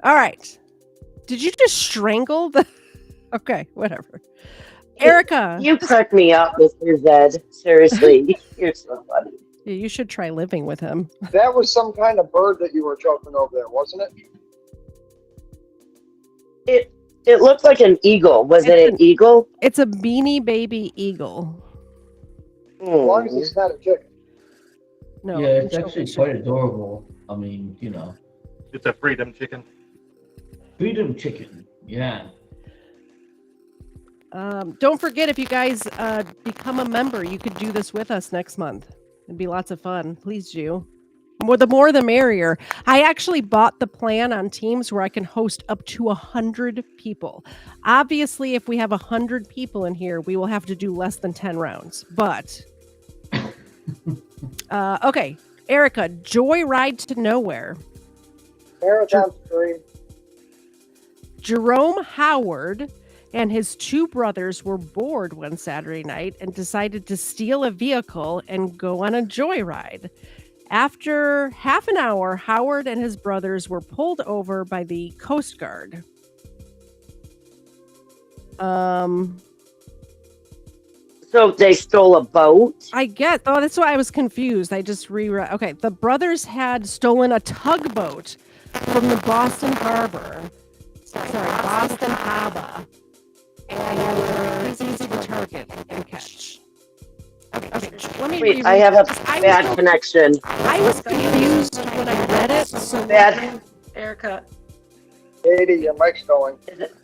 A: right. Did you just strangle the... Okay, whatever. Erica.
D: You crack me up, Mr. Zed. Seriously, you're so funny.
A: You should try living with him.
B: That was some kind of bird that you were choking over there, wasn't it?
D: It looked like an eagle. Was it an eagle?
A: It's a beanie baby eagle.
B: As long as it's not a chicken.
A: No.
C: Yeah, it's actually quite adorable. I mean,
G: It's a freedom chicken.
C: Freedom chicken. Yeah.
A: Don't forget, if you guys become a member, you could do this with us next month. It'd be lots of fun. Please do. The more the merrier. I actually bought the plan on Teams where I can host up to 100 people. Obviously, if we have 100 people in here, we will have to do less than 10 rounds. But, okay. Erica, Joyride to Nowhere.
B: Marathon Stream.
A: Jerome Howard and his 2 brothers were bored one Saturday night and decided to steal a vehicle and go on a joyride. After half an hour, Howard and his brothers were pulled over by the Coast Guard.
D: So they stole a boat.
A: I get. Oh, that's why I was confused. I just reread. Okay, the brothers had stolen a tugboat from the Boston Harbor. Sorry, Boston Harbor. And were easy to target and catch. Okay, let me
D: Wait,
A: reread.
D: I have a
A: I
D: bad
A: was,
D: connection.
A: I was confused when I read it. So
D: Bad.
E: Erica.
B: Katie, your mic's going.
D: Is it?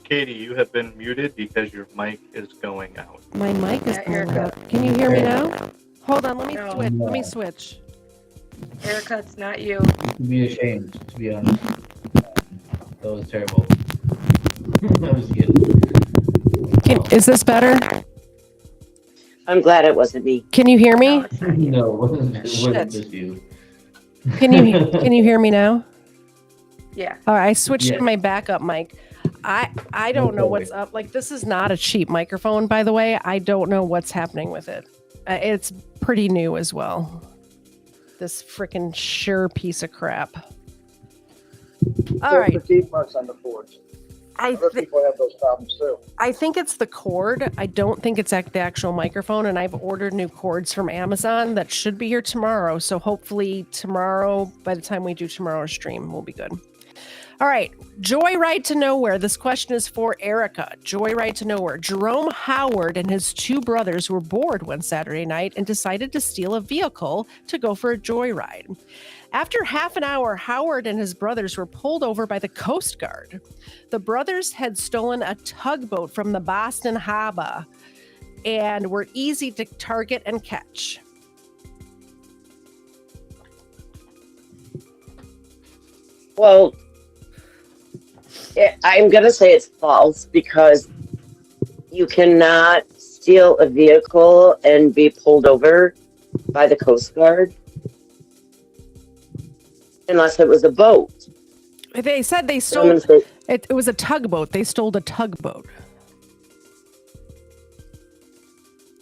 G: Katie, you have been muted because your mic is going out.
A: my mic is
E: Yeah,
A: going
E: Erica.
A: out. Can you hear me now? Hold on, let me
E: No.
A: switch. Let me switch.
E: Erica, it's not you.
C: You should be ashamed, to be honest. That was terrible. I was kidding.
A: Is this better?
D: I'm glad it wasn't me.
A: Can you hear
E: No,
A: me?
E: it's not you.
C: No, it wasn't
A: Shit.
C: just you.
A: Can you hear me now?
E: Yeah.
A: All right, I switched
C: Yeah.
A: to my backup mic. I don't know what's up. Like, this is not a cheap microphone, by the way. I don't know what's happening with it. It's pretty new as well. This freaking Shure piece of crap. All
B: There's
A: right.
B: the teeth marks on the boards. Other people have those problems too.
A: I think it's the cord. I don't think it's the actual microphone. And I've ordered new cords from Amazon that should be here tomorrow. So hopefully tomorrow, by the time we do tomorrow's stream, we'll be good. All right. Joyride to Nowhere. This question is for Erica. Joyride to Nowhere. Jerome Howard and his two brothers were bored one Saturday night and decided to steal a vehicle to go for a joyride. After half an hour, Howard and his brothers were pulled over by the Coast Guard. The brothers had stolen a tugboat from the Boston Harbor and were easy to target and catch.
D: Well, I'm going to say it's false because you cannot steal a vehicle and be pulled over by the Coast Guard unless it was a boat.
A: They said they
D: So I'm
A: stole
D: gonna say,
A: it was a tugboat. They stole a tugboat.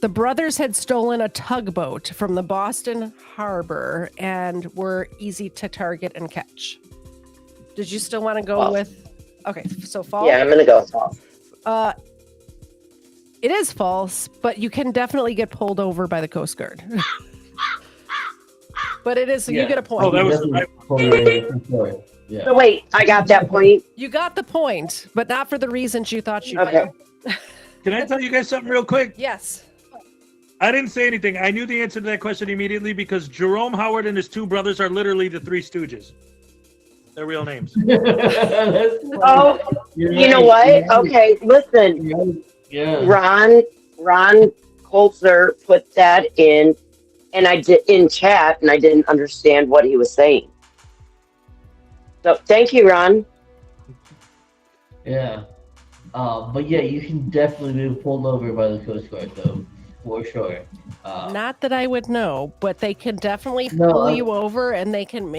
A: The brothers had stolen a tugboat from the Boston Harbor and were easy to target and catch. Did you still want to go
D: False.
A: with? Okay, so false.
D: yeah, I'm going to go false.
A: It is false, but you can definitely get pulled over by the Coast Guard. But it is, you
C: Yeah.
A: get a point.
H: Oh, that was
C: Definitely totally for sure. Yeah.
D: So wait, I got that point.
A: You got the point, but not for the reasons you thought you
D: Okay.
A: did.
H: Can I tell you guys something real quick?
A: Yes.
H: I didn't say anything. I knew the answer to that question immediately because Jerome Howard and his two brothers are literally the Three Stooges. Their real names.
D: Oh, you know what? Okay, listen.
C: Yeah.
D: Ron Colzer put that in, and I did in chat, and I didn't understand what he was saying. So thank you, Ron.
C: Yeah. But yeah, you can definitely be pulled over by the Coast Guard, though, for sure.
A: Not that I would know, but they can definitely
C: No,
A: pull
C: I-
A: you over, and they can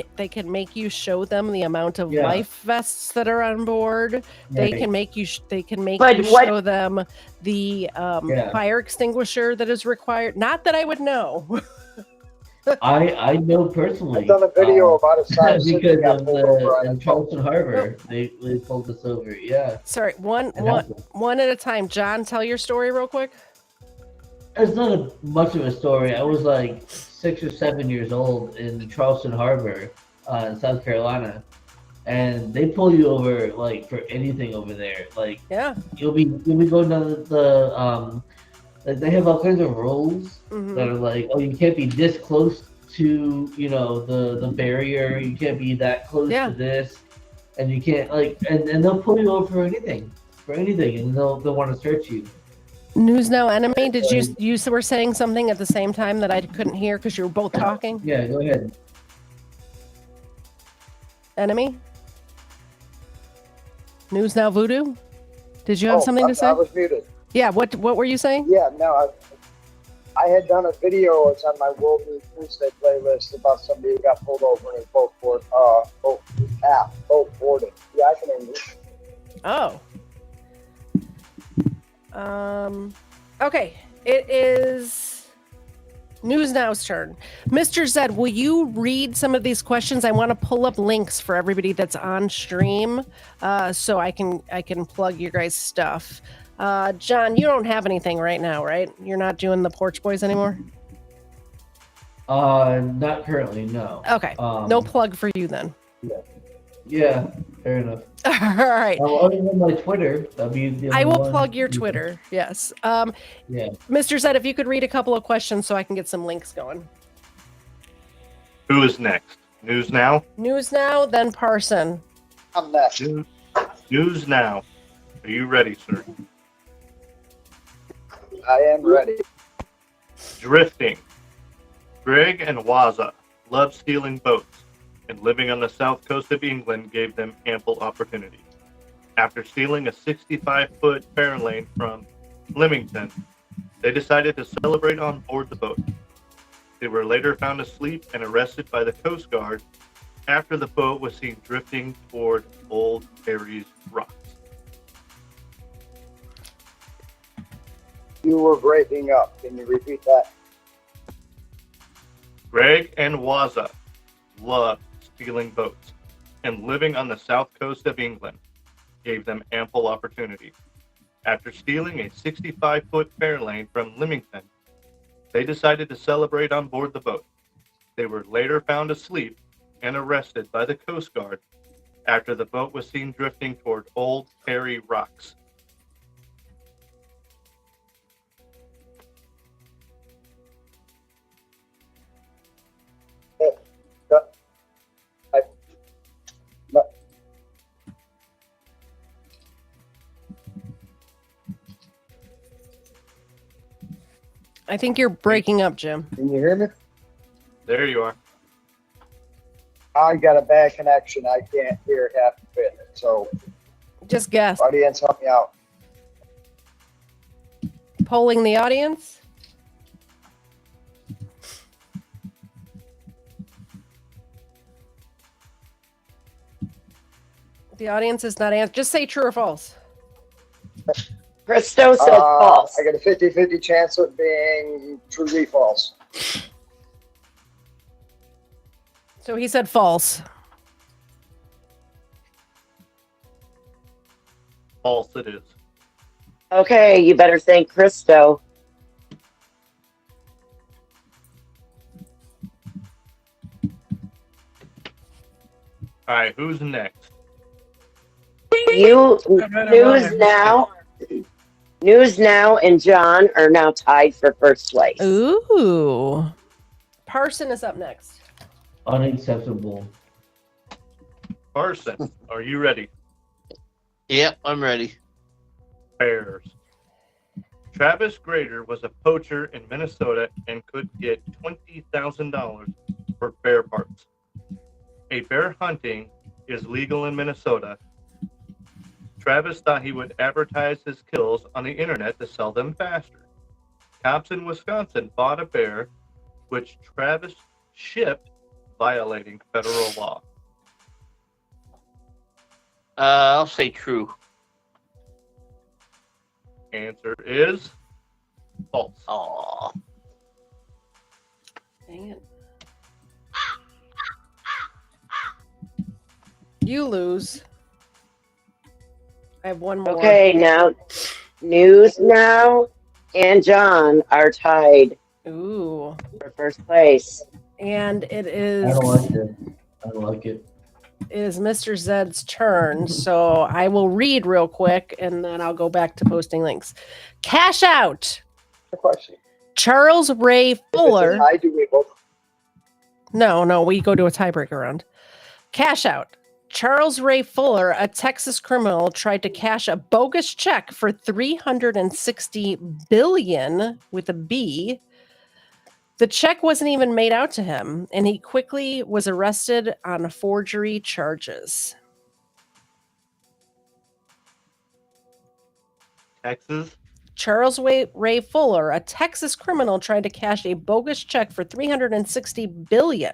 A: make you show them the amount of
C: Yeah.
A: life vests that are on board. They
C: Right.
A: can make you
D: But
A: you
D: what-
A: show them the
C: Yeah.
A: fire extinguisher that is required. Not that I would know.
C: I know personally.
B: I've done a video about a size 6
C: because
B: got
C: of
B: pulled over on
C: in
B: a
C: Charleston Harbor, they pulled us over. Yeah.
A: Sorry, one
C: It happened.
A: at a time. John, tell your story real quick.
C: It's not much of a story. I was like 6 or 7 years old in Charleston Harbor, in South Carolina, and they pull you over like for anything over there. Like
A: Yeah.
C: you'll be going down the like they have all kinds of rules
A: Mhm.
C: that are like, oh, you can't be this close to the barrier. You can't be that close
A: Yeah.
C: to this, and you can't and they'll pull you over for anything, and they'll want to search you.
A: News Now Enemy, did you were saying something at the same time that I couldn't hear because you were both talking?
C: Yeah, go ahead.
A: Enemy? News Now Voodoo? Did you have something to say?
B: I was muted.
A: Yeah, what were you saying?
B: Yeah, no, I had done a video. It's on my World News Tuesday playlist about somebody who got pulled over in his boat boarding. Yeah, I can English.
A: Oh. Okay, it is News Now's turn. Mr. Zed, will you read some of these questions? I want to pull up links for everybody that's on stream, so I can plug your guys' stuff. John, you don't have anything right now, right? You're not doing the Porch Boys anymore?
C: Not currently, no.
A: Okay. No plug for you then.
C: Yeah, fair enough.
A: All right.
C: Other than my Twitter, that'd be the
A: I
C: only
A: will
C: one.
A: plug your Twitter. Yes.
C: Yeah.
A: Mr. Zed, if you could read a couple of questions so I can get some links going.
G: Who is next? News Now?
A: News Now, then Parson.
B: I'm next.
G: News Now. Are you ready, sir?
B: I am ready.
G: Drifting. Greg and Waza love stealing boats, and living on the south coast of England gave them ample opportunity. After stealing a 65-foot fare lane from Leamington, they decided to celebrate on board the boat. They were later found asleep and arrested by the Coast Guard after the boat was seen drifting toward Old Harry's Rocks.
B: You were breaking up. Can you repeat that?
G: Greg and Waza loved stealing boats, and living on the south coast of England gave them ample opportunity. After stealing a 65-foot fare lane from Leamington, they decided to celebrate on board the boat. They were later found asleep and arrested by the Coast Guard after the boat was seen drifting toward Old Harry Rocks.
A: I think you're breaking up, Jim.
B: Can you hear me?
G: There you are.
B: I got a bad connection. I can't hear half of it. So,
A: Just guess.
B: audience, help me out.
A: Polling the audience. The audience is not answering. Just say true or false.
D: Christo said false.
B: I got a 50-50 chance of being truly false.
A: So he said false.
G: False it is.
D: Okay, you better thank Christo.
G: All right, who's next?
D: News Now and John are now tied for first place.
A: Ooh. Parson is up next.
C: Unacceptable.
G: Carson, are you ready?
F: Yep, I'm ready.
G: Bears. Travis Grader was a poacher in Minnesota and could get $20,000 for bear parts. A bear hunting is legal in Minnesota. Travis thought he would advertise his kills on the internet to sell them faster. Cops in Wisconsin bought a bear, which Travis shipped, violating federal law.
F: I'll say true.
G: Answer is false.
F: Aw.
A: Dang it. You lose. I have one more.
D: Okay, now News Now and John are tied
A: Ooh.
D: for first place.
A: And it
C: I
A: is
C: don't like it. I don't like it.
A: it is Mr. Zed's turn. So I will read real quick and then I'll go back to posting links. Cash out.
B: The question.
A: Charles Ray Fuller.
B: I do we both.
A: No, we go to a tiebreaker round. Cash out. Charles Ray Fuller, a Texas criminal, tried to cash a bogus check for $360 billion with a B. The check wasn't even made out to him, and he quickly was arrested on forgery charges.
G: Texas.
A: Charles Ray Fuller, a Texas criminal, tried to cash a bogus check for $360 billion.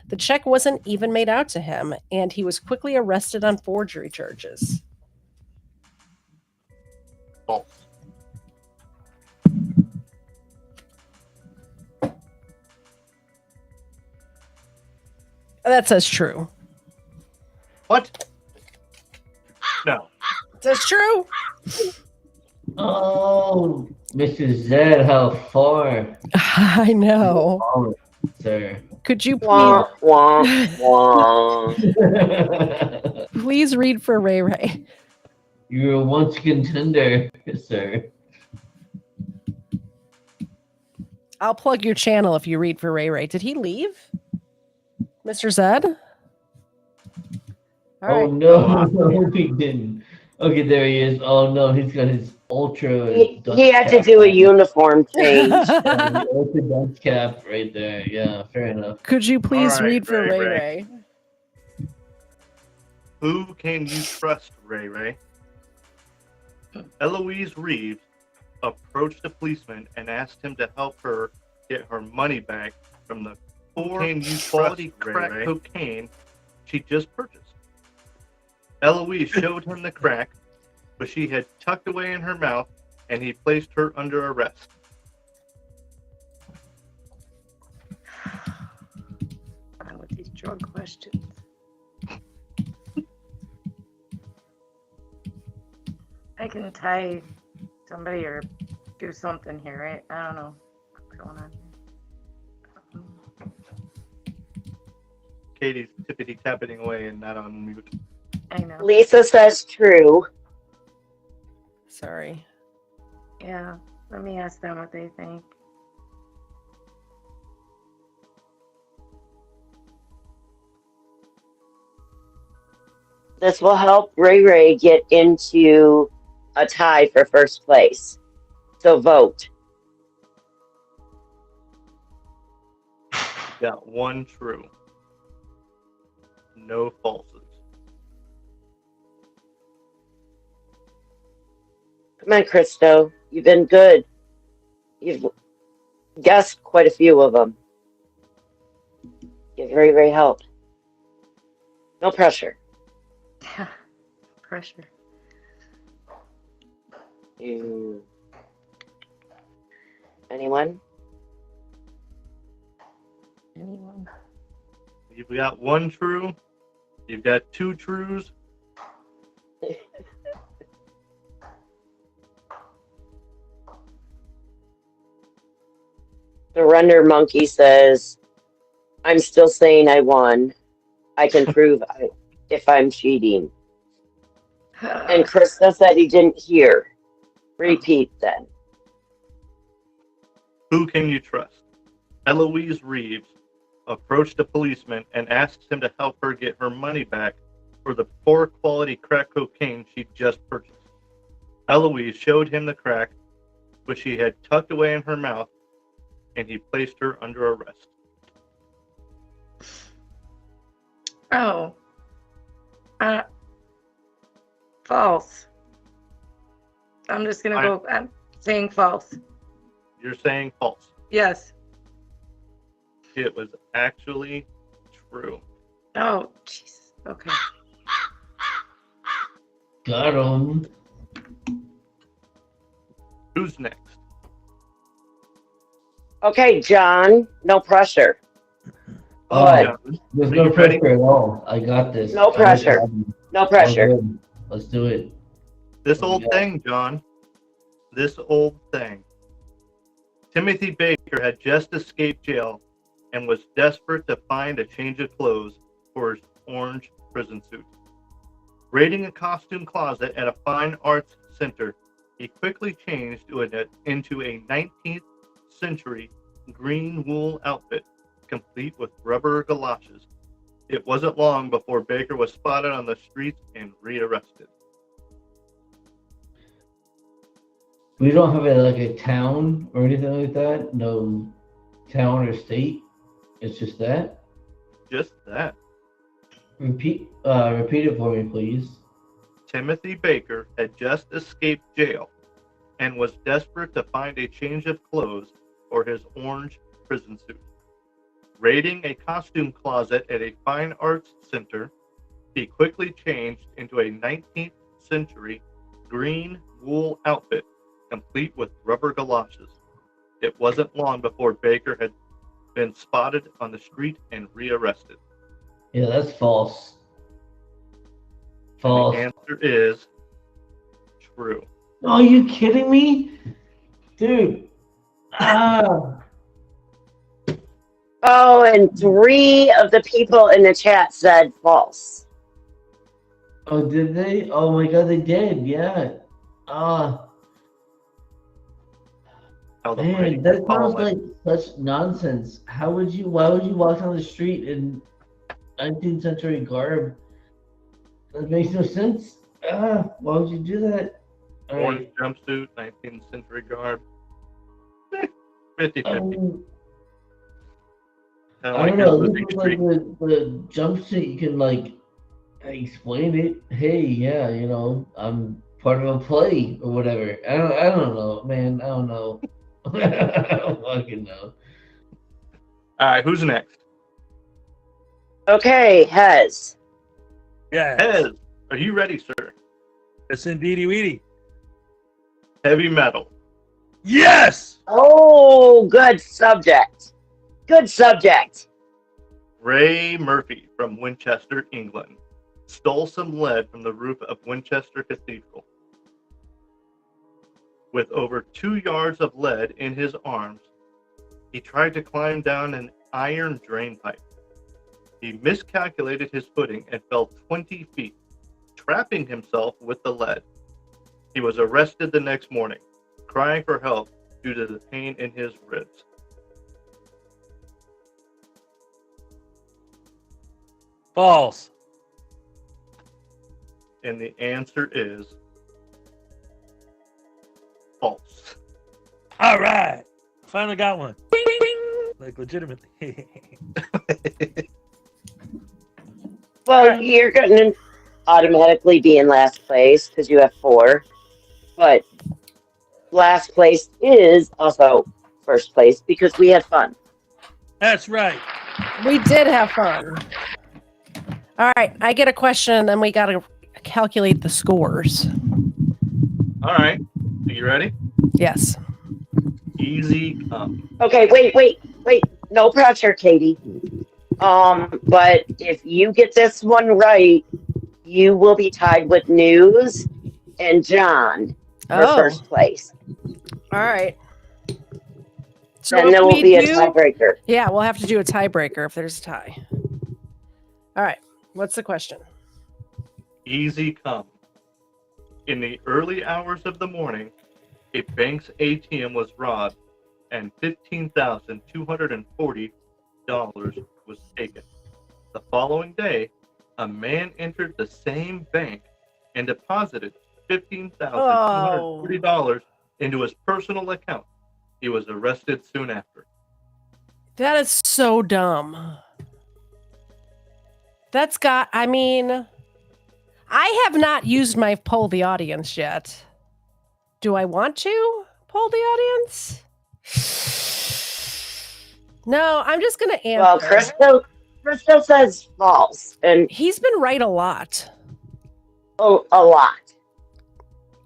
A: The check wasn't even made out to him, and he was quickly arrested on forgery charges.
G: False.
A: That says true.
G: What? No.
A: It says true.
C: Oh, Mr. Zed, how far?
A: I know.
C: Oh, sir.
A: Could you please
D: Wah, wah, wah.
A: please read for Ray Ray?
C: You're a once contender, sir.
A: I'll plug your channel if you read for Ray Ray. Did he leave? Mr. Zed? All
C: Oh
A: right.
C: no, no, he didn't. Okay, there he is. Oh no, he's got his ultra
D: He
C: dunce
D: had to
C: cap
D: do a
C: on.
D: uniform change.
C: Yeah, the ultra dunce cap right there. Yeah, fair enough.
A: Could you please
G: right,
A: read for
G: Ray
A: Ray
G: Ray.
A: Ray?
G: Who can you trust, Ray Ray? Eloise Reeves approached a policeman and asked him to help her get her money back from the quality crack cocaine she just purchased. Eloise showed him the crack, but she had tucked away in her mouth, and he placed her under arrest.
E: With these drug questions. I can tie somebody or do something here, right? I don't know what's going on here.
G: Katie's tippity tapping away and not on mute.
E: I know.
D: Lisa says true.
A: Sorry.
E: Yeah. Let me ask them what they think.
D: This will help Ray Ray get into a tie for first place. So vote.
G: Got one true. No falses.
D: Come on, Christo. You've been good. You've guessed quite a few of them. Give Ray Ray help. No pressure.
E: Yeah. Pressure.
D: Anyone?
E: Anyone?
G: You've got one true. You've got two trues.
D: The Render Monkey says, I'm still saying I won. I can prove if I'm cheating. And Krista said he didn't hear. Repeat then.
G: Who can you trust? Eloise Reeves approached a policeman and asked him to help her get her money back for the poor quality crack cocaine she just purchased. Eloise showed him the crack, which she had tucked away in her mouth, and he placed her under arrest.
E: Oh. False. I'm just gonna go. I'm saying false.
G: You're saying false.
E: Yes.
G: It was actually true.
E: Oh, jeez. Okay.
C: Got him.
G: Who's next?
D: Okay, John, no pressure.
C: Oh,
G: yeah.
C: there's
G: Are
C: no
G: you ready?
C: pressure at all. I got this.
D: No pressure. No pressure.
C: All good. Let's do it.
G: This
C: What do
G: old
C: you got?
G: thing, John. This old thing. Timothy Baker had just escaped jail and was desperate to find a change of clothes for his orange prison suit. Raiding a costume closet at a fine arts center, he quickly changed into a 19th century green wool outfit, complete with rubber galoshes. It wasn't long before Baker was spotted on the streets and rearrested.
C: We don't have like a town or anything like that. No town or state. It's just that.
G: Just that.
C: Repeat it for me, please.
G: Timothy Baker had just escaped jail and was desperate to find a change of clothes for his orange prison suit. Raiding a costume closet at a fine arts center, he quickly changed into a 19th century green wool outfit, complete with rubber galoshes. It wasn't long before Baker had been spotted on the street and rearrested.
C: Yeah, that's false.
G: And
C: False.
G: the answer is true.
C: Are you kidding me? Dude. Ah.
D: Oh, and 3 of the people in the chat said false.
C: Oh, did they? Oh my god, they did. Yeah. Ah. Man, that sounds like such nonsense. Why would you walk down the street in 19th century garb? That makes no sense. Why would you do that? All
G: Orange
C: right.
G: jumpsuit, 19th century garb. 50-50.
C: I don't know. This is like the jumpsuit. You can like explain it. Hey, yeah, I'm part of a play or whatever. I don't know, man. I don't know. I don't fucking know.
G: All right, who's next?
D: Okay, Hez.
H: Yeah.
G: Hez, are you ready, sir?
H: Yes, indeedy weedy.
G: Heavy metal.
H: Yes.
D: Oh, good subject. Good subject.
G: Ray Murphy from Winchester, England, stole some lead from the roof of Winchester Cathedral. With over 2 yards of lead in his arms, he tried to climb down an iron drain pipe. He miscalculated his footing and fell 20 feet, trapping himself with the lead. He was arrested the next morning, crying for help due to the pain in his ribs.
H: False.
G: And the answer is false.
H: All right. Finally got one. Bing, bing. Like legitimately.
D: Well, you're going to automatically be in last place because you have 4. But last place is also first place because we had fun.
H: That's right.
A: We did have fun. All right, I get a question, and then we got to calculate the scores.
G: All right. Are you ready?
A: Yes.
G: Easy come.
D: Okay, wait. No pressure, Katie. But if you get this one right, you will be tied with News and John for first place.
A: All right. So
D: Then there will be a tiebreaker.
A: Yeah, we'll have to do a tiebreaker if there's a tie. All right. What's the question?
G: Easy come. In the early hours of the morning, a bank's ATM was robbed and $15,240 was taken. The following day, a man entered the same bank and deposited $15,240 into his personal account. He was arrested soon after.
A: That is so dumb. I have not used my poll the audience yet. Do I want to poll the audience? No, I'm just going to answer.
D: Well, Crystal says false. And
A: he's been right a lot.
D: Oh, a lot.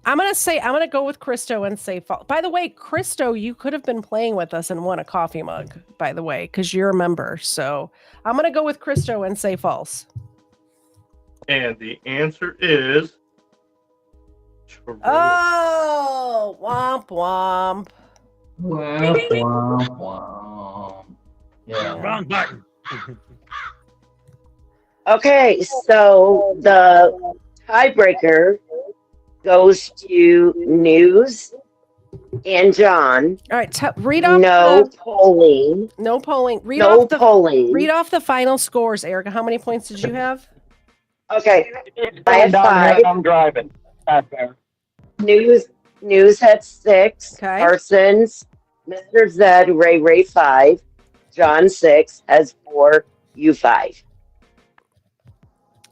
A: I'm going to go with Christo and say false. By the way, Christo, you could have been playing with us and won a coffee mug, by the way, because you're a member. So I'm going to go with Christo and say false.
G: And the answer is true.
A: Oh, womp womp.
C: Womp womp womp. Yeah.
H: Wrong button.
D: Okay, so the tiebreaker goes to News and John.
A: All right, read off.
D: Polling.
A: No polling. Read off the final scores, Erica. How many points did you have?
D: Okay, I had 5.
I: I'm driving. Back there.
D: News had 6.
A: Okay.
D: Parsons, Mr. Zed, Ray 5. John 6 has 4. You 5.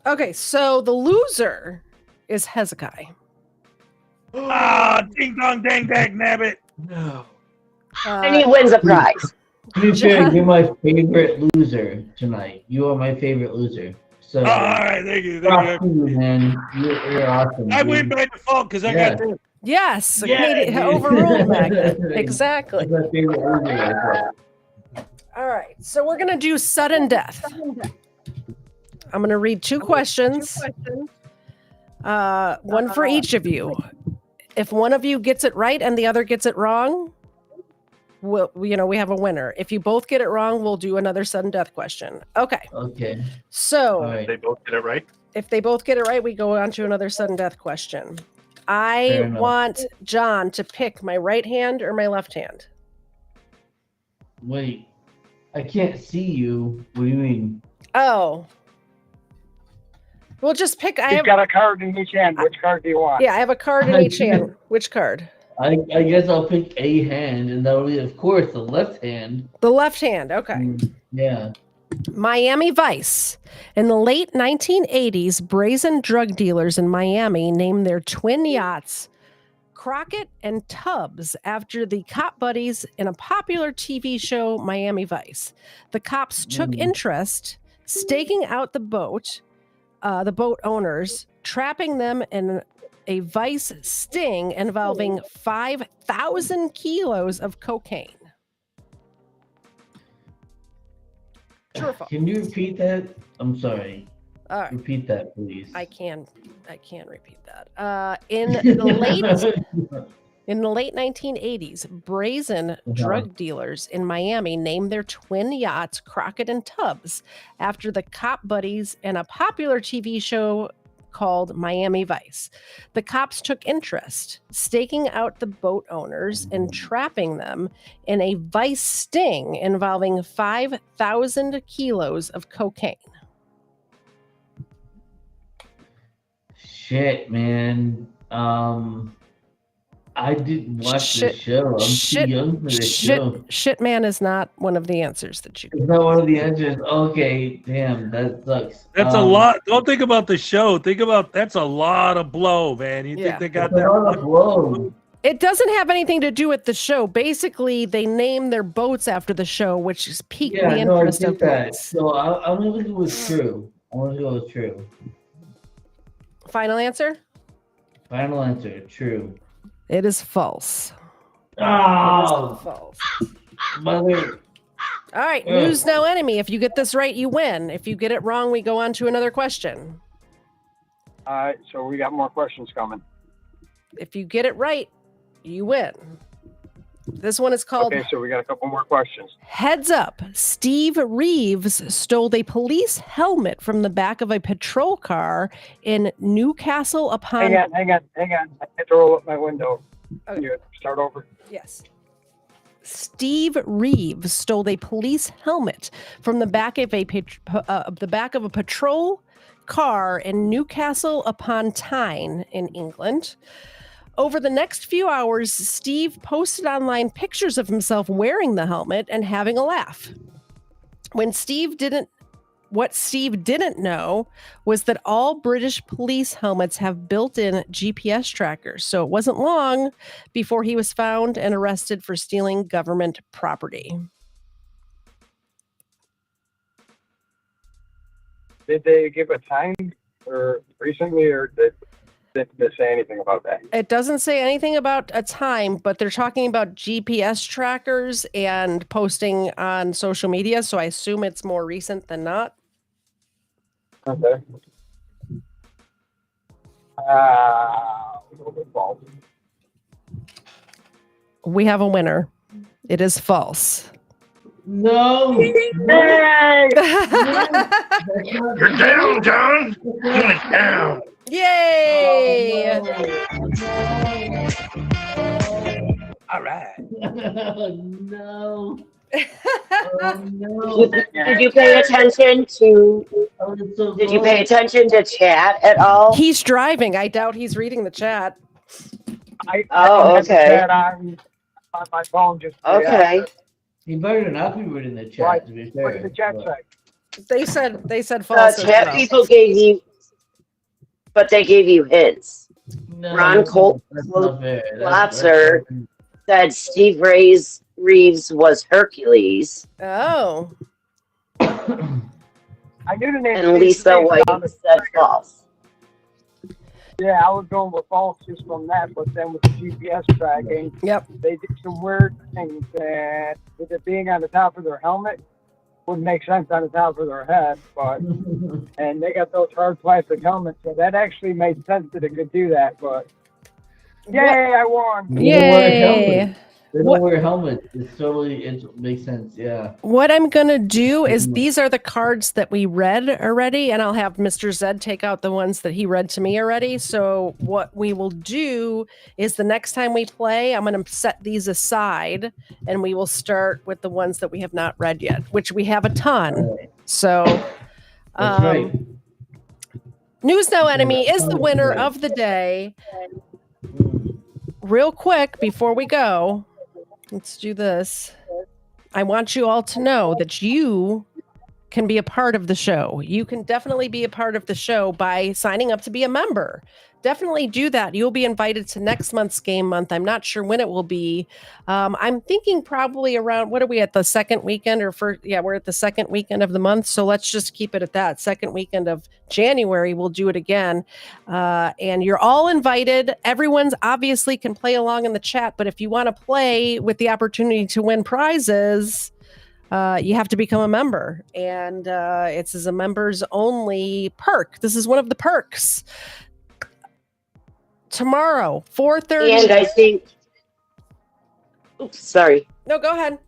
A: Okay, so the loser is Hezekiah.
H: Ding dong dang dang nabbit.
G: No.
D: And he wins a prize.
C: To be fair, you're my favorite loser tonight. You are my favorite loser. So,
H: all right, thank you.
C: Man. You're awesome.
H: I win by default because I got this.
A: Yes,
C: Yeah,
A: overruled Magnet. Exactly.
C: That's my favorite loser.
A: All right, so we're going to do sudden death. I'm going to read 2 questions, one for each of you. If one of you gets it right and the other gets it wrong, we have a winner. If you both get it wrong, we'll do another sudden death question. Okay.
C: Okay.
A: So
C: All right.
G: They both get it right.
A: if they both get it right, we go on to another sudden death question. I
C: Fair enough.
A: want John to pick my right hand or my left hand.
C: Wait. I can't see you. What do you mean?
A: Oh. We'll just pick.
I: You've got a card in each hand. Which card do you want?
A: Yeah, I have a card in each hand. Which card?
C: I guess I'll pick a hand, and that'll be, of course, the left hand.
A: The left hand. Okay.
C: Yeah.
A: Miami Vice. In the late 1980s, brazen drug dealers in Miami named their twin yachts Crockett and Tubbs after the cop buddies in a popular TV show, Miami Vice. The cops took interest, staking out the boat owners, trapping them in a vice sting involving 5,000 kilos of cocaine. True or false?
C: Can you repeat that? I'm sorry.
A: All right.
C: Repeat that, please.
A: I can repeat that. In the late 1980s, brazen drug dealers in Miami named their twin yachts Crockett and Tubbs after the cop buddies in a popular TV show called Miami Vice. The cops took interest, staking out the boat owners and trapping them in a vice sting involving 5,000 kilos of cocaine.
C: Shit, man. I didn't watch the show. I'm too young for this show.
A: Shit man is not one of the answers that you.
C: It's not one of the answers. Okay, damn, that sucks.
H: That's a lot. Don't think about the show. Think about that's a lot of blow, man. You think they got that?
C: A lot of blow.
A: It doesn't have anything to do with the show. Basically, they name their boats after the show, which is piqued the interest of
C: that.
A: boats.
C: So I'm gonna go with true. I want to go with true.
A: Final answer?
C: Final answer, true.
A: It is false.
C: Oh,
A: False.
C: mother.
A: All right, news no enemy. If you get this right, you win. If you get it wrong, we go on to another question.
I: All right, so we got more questions coming.
A: If you get it right, you win. This one is called
I: Okay, so we got a couple more questions.
A: Heads Up. Steve Reeves stole a police helmet from the back of a patrol car in Newcastle upon...
I: Hang on. I have to roll up my window.
A: Okay.
I: You start over.
A: Yes. Steve Reeves stole a police helmet from the back of a patrol car in Newcastle upon Tyne in England. Over the next few hours, Steve posted online pictures of himself wearing the helmet and having a laugh. What Steve didn't know was that all British police helmets have built-in GPS trackers, so it wasn't long before he was found and arrested for stealing government property.
I: Did they give a time or recently, or did they say anything about that?
A: It doesn't say anything about a time, but they're talking about GPS trackers and posting on social media, so I assume it's more recent than not.
I: Okay. False.
A: We have a winner. It is false.
C: No.
I: Hey!
G: You're down, John. You're down.
A: Yay!
H: All right.
C: No.
D: Did you pay attention to? Did you pay attention to chat at all?
A: He's driving. I doubt he's reading the chat.
I: I
D: Oh,
I: have the
D: okay.
I: chat on my phone just.
D: Okay.
C: You better not be reading the chat.
I: Why?
C: To be
I: What
C: fair,
I: did the chat
C: but-
I: say?
A: They said
D: The
A: false. as
D: chat
A: well.
D: people gave you, but they gave you hints.
C: No,
D: Ron
C: that's not fair.
D: Klotzer said Steve Reeves was Hercules,
A: Oh.
I: I knew the name.
D: and Lisa White said false.
I: Yeah, I was going with false just from that, but then with the GPS tracking,
A: Yep.
I: they did some weird things that, with it being on the top of their helmet, wouldn't make sense on the top of their head, but, and they got those hard plastic helmets, so that actually made sense that it could do that, but Yay, I won.
C: They don't wear
A: Yay.
C: helmets. They
A: What-
C: don't wear helmets. It makes sense. Yeah.
A: What I'm going to do is these are the cards that we read already, and I'll have Mr. Zed take out the ones that he read to me already. So what we will do is the next time we play, I'm going to set these aside, and we will start with the ones that we have not read yet, which we have a ton.
C: All right.
A: So
C: That's right.
A: News No
C: Yeah,
A: Enemy is
C: that's
A: the
C: right.
A: winner of the day.
C: Mm.
A: Real quick, before we go, let's do this. I want you all to know that you can be a part of the show. You can definitely be a part of the show by signing up to be a member. Definitely do that. You'll be invited to next month's game month. I'm not sure when it will be. I'm thinking probably around, what are we at, the second weekend or first? Yeah, we're at the second weekend of the month. So let's just keep it at that. Second weekend of January, we'll do it again. And you're all invited. Everyone's obviously can play along in the chat, but if you want to play with the opportunity to win prizes, you have to become a member, and it's as a members only perk. This is one of the perks. Tomorrow, 4:30.
D: And I think, oops, sorry.
A: No, go ahead.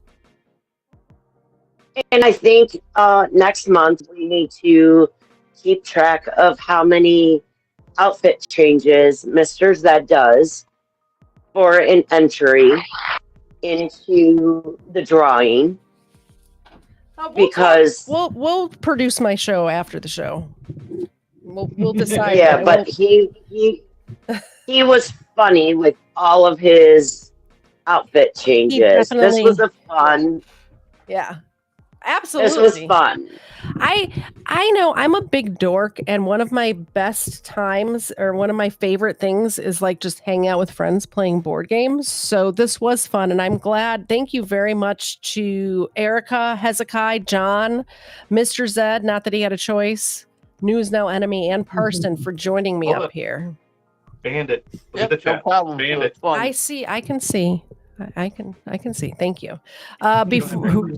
D: And I think next month we need to keep track of how many outfit changes Mr. Zed does for an entry into the drawing. Because
A: we'll produce my show after the show. We'll decide.
D: yeah, but he was funny with all of his outfit changes. This was a fun.
A: Yeah, absolutely.
D: This was fun.
A: I know I'm a big dork, and one of my best times or one of my favorite things is like just hanging out with friends playing board games. So this was fun, and I'm glad. Thank you very much to Erica, Hezekiah, John, Mr. Zed, not that he had a choice, News No Enemy, and Parson for joining me up here.
G: Bandit. Look
F: Yep,
G: at the
F: no
G: chat.
F: problem. It
G: Bandit.
F: was fun.
A: I see. I can see. I can see. Thank you. Before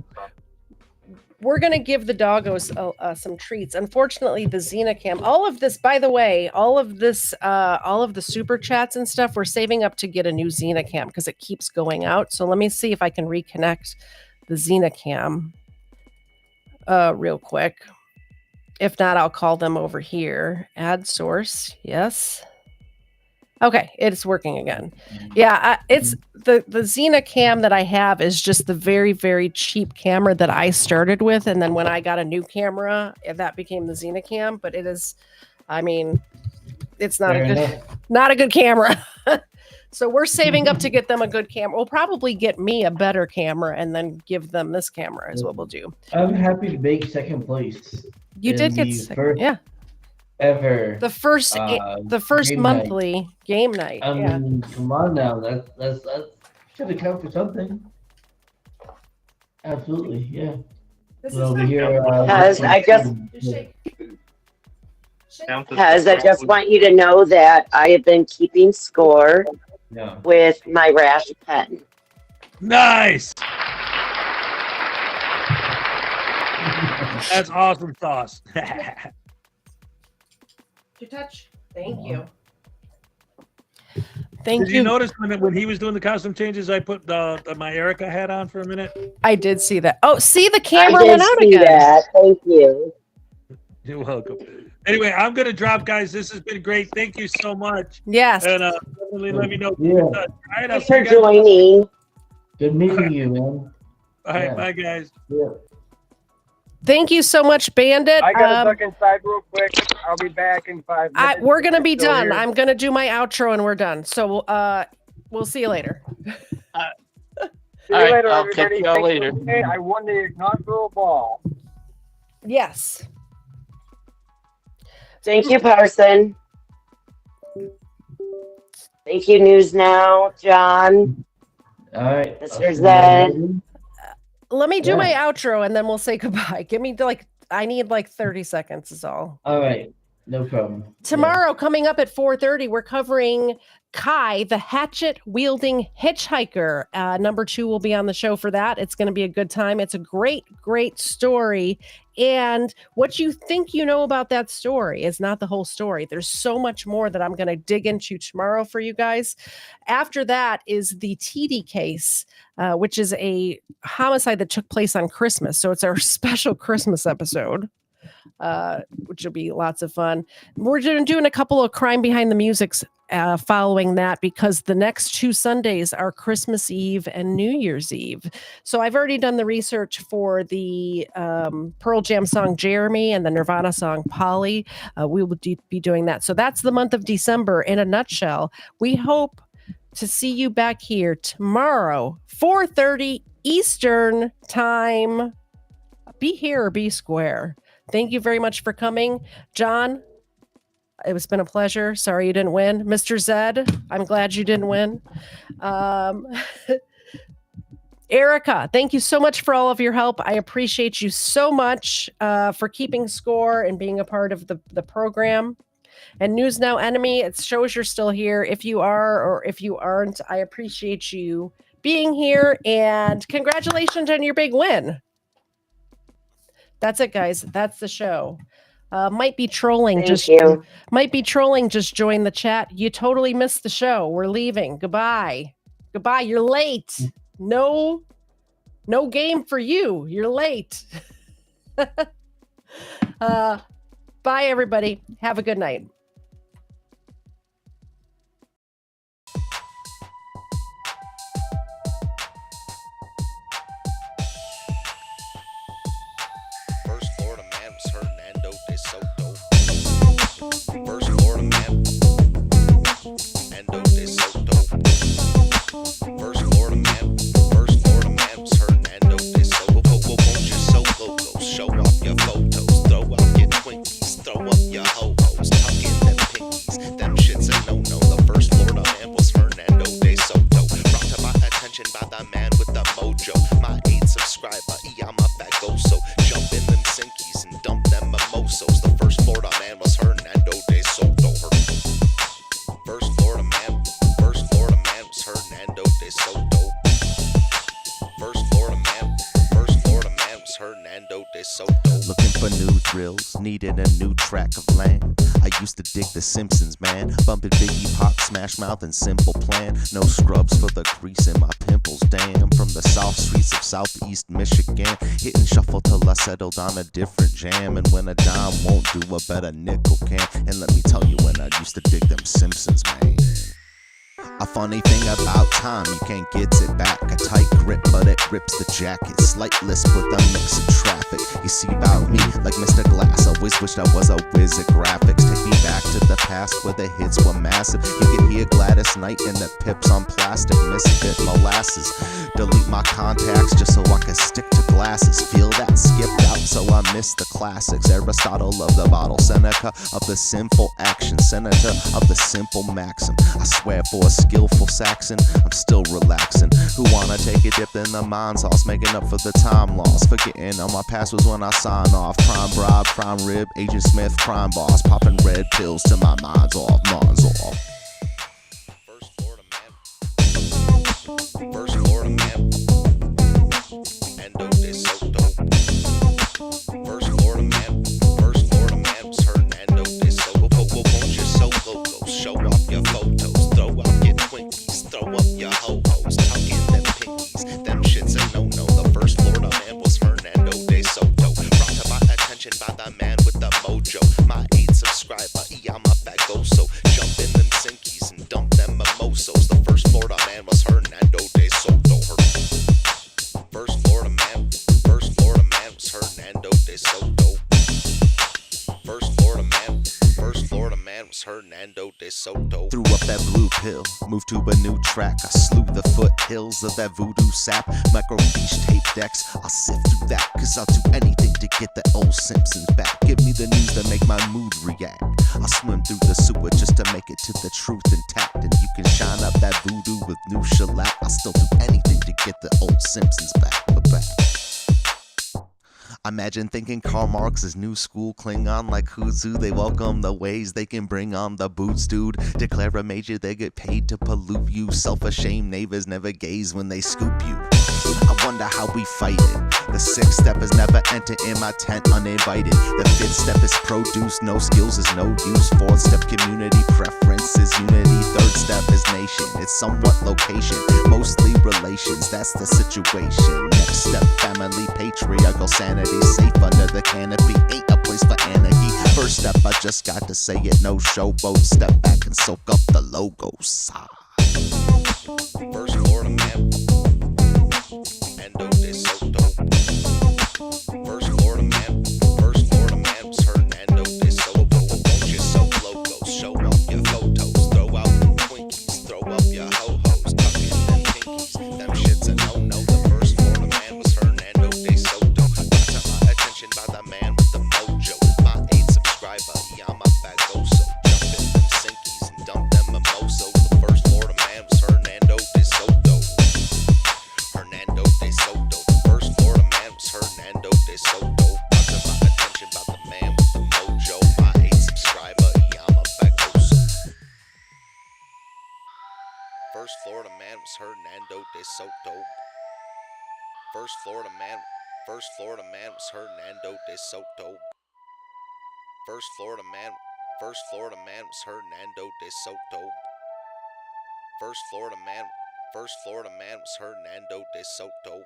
A: we're going to give the doggos some treats. Unfortunately, the Xenacam, all of this, by the way, all of the super chats and stuff, we're saving up to get a new Xenacam because it keeps going out. So let me see if I can reconnect the Xenacam real quick. If not, I'll call them over here. Add source. Yes. Okay, it's working again. Yeah, it's the Xenacam that I have is just the very, very cheap camera that I started with. And then when I got a new camera, that became the Xenacam. But it is, I mean, it's not not a good camera. So we're saving up to get them a good camera. We'll probably get me a better camera and then give them this camera is what we'll do.
C: I'm happy to make second place.
A: You did get second, yeah.
C: Ever.
A: The first
C: game
A: monthly game night.
C: I
A: Yeah.
C: mean, come on now. That should account for something. Absolutely, yeah.
A: This
C: But over here,
D: Has I just
G: Counts as
D: Has I just
G: the-
D: want you to know that I have been keeping score
C: yeah.
D: with my rash pen.
H: Nice. That's awesome sauce.
A: You touch? Thank you. Thank
H: Did
A: you.
H: you notice when he was doing the costume changes, I put my Erica hat on for a minute?
A: I did see that. Oh, see, the
D: I
A: camera
D: did
A: went out
D: see
A: again.
D: that. Thank you.
H: You're welcome. Anyway, I'm going to drop, guys. This has been great. Thank you so much.
A: Yes.
H: And definitely let me know.
C: Yeah.
H: All right, I'll
D: Thanks
H: see you
D: for
H: guys.
D: joining.
C: Good meeting you, man.
H: All right,
C: Yeah.
H: bye, guys.
C: Yeah.
A: Thank you so much, Bandit.
I: I got to duck inside real quick. I'll be back in 5 minutes.
A: We're gonna be
I: Still
A: done.
I: here.
A: I'm gonna do my outro and we're done. So we'll see you later.
I: See
F: All
I: you
F: right,
I: later,
F: I'll catch
I: everybody.
F: y'all
I: Thanks
F: later.
I: for today. I won the inaugural ball.
A: Yes.
D: Thank you, Parson. Thank you, News Now, John.
C: All right.
D: Mr.
C: I'll see you
D: Zed.
C: later.
A: Let me do
C: Yeah.
A: my outro and then we'll say goodbye. Give me I need 30 seconds is all.
C: All right. No problem.
A: Tomorrow, coming up at 4:30, we're covering Kai, the hatchet-wielding hitchhiker. Number 2 will be on the show for that. It's going to be a good time. It's a great, great story And what you think you know about that story is not the whole story. There's so much more that I'm going to dig into tomorrow for you guys. After that is the TD case, which is a homicide that took place on Christmas. So it's our special Christmas episode, which will be lots of fun. We're doing a couple of Crime Behind the Musics following that, because the next 2 Sundays are Christmas Eve and New Year's Eve. So I've already done the research for the Pearl Jam song Jeremy and the Nirvana song Polly. We will be doing that. So that's the month of December in a nutshell. We hope to see you back here tomorrow, 4:30 Eastern time. Be here or be square. Thank you very much for coming. John, it's been a pleasure. Sorry you didn't win. Mr. Zed, I'm glad you didn't win. Erica, thank you so much for all of your help. I appreciate you so much for keeping score and being a part of the program. And News Now Enemy, it shows you're still here. If you are or if you aren't, I appreciate you being here. And congratulations on your big win. That's it, guys. That's the show. Might be trolling. Might be trolling. Just join the chat. You totally missed the show. We're leaving. Goodbye. You're late. No game for you. You're late. Bye, everybody. Have a good night.
J: Needed a new track of land. I used to dig the Simpsons, man. Bumping Biggie, Pac, Smash Mouth, and Simple Plan. No scrubs for the crease in my pimples, damn. From the south streets of southeast Michigan, hitting shuffle till I settled on a different jam. And when a dime won't do, a better nickel can. And let me tell you, when I used to dig them Simpsons, man. A funny thing about time, you can't get it back. A tight grip, but it rips the jacket. Slight lisp with a mix of traffic. You see about me, like Mr. Glass, always wished I was a whiz at graphics. Take me back to the past where the hits were massive. You can hear Gladys Knight and the Pips on plastic, misfit molasses. Delete my contacts just so I can stick to glasses. Feel that skipped out, so I miss the classics. Aristotle of the bottle, Seneca of the simple action, senator of the simple maxim. I swear for a skillful Saxon, I'm still relaxing. Who wanna take a dip in the mind sauce, making up for the time lost, forgetting all my past was when I sign off. Crime bribe, crime rib, Agent Smith, crime boss, popping red pills till my mind's off, mind's off. First Florida man, Endo de Soto. First Florida man was Hernando de Soto. Won't you so loco, show off your photos, throw out your Twinkies, throw up your ho-hos, tuck in them pinkies, them shits a no-no. The first Florida man was Hernando de Soto. Brought to my attention by the man with the mojo. My 8 subscriber, I'm a bagoso. Jump in them sinkies and dump them mimosos. The first Florida man was Hernando de Soto. First Florida man was Hernando de Soto. First Florida man was Hernando de Soto. Threw up that blue pill, moved to a new track. I slew the foothills of that voodoo sap. Microfiche tape decks, I'll sift through that, cause I'll do anything to get the old Simpsons back. Give me the news that make my mood react. I'll swim through the sewer just to make it to the truth intact. And you can shine up that voodoo with new shellac. I'll still do anything to get the old Simpsons back. Imagine thinking Karl Marx is new school Klingon like Huzu. They welcome the ways they can bring on the boots, dude. Declare a major, they get paid to pollute you. Self-ashamed neighbors never gaze when they scoop you. I wonder how we fight it. The sixth step is never enter in my tent uninvited. The fifth step is produce, no skills is no use. Fourth step, community preference is unity. Third step is nation, it's somewhat location, mostly relations, that's the situation. Next step, family, patriarchal sanity, safe under the canopy, ain't a place for anarchy. First step, I just got to say it, no showboat. Step back and soak up the logos. First Florida man, Endo de Soto. First Florida man was Hernando de Soto. Won't you soak logos, show off your photos, throw out them Twinkies, throw up your ho-hos, tuck in them pinkies, them shits a no-no. The first Florida man was Hernando de Soto. Got to my attention by the man with the mojo. My 8th subscriber, Yama Bagoso. Jump in them Sinkies and dump them mimosas. The first Florida man was Hernando de Soto. Hernando de Soto. The first Florida man was Hernando de Soto. Got to my attention by the man with the mojo. My 8th subscriber, Yama Bagoso. First Florida man was Hernando de Soto. First Florida man was Hernando de Soto. First Florida man was Hernando de Soto. First Florida man was Hernando de Soto.